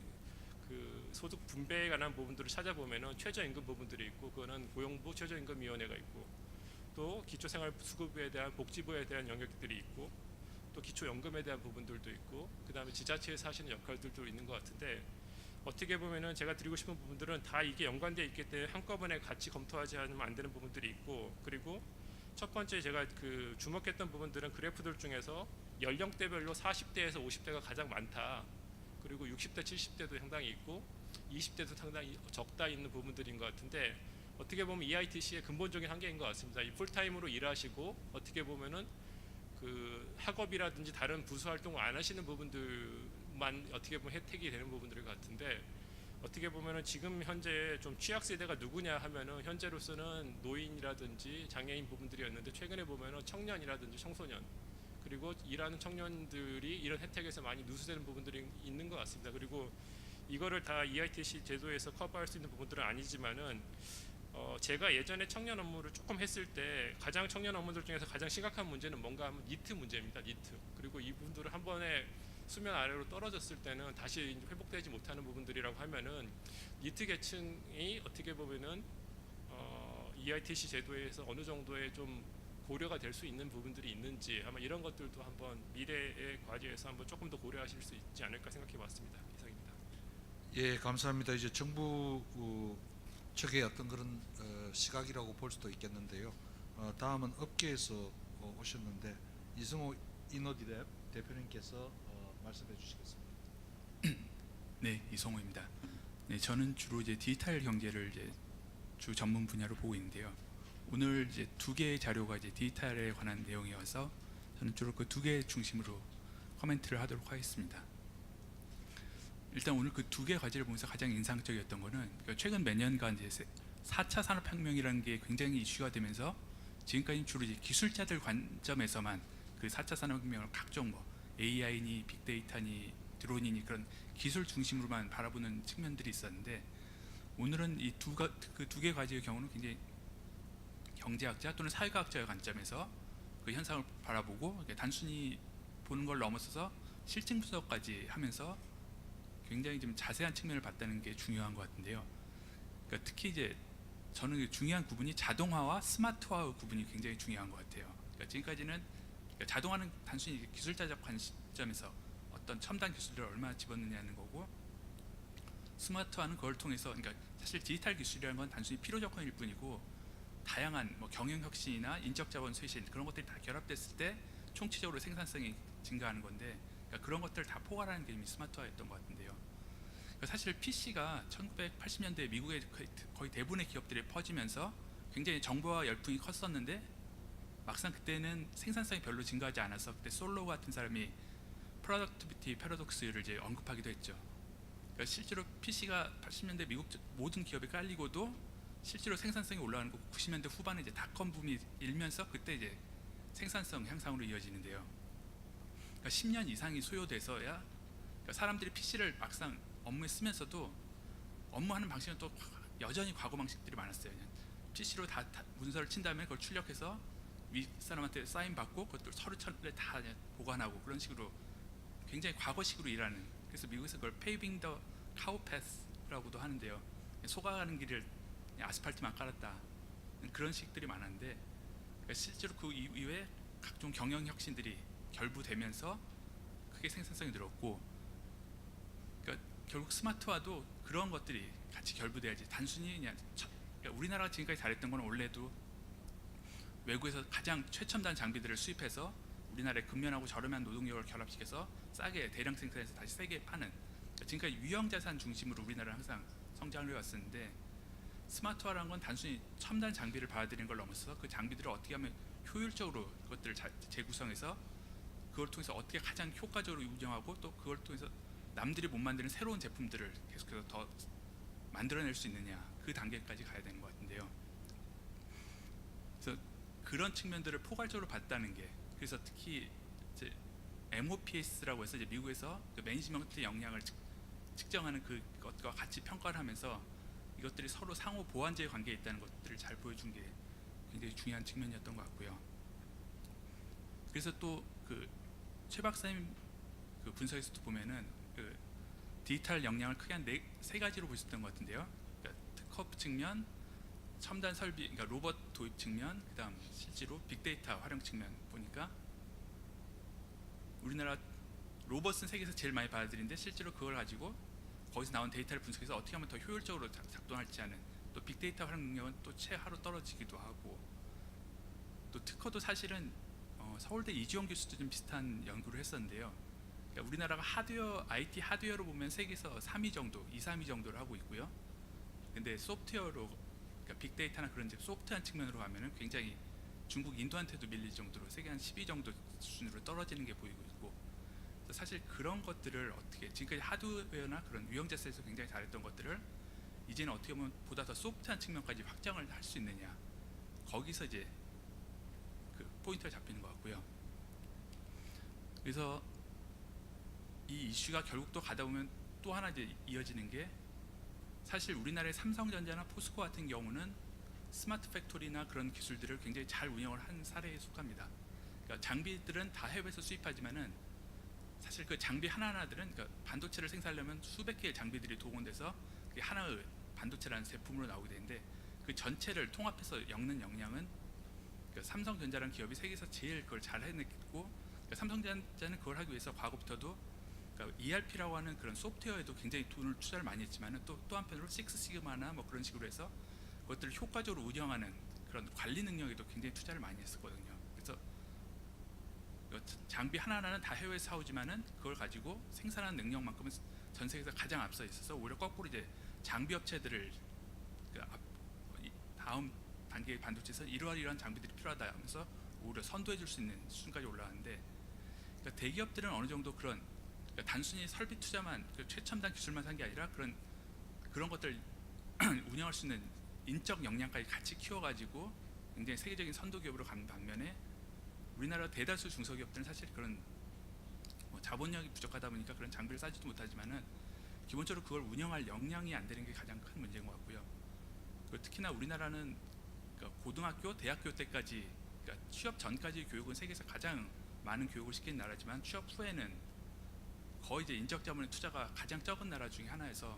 Speaker 7: 그 소득 분배에 관한 부분들을 찾아보면은 최저임금 부분들이 있고 그거는 고용부 최저임금위원회가 있고 또 기초생활수급부에 대한 복지부에 대한 영역들이 있고 또 기초연금에 대한 부분들도 있고 그 다음에 지자체에서 하시는 역할들도 있는 것 같은데 어떻게 보면은 제가 드리고 싶은 부분들은 다 이게 연관되어 있기 때문에 한꺼번에 같이 검토하지 않으면 안 되는 부분들이 있고 그리고 첫 번째 제가 그 주목했던 부분들은 그래프들 중에서 연령대별로 40대에서 50대가 가장 많다. 그리고 60대, 70대도 상당히 있고 20대도 상당히 적다 있는 부분들인 것 같은데 어떻게 보면 EITC의 근본적인 한계인 것 같습니다. 이 풀타임으로 일하시고 어떻게 보면은 그 학업이라든지 다른 부수 활동을 안 하시는 부분들만 어떻게 보면 혜택이 되는 부분들 같은데 어떻게 보면은 지금 현재 좀 취약 세대가 누구냐 하면은 현재로서는 노인이라든지 장애인 부분들이었는데 최근에 보면은 청년이라든지 청소년 그리고 일하는 청년들이 이런 혜택에서 많이 누수되는 부분들이 있는 것 같습니다. 그리고 이거를 다 EITC 제도에서 커버할 수 있는 부분들은 아니지만은 제가 예전에 청년 업무를 조금 했을 때 가장 청년 업무들 중에서 가장 심각한 문제는 뭔가 하면 니트 문제입니다. 니트. 그리고 이분들을 한 번에 수면 아래로 떨어졌을 때는 다시 이제 회복되지 못하는 부분들이라고 하면은 니트 계층이 어떻게 보면은 EITC 제도에서 어느 정도의 좀 고려가 될 수 있는 부분들이 있는지 아마 이런 것들도 한번 미래의 과제에서 한번 조금 더 고려하실 수 있지 않을까 생각해봤습니다. 이상입니다.
Speaker 5: 예, 감사합니다. 이제 정부 측의 어떤 그런 시각이라고 볼 수도 있겠는데요. 다음은 업계에서 오셨는데 이승호 이노디랩 대표님께서 말씀해 주시겠습니다.
Speaker 8: 네, 이성호입니다. 네, 저는 주로 이제 디지털 경제를 이제 주 전문 분야로 보고 있는데요. 오늘 이제 두 개의 자료가 이제 디지털에 관한 내용이어서 저는 주로 그 두 개 중심으로 코멘트를 하도록 하겠습니다. 일단 오늘 그 두 개 과제를 보면서 가장 인상적이었던 거는 그러니까 최근 몇 년간 이제 4차 산업혁명이라는 게 굉장히 이슈가 되면서 지금까지 주로 이제 기술자들 관점에서만 그 4차 산업혁명을 각종 뭐 AI니 빅데이터니 드론이니 그런 기술 중심으로만 바라보는 측면들이 있었는데 오늘은 이 그 두 개 과제의 경우는 굉장히 경제학자 또는 사회과학자의 관점에서 그 현상을 바라보고 단순히 보는 걸 넘어서서 실증 분석까지 하면서 굉장히 좀 자세한 측면을 봤다는 게 중요한 것 같은데요. 그러니까 특히 이제 저는 중요한 구분이 자동화와 스마트화의 구분이 굉장히 중요한 것 같아요. 그러니까 지금까지는 그러니까 자동화는 단순히 기술자적 관점에서 어떤 첨단 기술을 얼마나 집어넣느냐는 거고 스마트화는 그걸 통해서 그러니까 사실 디지털 기술이라는 건 단순히 필요 조건일 뿐이고 다양한 뭐 경영 혁신이나 인적 자본 쇄신 그런 것들이 다 결합됐을 때 총체적으로 생산성이 증가하는 건데 그러니까 그런 것들을 다 포괄하는 게 이미 스마트화였던 것 같은데요. 그러니까 사실 PC가 1980년대 미국의 거의 대부분의 기업들이 퍼지면서 굉장히 정보화 열풍이 컸었는데 막상 그때는 생산성이 별로 증가하지 않아서 그때 솔로 같은 사람이 프로덕티비티 패러독스를 이제 언급하기도 했죠. 그러니까 실제로 PC가 80년대 미국 모든 기업에 깔리고도 실제로 생산성이 올라가는 거 90년대 후반에 이제 닷컴 붐이 일면서 그때 이제 생산성 향상으로 이어지는데요. 그러니까 10년 이상이 소요돼서야 그러니까 사람들이 PC를 막상 업무에 쓰면서도 업무하는 방식은 또 여전히 과거 방식들이 많았어요. 그냥 PC로 다 문서를 친 다음에 그걸 출력해서 윗사람한테 사인 받고 그것도 서류 철에 다 보관하고 그런 식으로 굉장히 과거식으로 일하는 그래서 미국에서 그걸 paving the cow path라고도 하는데요. 속아가는 길을 아스팔트만 깔았다 그런 식들이 많았는데 그러니까 실제로 그 이후에 각종 경영 혁신들이 결부되면서 크게 생산성이 늘었고 그러니까 결국 스마트화도 그런 것들이 같이 결부돼야지 단순히 그냥 그러니까 우리나라가 지금까지 잘했던 건 원래도 외국에서 가장 최첨단 장비들을 수입해서 우리나라의 근면하고 저렴한 노동력을 결합시켜서 싸게 대량 생산해서 다시 세계에 파는 그러니까 지금까지 유형자산 중심으로 우리나라는 항상 성장을 해왔었는데 스마트화라는 건 단순히 첨단 장비를 받아들이는 걸 넘어서서 그 장비들을 어떻게 하면 효율적으로 그것들을 재구성해서 그걸 통해서 어떻게 가장 효과적으로 운영하고 또 그걸 통해서 남들이 못 만드는 새로운 제품들을 계속해서 더 만들어낼 수 있느냐 그 단계까지 가야 되는 것 같은데요. 그래서 그런 측면들을 포괄적으로 봤다는 게 그래서 특히 이제 MOPS라고 해서 이제 미국에서 그 매니지먼트 역량을 측정하는 그것과 같이 평가를 하면서 이것들이 서로 상호 보완제의 관계에 있다는 것들을 잘 보여준 게 굉장히 중요한 측면이었던 것 같고요. 그래서 또 그 최 박사님 그 분석에서도 보면은 그 디지털 역량을 크게 한 세 가지로 보셨던 것 같은데요. 그러니까 특허 측면, 첨단 설비, 그러니까 로봇 도입 측면, 그다음 실제로 빅데이터 활용 측면 보니까 우리나라 로봇은 세계에서 제일 많이 받아들이는데 실제로 그걸 가지고 거기서 나온 데이터를 분석해서 어떻게 하면 더 효율적으로 작동할지 하는 또 빅데이터 활용 능력은 또 최하로 떨어지기도 하고 또 특허도 사실은 서울대 이주영 교수도 좀 비슷한 연구를 했었는데요. 그러니까 우리나라가 하드웨어, IT 하드웨어로 보면 세계에서 3위 정도, 2, 3위 정도를 하고 있고요. 근데 소프트웨어로 그러니까 빅데이터나 그런 소프트한 측면으로 가면은 굉장히 중국, 인도한테도 밀릴 정도로 세계 한 10위 정도 수준으로 떨어지는 게 보이고 있고 사실 그런 것들을 어떻게 지금까지 하드웨어나 그런 유형자산에서 굉장히 잘했던 것들을 이제는 어떻게 보면 보다 더 소프트한 측면까지 확장을 할 수 있느냐 거기서 이제 그 포인트가 잡히는 것 같고요. 그래서 이 이슈가 결국 또 가다 보면 또 하나 이제 이어지는 게 사실 우리나라의 삼성전자나 포스코 같은 경우는 스마트 팩토리나 그런 기술들을 굉장히 잘 운영을 한 사례에 속합니다. 그러니까 장비들은 다 해외에서 수입하지만은 사실 그 장비 하나하나들은 그러니까 반도체를 생산하려면 수백 개의 장비들이 동원돼서 그게 하나의 반도체라는 제품으로 나오게 되는데 그 전체를 통합해서 엮는 역량은 그러니까 삼성전자라는 기업이 세계에서 제일 그걸 잘 해냈고 그러니까 삼성전자는 그걸 하기 위해서 과거부터도 그러니까 ERP라고 하는 그런 소프트웨어에도 굉장히 돈을 투자를 많이 했지만은 또 한편으로 식스시그마나 뭐 그런 식으로 해서 그것들을 효과적으로 운영하는 그런 관리 능력에도 굉장히 투자를 많이 했었거든요. 그래서 장비 하나하나는 다 해외에서 사오지만은 그걸 가지고 생산하는 능력만큼은 전 세계에서 가장 앞서 있어서 오히려 거꾸로 이제 장비 업체들을 다음 단계의 반도체에서 이러한 장비들이 필요하다 하면서 오히려 선도해 줄 수 있는 수준까지 올라왔는데 그러니까 대기업들은 어느 정도 그런 그러니까 단순히 설비 투자만 최첨단 기술만 산 게 아니라 그런 것들 운영할 수 있는 인적 역량까지 같이 키워가지고 굉장히 세계적인 선도 기업으로 가는 반면에 우리나라 대다수 중소기업들은 사실 그런 뭐 자본력이 부족하다 보니까 그런 장비를 싸지도 못하지만은 기본적으로 그걸 운영할 역량이 안 되는 게 가장 큰 문제인 것 같고요. 그리고 특히나 우리나라는 그러니까 고등학교, 대학교 때까지 그러니까 취업 전까지 교육은 세계에서 가장 많은 교육을 시키는 나라지만 취업 후에는 거의 이제 인적 자본의 투자가 가장 적은 나라 중에 하나여서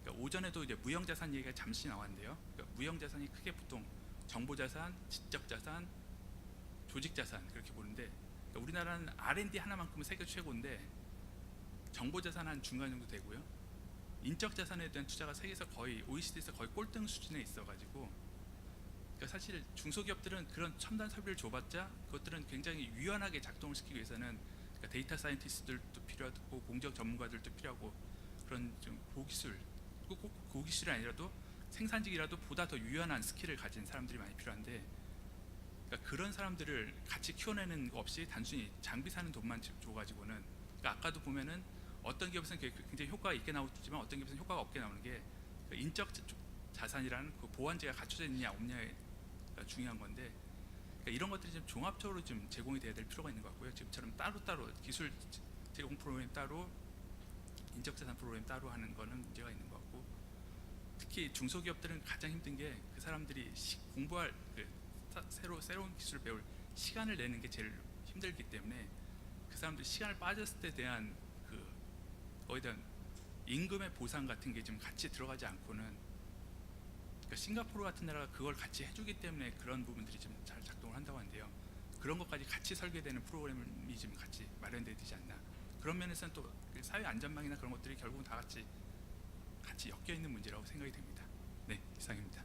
Speaker 8: 그러니까 오전에도 이제 무형자산 얘기가 잠시 나왔는데요. 그러니까 무형자산이 크게 보통 정보자산, 지적자산, 조직자산 그렇게 보는데 그러니까 우리나라는 R&D 하나만큼은 세계 최고인데 정보자산 한 중간 정도 되고요. 인적자산에 대한 투자가 세계에서 거의 OECD에서 거의 꼴등 수준에 있어가지고 그러니까 사실 중소기업들은 그런 첨단 설비를 줘봤자 그것들은 굉장히 유연하게 작동을 시키기 위해서는 그러니까 데이터 사이언티스트들도 필요하고 공적 전문가들도 필요하고 그런 좀 고기술 꼭 고기술이 아니라도 생산직이라도 보다 더 유연한 스킬을 가진 사람들이 많이 필요한데 그러니까 그런 사람들을 같이 키워내는 거 없이 단순히 장비 사는 돈만 줘가지고는 그러니까 아까도 보면은 어떤 기업에서는 굉장히 효과가 있게 나오지만 어떤 기업에서는 효과가 없게 나오는 게 인적 자산이라는 그 보완제가 갖춰져 있느냐 없느냐가 중요한 건데 그러니까 이런 것들이 좀 종합적으로 좀 제공이 돼야 될 필요가 있는 것 같고요. 지금처럼 따로따로 기술 제공 프로그램 따로 인적 자산 프로그램 따로 하는 거는 문제가 있는 것 같고 특히 중소기업들은 가장 힘든 게 그 사람들이 공부할 새로운 기술을 배울 시간을 내는 게 제일 힘들기 때문에 그 사람들이 시간을 빠졌을 때 대한 거에 대한 임금의 보상 같은 게 좀 같이 들어가지 않고는 그러니까 싱가포르 같은 나라가 그걸 같이 해주기 때문에 그런 부분들이 좀 잘 작동을 한다고 하는데요. 그런 것까지 같이 설계되는 프로그램이 좀 같이 마련돼야 되지 않나. 그런 면에서는 또 사회 안전망이나 그런 것들이 결국은 다 같이 엮여 있는 문제라고 생각이 됩니다. 네, 이상입니다.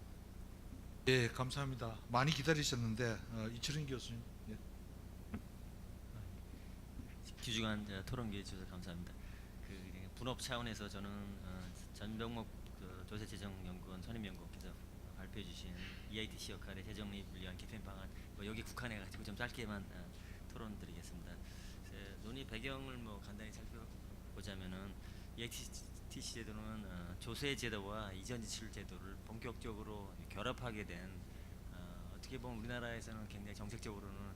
Speaker 5: 예, 감사합니다. 많이 기다리셨는데 이철인 교수님. 예.
Speaker 9: 귀중한 토론 기회 주셔서 감사합니다. 분업 차원에서 저는 전병목 조세재정연구원 선임연구원께서 발표해 주신 EITC 역할의 재정립을 위한 개편 방안 여기 국한해 가지고 좀 짧게만 토론드리겠습니다. 논의 배경을 간단히 살펴보자면은 EITC 제도는 조세 제도와 이전 지출 제도를 본격적으로 결합하게 된 어떻게 보면 우리나라에서는 굉장히 정책적으로는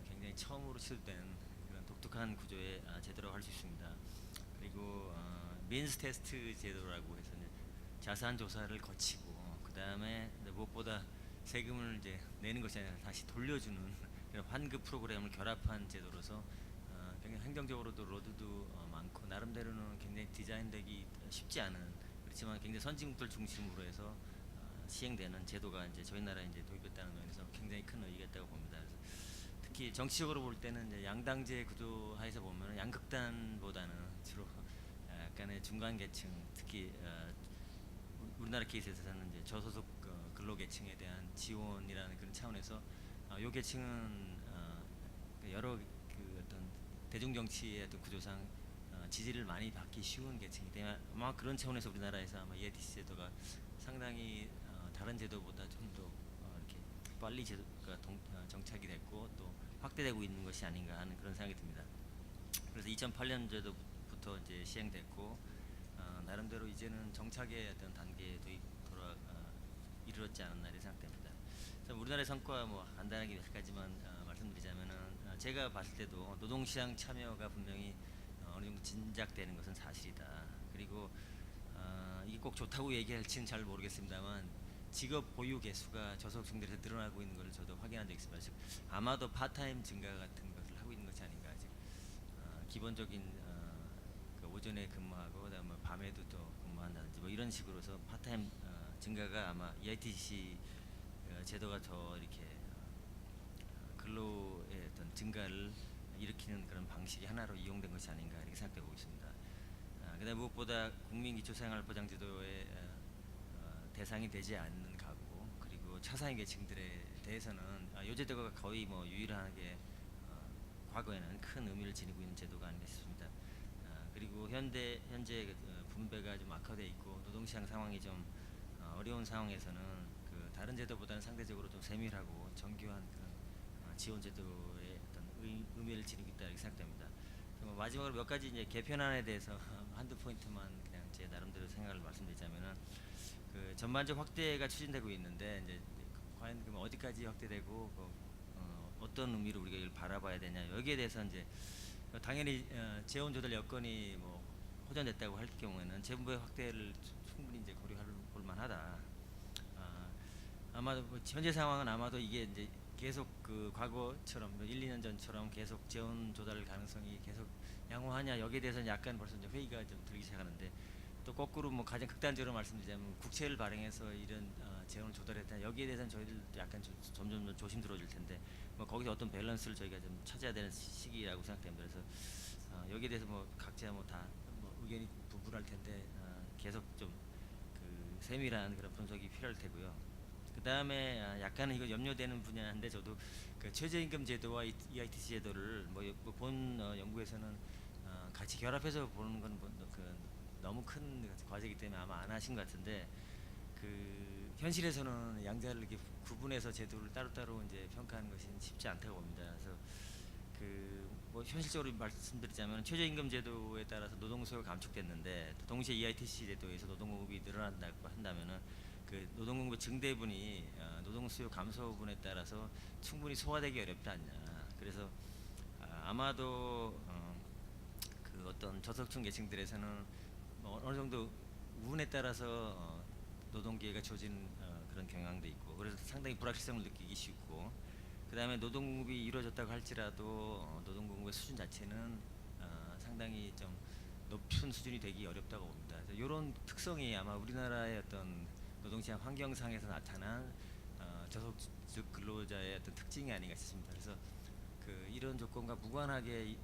Speaker 9: 굉장히 처음으로 시도된 그런 독특한 구조의 제도라고 할 수 있습니다. 그리고 민스 테스트 제도라고 해서 자산 조사를 거치고 그 다음에 무엇보다 세금을 이제 내는 것이 아니라 다시 돌려주는 그런 환급 프로그램을 결합한 제도로서 굉장히 행정적으로도 로드도 많고 나름대로는 굉장히 디자인되기 쉽지 않은 그렇지만 굉장히 선진국들 중심으로 해서 시행되는 제도가 이제 저희 나라에 이제 도입됐다는 면에서 굉장히 큰 의의가 있다고 봅니다. 그래서 특히 정치적으로 볼 때는 이제 양당제 구조 하에서 보면 양극단보다는 주로 약간의 중간 계층, 특히 우리나라 케이스에서는 이제 저소득 근로계층에 대한 지원이라는 그런 차원에서 이 계층은 여러 어떤 대중정치의 어떤 구조상 지지를 많이 받기 쉬운 계층이기 때문에 아마 그런 차원에서 우리나라에서 아마 EITC 제도가 상당히 다른 제도보다 좀 더 이렇게 빨리 제도가 정착이 됐고 또 확대되고 있는 것이 아닌가 하는 그런 생각이 듭니다. 그래서 2008년도부터 이제 시행됐고 나름대로 이제는 정착의 어떤 단계에 이르렀지 않았나 이렇게 생각됩니다. 그래서 우리나라의 성과 간단하게 몇 가지만 말씀드리자면은 제가 봤을 때도 노동시장 참여가 분명히 어느 정도 진작되는 것은 사실이다. 그리고 이게 꼭 좋다고 얘기할지는 잘 모르겠습니다만 직업 보유 개수가 저소득층들에서 늘어나고 있는 것을 저도 확인한 적이 있습니다. 즉 아마도 파타임 증가 같은 것을 하고 있는 것이 아닌가. 즉 기본적인 그 오전에 근무하고 그다음에 밤에도 또 근무한다든지 뭐 이런 식으로서 파타임 증가가 아마 EITC 제도가 더 이렇게 근로의 어떤 증가를 일으키는 그런 방식이 하나로 이용된 것이 아닌가 이렇게 생각해 보고 있습니다. 그다음에 무엇보다 국민기초생활보장제도의 대상이 되지 않는 가구 그리고 차상위 계층들에 대해서는 이 제도가 거의 뭐 유일하게 과거에는 큰 의미를 지니고 있는 제도가 아닌가 싶습니다. 그리고 현재 분배가 좀 악화되어 있고 노동시장 상황이 좀 어려운 상황에서는 그 다른 제도보다는 상대적으로 좀 세밀하고 정교한 그런 지원 제도의 어떤 의미를 지니고 있다 이렇게 생각됩니다. 마지막으로 몇 가지 이제 개편안에 대해서 한두 포인트만 그냥 제 나름대로 생각을 말씀드리자면은 그 전반적 확대가 추진되고 있는데 이제 과연 그럼 어디까지 확대되고 어떤 의미로 우리가 이걸 바라봐야 되냐 여기에 대해서 이제 당연히 재원 조달 여건이 뭐 호전됐다고 할 경우에는 재분배 확대를 충분히 이제 고려할 볼만하다. 아마도 뭐 현재 상황은 아마도 이게 이제 계속 그 과거처럼 1, 2년 전처럼 계속 재원 조달 가능성이 계속 양호하냐 여기에 대해서는 약간 벌써 이제 회의가 좀 들기 시작하는데 또 거꾸로 뭐 가장 극단적으로 말씀드리자면 국채를 발행해서 이런 재원을 조달했다 여기에 대해서는 저희들 약간 점점 조심스러워질 텐데 뭐 거기서 어떤 밸런스를 저희가 좀 찾아야 되는 시기라고 생각됩니다. 그래서 여기에 대해서 뭐 각자 뭐 다 뭐 의견이 분분할 텐데 계속 좀 그 세밀한 그런 분석이 필요할 테고요. 그 다음에 약간은 이거 염려되는 분야인데 저도 그 최저임금 제도와 EITC 제도를 본 연구에서는 같이 결합해서 보는 건 너무 큰 과제이기 때문에 아마 안 하신 것 같은데 그 현실에서는 양자를 이렇게 구분해서 제도를 따로따로 이제 평가하는 것이 쉽지 않다고 봅니다. 그래서 그 뭐 현실적으로 말씀드리자면 최저임금 제도에 따라서 노동 수요가 감축됐는데 동시에 EITC 제도에서 노동 공급이 늘어난다고 한다면은 그 노동 공급의 증대분이 노동 수요 감소분에 따라서 충분히 소화되기 어렵지 않냐. 그래서 아마도 그 어떤 저소득층 계층들에서는 어느 정도 운에 따라서 노동 기회가 주어지는 그런 경향도 있고 그래서 상당히 불확실성을 느끼기 쉽고 그 다음에 노동 공급이 이루어졌다고 할지라도 노동 공급의 수준 자체는 상당히 좀 높은 수준이 되기 어렵다고 봅니다. 그래서 이런 특성이 아마 우리나라의 어떤 노동시장 환경상에서 나타난 저소득 근로자의 어떤 특징이 아닌가 싶습니다. 그래서 그 이런 조건과 무관하게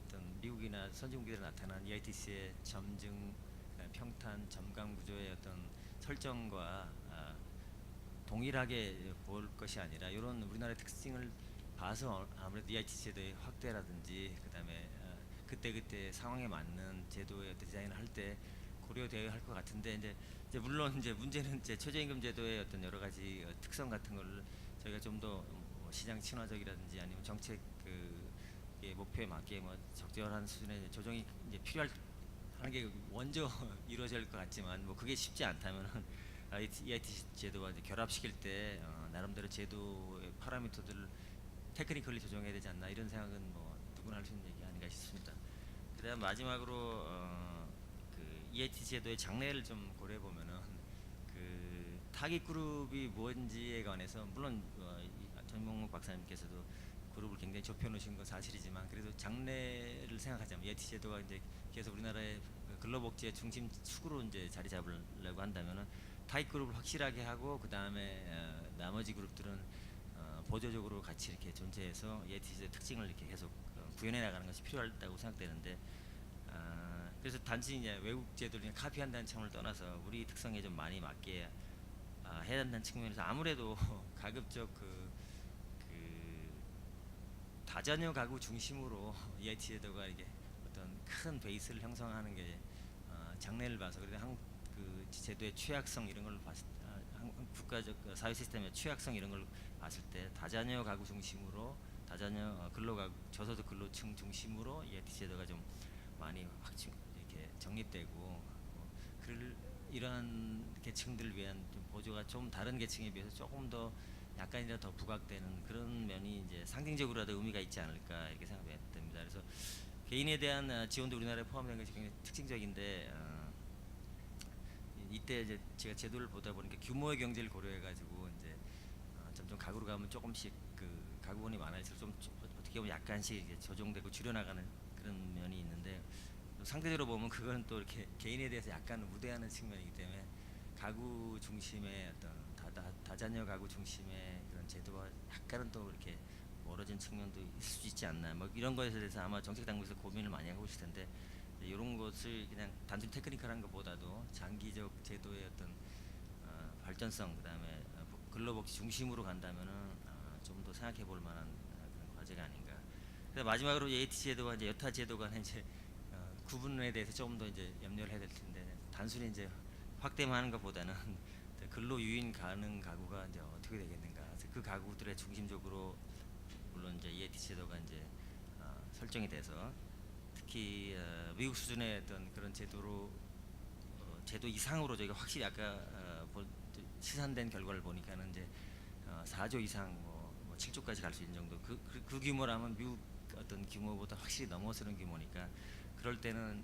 Speaker 9: 어떤 미국이나 선진국들에 나타난 EITC의 점증, 평탄, 점강 구조의 어떤 설정과 동일하게 볼 것이 아니라 이런 우리나라의 특징을 봐서 아무래도 EITC 제도의 확대라든지 그다음에 그때 상황에 맞는 제도의 디자인을 할 때 고려되어야 할 것 같은데 이제 물론 이제 문제는 이제 최저임금 제도의 어떤 여러 가지 특성 같은 걸 저희가 좀 더 시장 친화적이라든지 아니면 정책 그 목표에 맞게 뭐 적절한 수준의 조정이 이제 필요하는 게 먼저 이루어질 것 같지만 뭐 그게 쉽지 않다면은 EITC 제도와 이제 결합시킬 때 나름대로 제도의 파라미터들을 테크니컬리 조정해야 되지 않나 이런 생각은 뭐 누구나 할 수 있는 얘기 아닌가 싶습니다. 그다음 마지막으로 그 EITC 제도의 장래를 좀 고려해 보면은 그 타깃 그룹이 뭔지에 관해서 물론 전명목 박사님께서도 그룹을 굉장히 좁혀 놓으신 건 사실이지만 그래도 장래를 생각하자면 EITC 제도가 이제 계속 우리나라의 근로복지의 중심 축으로 이제 자리 잡으려고 한다면은 타깃 그룹을 확실하게 하고 그 다음에 나머지 그룹들은 보조적으로 같이 이렇게 존재해서 EITC의 특징을 이렇게 계속 구현해 나가는 것이 필요하다고 생각되는데 그래서 단지 이제 외국 제도를 그냥 카피한다는 차원을 떠나서 우리 특성에 좀 많이 맞게 해야 한다는 측면에서 아무래도 가급적 그 다자녀 가구 중심으로 EITC 제도가 이게 어떤 큰 베이스를 형성하는 게 장래를 봐서 그래도 그 제도의 취약성 이런 걸 봤을 때 국가적 사회 시스템의 취약성 이런 걸 봤을 때 다자녀 가구 중심으로 다자녀 근로가구 저소득 근로층 중심으로 EITC 제도가 좀 많이 이렇게 정립되고 이러한 계층들을 위한 좀 보조가 좀 다른 계층에 비해서 조금 더 약간이라도 더 부각되는 그런 면이 이제 상징적으로라도 의미가 있지 않을까 이렇게 생각됩니다. 그래서 개인에 대한 지원도 우리나라에 포함된 것이 굉장히 특징적인데 이때 이제 제가 제도를 보다 보니까 규모의 경제를 고려해가지고 이제 점점 가구로 가면 조금씩 그 가구원이 많아질수록 좀 어떻게 보면 약간씩 이제 조정되고 줄여나가는 그런 면이 있는데 또 상대적으로 보면 그거는 또 이렇게 개인에 대해서 약간 우대하는 측면이기 때문에 가구 중심의 어떤 다자녀 가구 중심의 그런 제도와 약간은 또 이렇게 멀어진 측면도 있을 수 있지 않나 뭐 이런 것에 대해서 아마 정책 당국에서 고민을 많이 하고 있을 텐데 이런 것을 그냥 단순히 테크니컬한 것보다도 장기적 제도의 어떤 발전성 그다음에 근로복지 중심으로 간다면은 좀 더 생각해 볼 만한 그런 과제가 아닌가. 그래서 마지막으로 AT 제도와 이제 여타 제도 간의 이제 구분에 대해서 조금 더 이제 염려를 해야 될 텐데 단순히 이제 확대만 하는 것보다는 근로 유인 가능 가구가 이제 어떻게 되겠는가. 그래서 그 가구들의 중심적으로 물론 이제 AT 제도가 이제 설정이 돼서 특히 미국 수준의 어떤 그런 제도로 제도 이상으로 저희가 확실히 아까 시산된 결과를 보니까는 이제 4조 이상 뭐 7조까지 갈 수 있는 정도 그 규모라면 미국 어떤 규모보다 확실히 넘어서는 규모니까 그럴 때는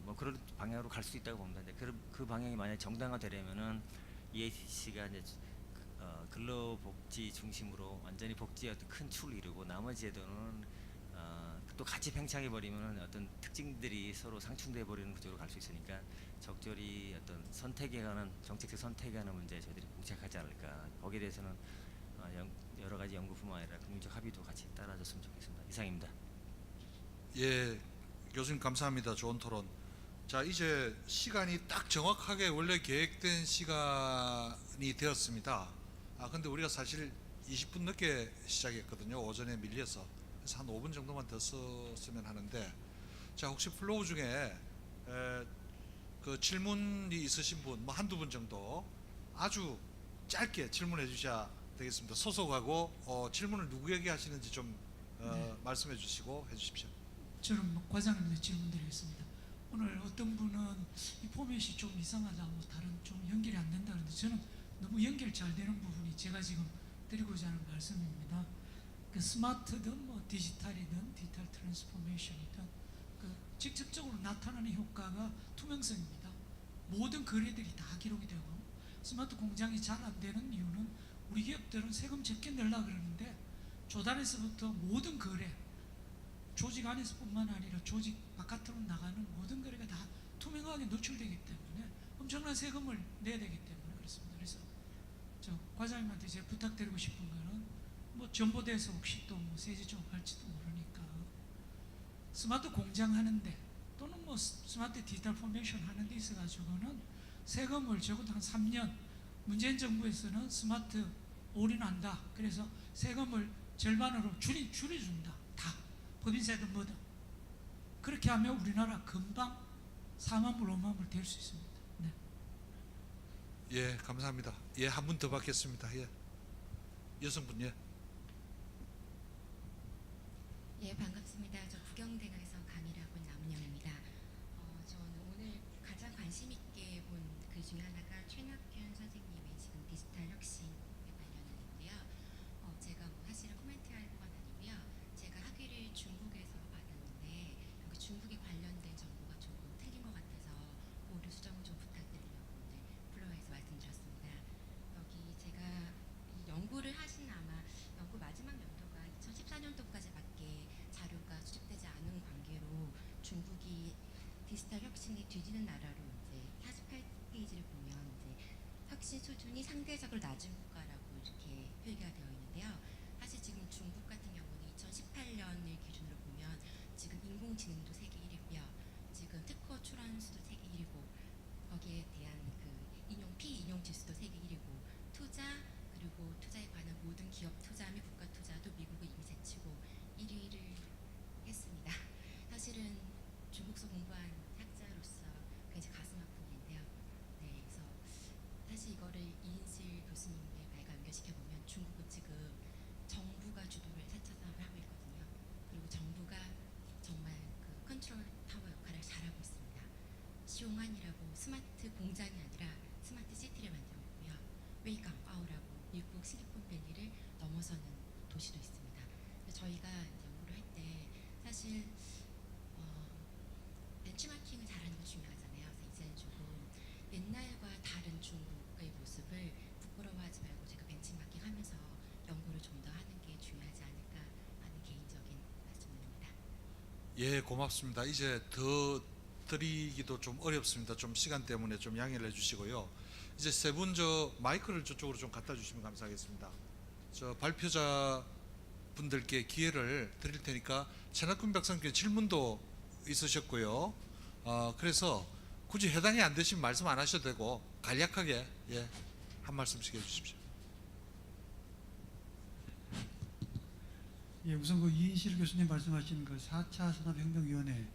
Speaker 9: 뭐 그런 방향으로 갈 수 있다고 봅니다. 근데 그 방향이 만약 정당화되려면은 EATC가 이제 근로복지 중심으로 완전히 복지의 어떤 큰 축을 이루고 나머지 제도는 또 같이 팽창해 버리면 어떤 특징들이 서로 상충돼 버리는 구조로 갈 수 있으니까 적절히 어떤 선택에 관한 정책적 선택에 관한 문제에 저희들이 봉착하지 않을까. 거기에 대해서는 여러 가지 연구뿐만 아니라 국민적 합의도 같이 따라줬으면 좋겠습니다. 이상입니다.
Speaker 5: 예, 교수님 감사합니다. 좋은 토론. 자, 이제 시간이 딱 정확하게 원래 계획된 시간이 되었습니다. 근데 우리가 사실 20분 늦게 시작했거든요. 오전에 밀려서. 그래서 한 5분 정도만 더 썼으면 하는데, 자, 혹시 플로우 중에 그 질문이 있으신 분, 뭐 한두 분 정도 아주 짧게 질문해 주셔야 되겠습니다. 소속하고 질문을 누구에게 하시는지 좀 말씀해 주시고 해주십시오.
Speaker 10: 저는 뭐 과장님한테 질문드리겠습니다. 오늘 어떤 분은 이 포맷이 좀 이상하다고 다른 좀 연결이 안 된다 그러는데 저는 너무 연결 잘 되는 부분이 제가 지금 드리고자 하는 말씀입니다. 그 스마트든 뭐 디지털이든 디지털 트랜스포메이션이든 그 직접적으로 나타나는 효과가 투명성입니다. 모든 거래들이 다 기록이 되고 스마트 공장이 잘 안 되는 이유는 우리 기업들은 세금 적게 내려고 그러는데 조달에서부터 모든 거래 조직 안에서뿐만 아니라 조직 바깥으로 나가는 모든 거래가 다 투명하게 노출되기 때문에 엄청난 세금을 내야 되기 때문에 그렇습니다. 그래서 저 과장님한테 제가 부탁드리고 싶은 거는 뭐 전보대에서 혹시 또 뭐 세제 좀 할지도 모르니까 스마트 공장 하는데 또는 뭐 스마트 디지털 포메이션 하는 데 있어가지고는 세금을 적어도 한 3년 문재인 정부에서는 스마트 올인한다. 그래서 세금을 절반으로 줄여준다. 다 법인세든 뭐든 그렇게 하면 우리나라 금방 4만 불 5만 불 될 수 있습니다. 네.
Speaker 5: 예, 감사합니다. 예, 한 분 더 받겠습니다. 예, 여성분. 예.
Speaker 11: 예, 반갑습니다. 저 부경대학에서 강의를 하고 있는 남은영입니다. 저는 오늘 가장 관심 있게 본 글 중에 하나가 최낙현 선생님의 지금 디지털 혁신에 관련한데요. 제가 뭐 사실은 코멘트할 건 아니고요. 제가 학위를 중국에서 받았는데 그 중국에 관련된 정보가 조금 틀린 것 같아서 오류 수정을 좀 부탁드리려고 오늘 플로어에서 말씀드렸습니다. 여기 제가 이 연구를 하신 아마 연구 마지막 연도가 2014년도까지밖에 자료가 수집되지 않은 관계로 중국이 디지털 혁신이 뒤지는 나라로 이제 48페이지를 보면 이제 혁신 수준이 상대적으로 낮은 국가라고 이렇게 표기가 되어 있는데요. 사실 지금 중국 같은 경우는 2018년을 기준으로 보면 지금 인공지능도 세계 1위고요. 지금 특허 출원수도 세계 1위고 거기에 대한 그 피인용 지수도 세계 1위고 투자 그리고 투자에 관한 모든 기업 투자 및 국가 투자도 미국을 이미 제치고 1위를 했습니다. 사실은 중국서 공부한 학자로서 굉장히 가슴 아픈 일인데요. 네, 그래서 사실 이거를 이인실 교수님의 말과 연결시켜 보면 중국은 지금 정부가 주도를 4차 산업을 하고 있거든요. 그리고 정부가 정말 그 컨트롤 타워 역할을 잘하고 있습니다. 시용안이라고 스마트 공장이 아니라 스마트 시티를 만들고 있고요. 웨이강파오라고 미국 실리콘밸리를 넘어서는 도시도 있습니다. 저희가 이제 연구를 할 때 사실 벤치마킹을 잘하는 게 중요하잖아요. 그래서 이제는 조금 옛날과
Speaker 5: 예, 고맙습니다. 이제 더 드리기도 좀 어렵습니다. 좀 시간 때문에 좀 양해를 해주시고요. 이제 세 분 저 마이크를 저쪽으로 좀 갖다 주시면 감사하겠습니다. 저 발표자 분들께 기회를 드릴 테니까 최낙근 박사님께 질문도 있으셨고요. 그래서 굳이 해당이 안 되시면 말씀 안 하셔도 되고 간략하게 한 말씀씩 해주십시오.
Speaker 4: 예, 우선 그 이인실 교수님 말씀하신 그 4차 산업혁명위원회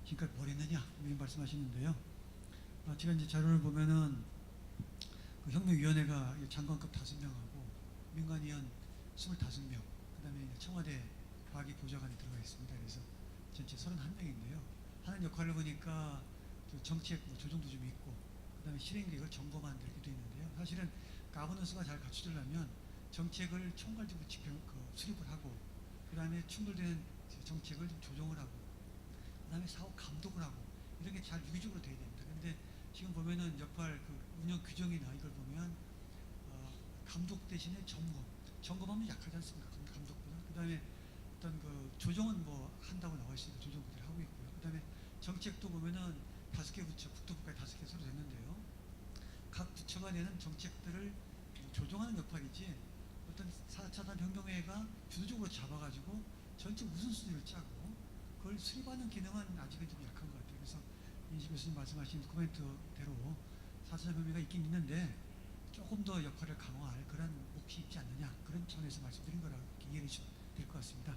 Speaker 4: 지금까지 뭘 했느냐 이런 말씀하시는데요. 제가 이제 자료를 보면은 그 혁명위원회가 장관급 5명하고 민간위원 25명, 그다음에 청와대 과기 보좌관이 들어가 있습니다. 그래서 전체 31명인데요. 하는 역할을 보니까 그 정책 조정도 좀 있고, 그다음에 실행 계획을 점검하는 데 이렇게 있는데요. 사실은 가버넌스가 잘 갖춰지려면 정책을 총괄적으로 수립을 하고, 그다음에 충돌되는 정책을 좀 조정을 하고, 그다음에 사업 감독을 하고, 이런 게 잘 유기적으로 돼야 됩니다. 그런데 지금 보면은 역할 그 운영 규정이나 이걸 보면 감독 대신에 점검하면 약하지 않습니까? 감독보다. 그다음에 어떤 그 조정은 뭐 한다고 나와 있으니까 조정들이 하고 있고요. 그다음에 정책도 보면은 5개 부처, 국토부까지 5개 서로 됐는데요. 각 부처가 내는 정책들을 조정하는 역할이지, 어떤 4차 산업혁명회가 주도적으로 잡아가지고 전체 우선순위를 짜고 그걸 수립하는 기능은 아직은 좀 약한 것 같아요. 그래서 이인식 교수님 말씀하신 코멘트대로 4차 산업혁명회가 있긴 있는데 조금 더 역할을 강화할 그런 몫이 있지 않느냐, 그런 차원에서 말씀드린 거라고 이해해 주시면 될 것 같습니다.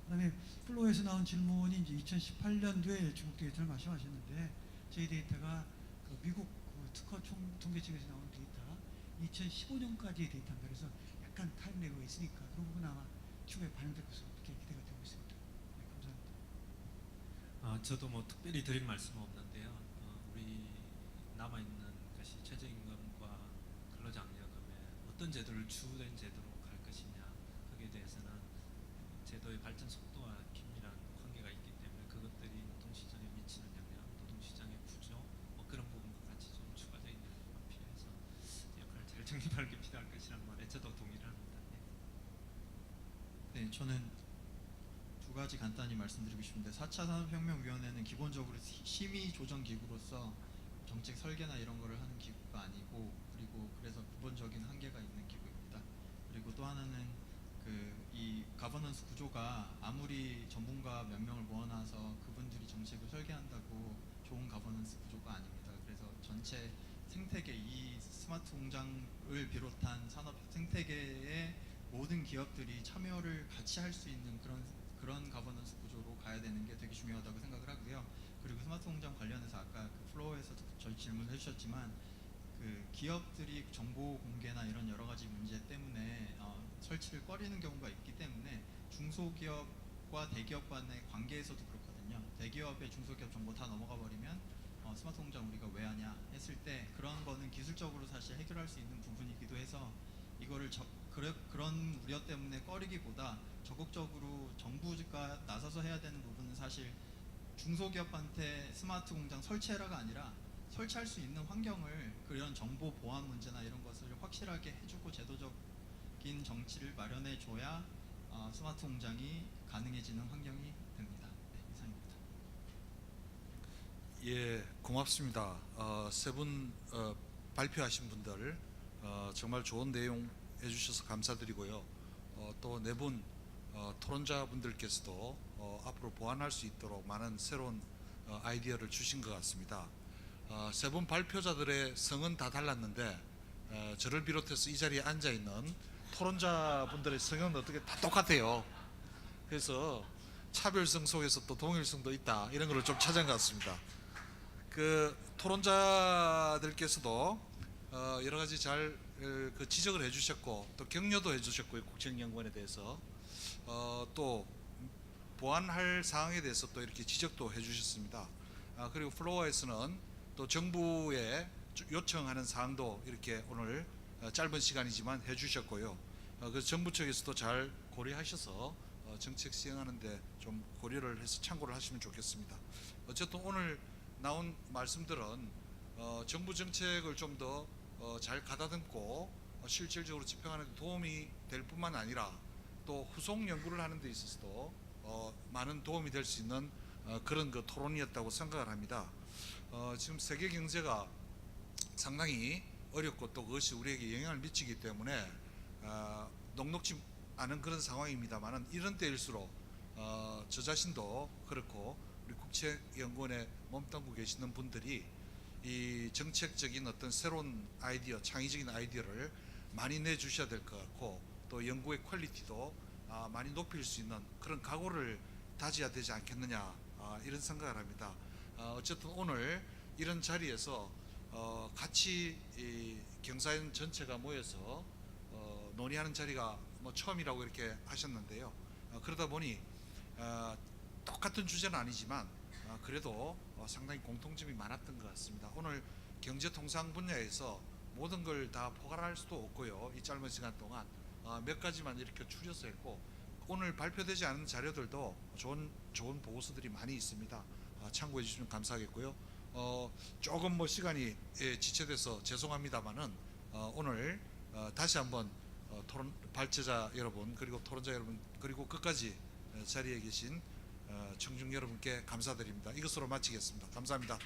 Speaker 4: 그다음에 플로우에서 나온 질문이 이제 2018년도에 중국 데이터를 말씀하셨는데, 저희 데이터가 그 미국 그 특허 통계청에서 나온 데이터 2015년까지의 데이터입니다. 그래서 약간 타임렉이 있으니까 그런 부분 아마 추후에 반영될 것으로 이렇게 기대가 되고 있습니다. 네, 감사합니다.
Speaker 3: 저도 뭐 특별히 드릴 말씀은 없는데요. 우리 남아 있는 것이 최저임금과 근로장려금에 어떤 제도를 주된 제도로 갈 것이냐, 거기에 대해서는 제도의 발전 속도와 긴밀한 관계가 있기 때문에 그것들이 노동시장에 미치는 영향, 노동시장의 구조, 뭐 그런 부분과 같이 좀 추가적인 연구가 필요해서 역할을 잘 정립하는 게 필요할 것이라는 말에 저도 동의를 합니다.
Speaker 2: 네, 저는 두 가지 간단히 말씀드리고 싶은데, 4차 산업혁명위원회는 기본적으로 심의조정기구로서 정책 설계나 이런 거를 하는 기구가 아니고, 그리고 그래서 기본적인 한계가 있는 기구입니다. 그리고 또 하나는 이 가버넌스 구조가 아무리 전문가 몇 명을 모아놔서 그분들이 정책을 설계한다고 좋은 가버넌스 구조가 아닙니다. 그래서 전체 생태계, 이 스마트 공장을 비롯한 산업 생태계의 모든 기업들이 참여를 같이 할 수 있는 그런 가버넌스 구조로 가야 되는 게 되게 중요하다고 생각을 하고요. 그리고 스마트 공장 관련해서 아까 그 플로어에서도 저희 질문을 해주셨지만, 그 기업들이 정보 공개나 이런 여러 가지 문제 때문에 설치를 꺼리는 경우가 있기 때문에 중소기업과 대기업 간의 관계에서도 그렇거든요. 대기업의 중소기업 정보 다 넘어가 버리면 스마트 공장 우리가 왜 하냐 했을 때, 그런 거는 기술적으로 사실 해결할 수 있는 부분이기도 해서 이거를 그런 우려 때문에 꺼리기보다 적극적으로 정부가 나서서 해야 되는 부분은 사실 중소기업한테 스마트 공장 설치해라가 아니라 설치할 수 있는 환경을, 그런 정보 보안 문제나 이런 것을 확실하게 해주고 제도적인 정치를 마련해 줘야 스마트 공장이 가능해지는 환경이 됩니다. 네, 이상입니다.
Speaker 5: 예, 고맙습니다. 세 분 발표하신 분들 정말 좋은 내용 해주셔서 감사드리고요. 또 네 분 토론자분들께서도 앞으로 보완할 수 있도록 많은 새로운 아이디어를 주신 것 같습니다. 세 분 발표자들의 성은 다 달랐는데 저를 비롯해서 이 자리에 앉아있는 토론자분들의 성은 어떻게 다 똑같아요. 그래서 차별성 속에서 또 동일성도 있다, 이런 걸 좀 찾은 것 같습니다. 그 토론자들께서도 여러 가지 잘 그 지적을 해주셨고, 또 격려도 해주셨고요. 국정연구원에 대해서 또 보완할 사항에 대해서 또 이렇게 지적도 해주셨습니다. 그리고 플로어에서는 또 정부에 요청하는 사항도 이렇게 오늘 짧은 시간이지만 해주셨고요. 그래서 정부 측에서도 잘 고려하셔서 정책 시행하는데 좀 고려를 해서 참고를 하시면 좋겠습니다. 어쨌든 오늘 나온 말씀들은 정부 정책을 좀 더 잘 가다듬고 실질적으로 집행하는 데 도움이 될 뿐만 아니라 또 후속 연구를 하는 데 있어서도 많은 도움이 될 수 있는 그런 그 토론이었다고 생각을 합니다. 지금 세계 경제가 상당히 어렵고 또 그것이 우리에게 영향을 미치기 때문에 녹록지 않은 그런 상황입니다만은 이런 때일수록 저 자신도 그렇고 우리 국책연구원에 몸담고 계시는 분들이 이 정책적인 어떤 새로운 아이디어, 창의적인 아이디어를 많이 내주셔야 될 것 같고 또 연구의 퀄리티도 많이 높일 수 있는 그런 각오를 다져야 되지 않겠느냐 이런 생각을 합니다. 어쨌든 오늘 이런 자리에서 같이 이 경사연 전체가 모여서 논의하는 자리가 뭐 처음이라고 이렇게 하셨는데요. 그러다 보니 똑같은 주제는 아니지만 그래도 상당히 공통점이 많았던 것 같습니다. 오늘 경제통상 분야에서 모든 걸 다 포괄할 수도 없고요. 이 짧은 시간 동안 몇 가지만 이렇게 추려서 했고 오늘 발표되지 않은 자료들도 좋은 보고서들이 많이 있습니다. 참고해 주시면 감사하겠고요. 조금 뭐 시간이 지체돼서 죄송합니다만은 오늘 다시 한번 토론 발제자 여러분 그리고 토론자 여러분 그리고 끝까지 자리에 계신 청중 여러분께 감사드립니다. 이것으로 마치겠습니다. 감사합니다.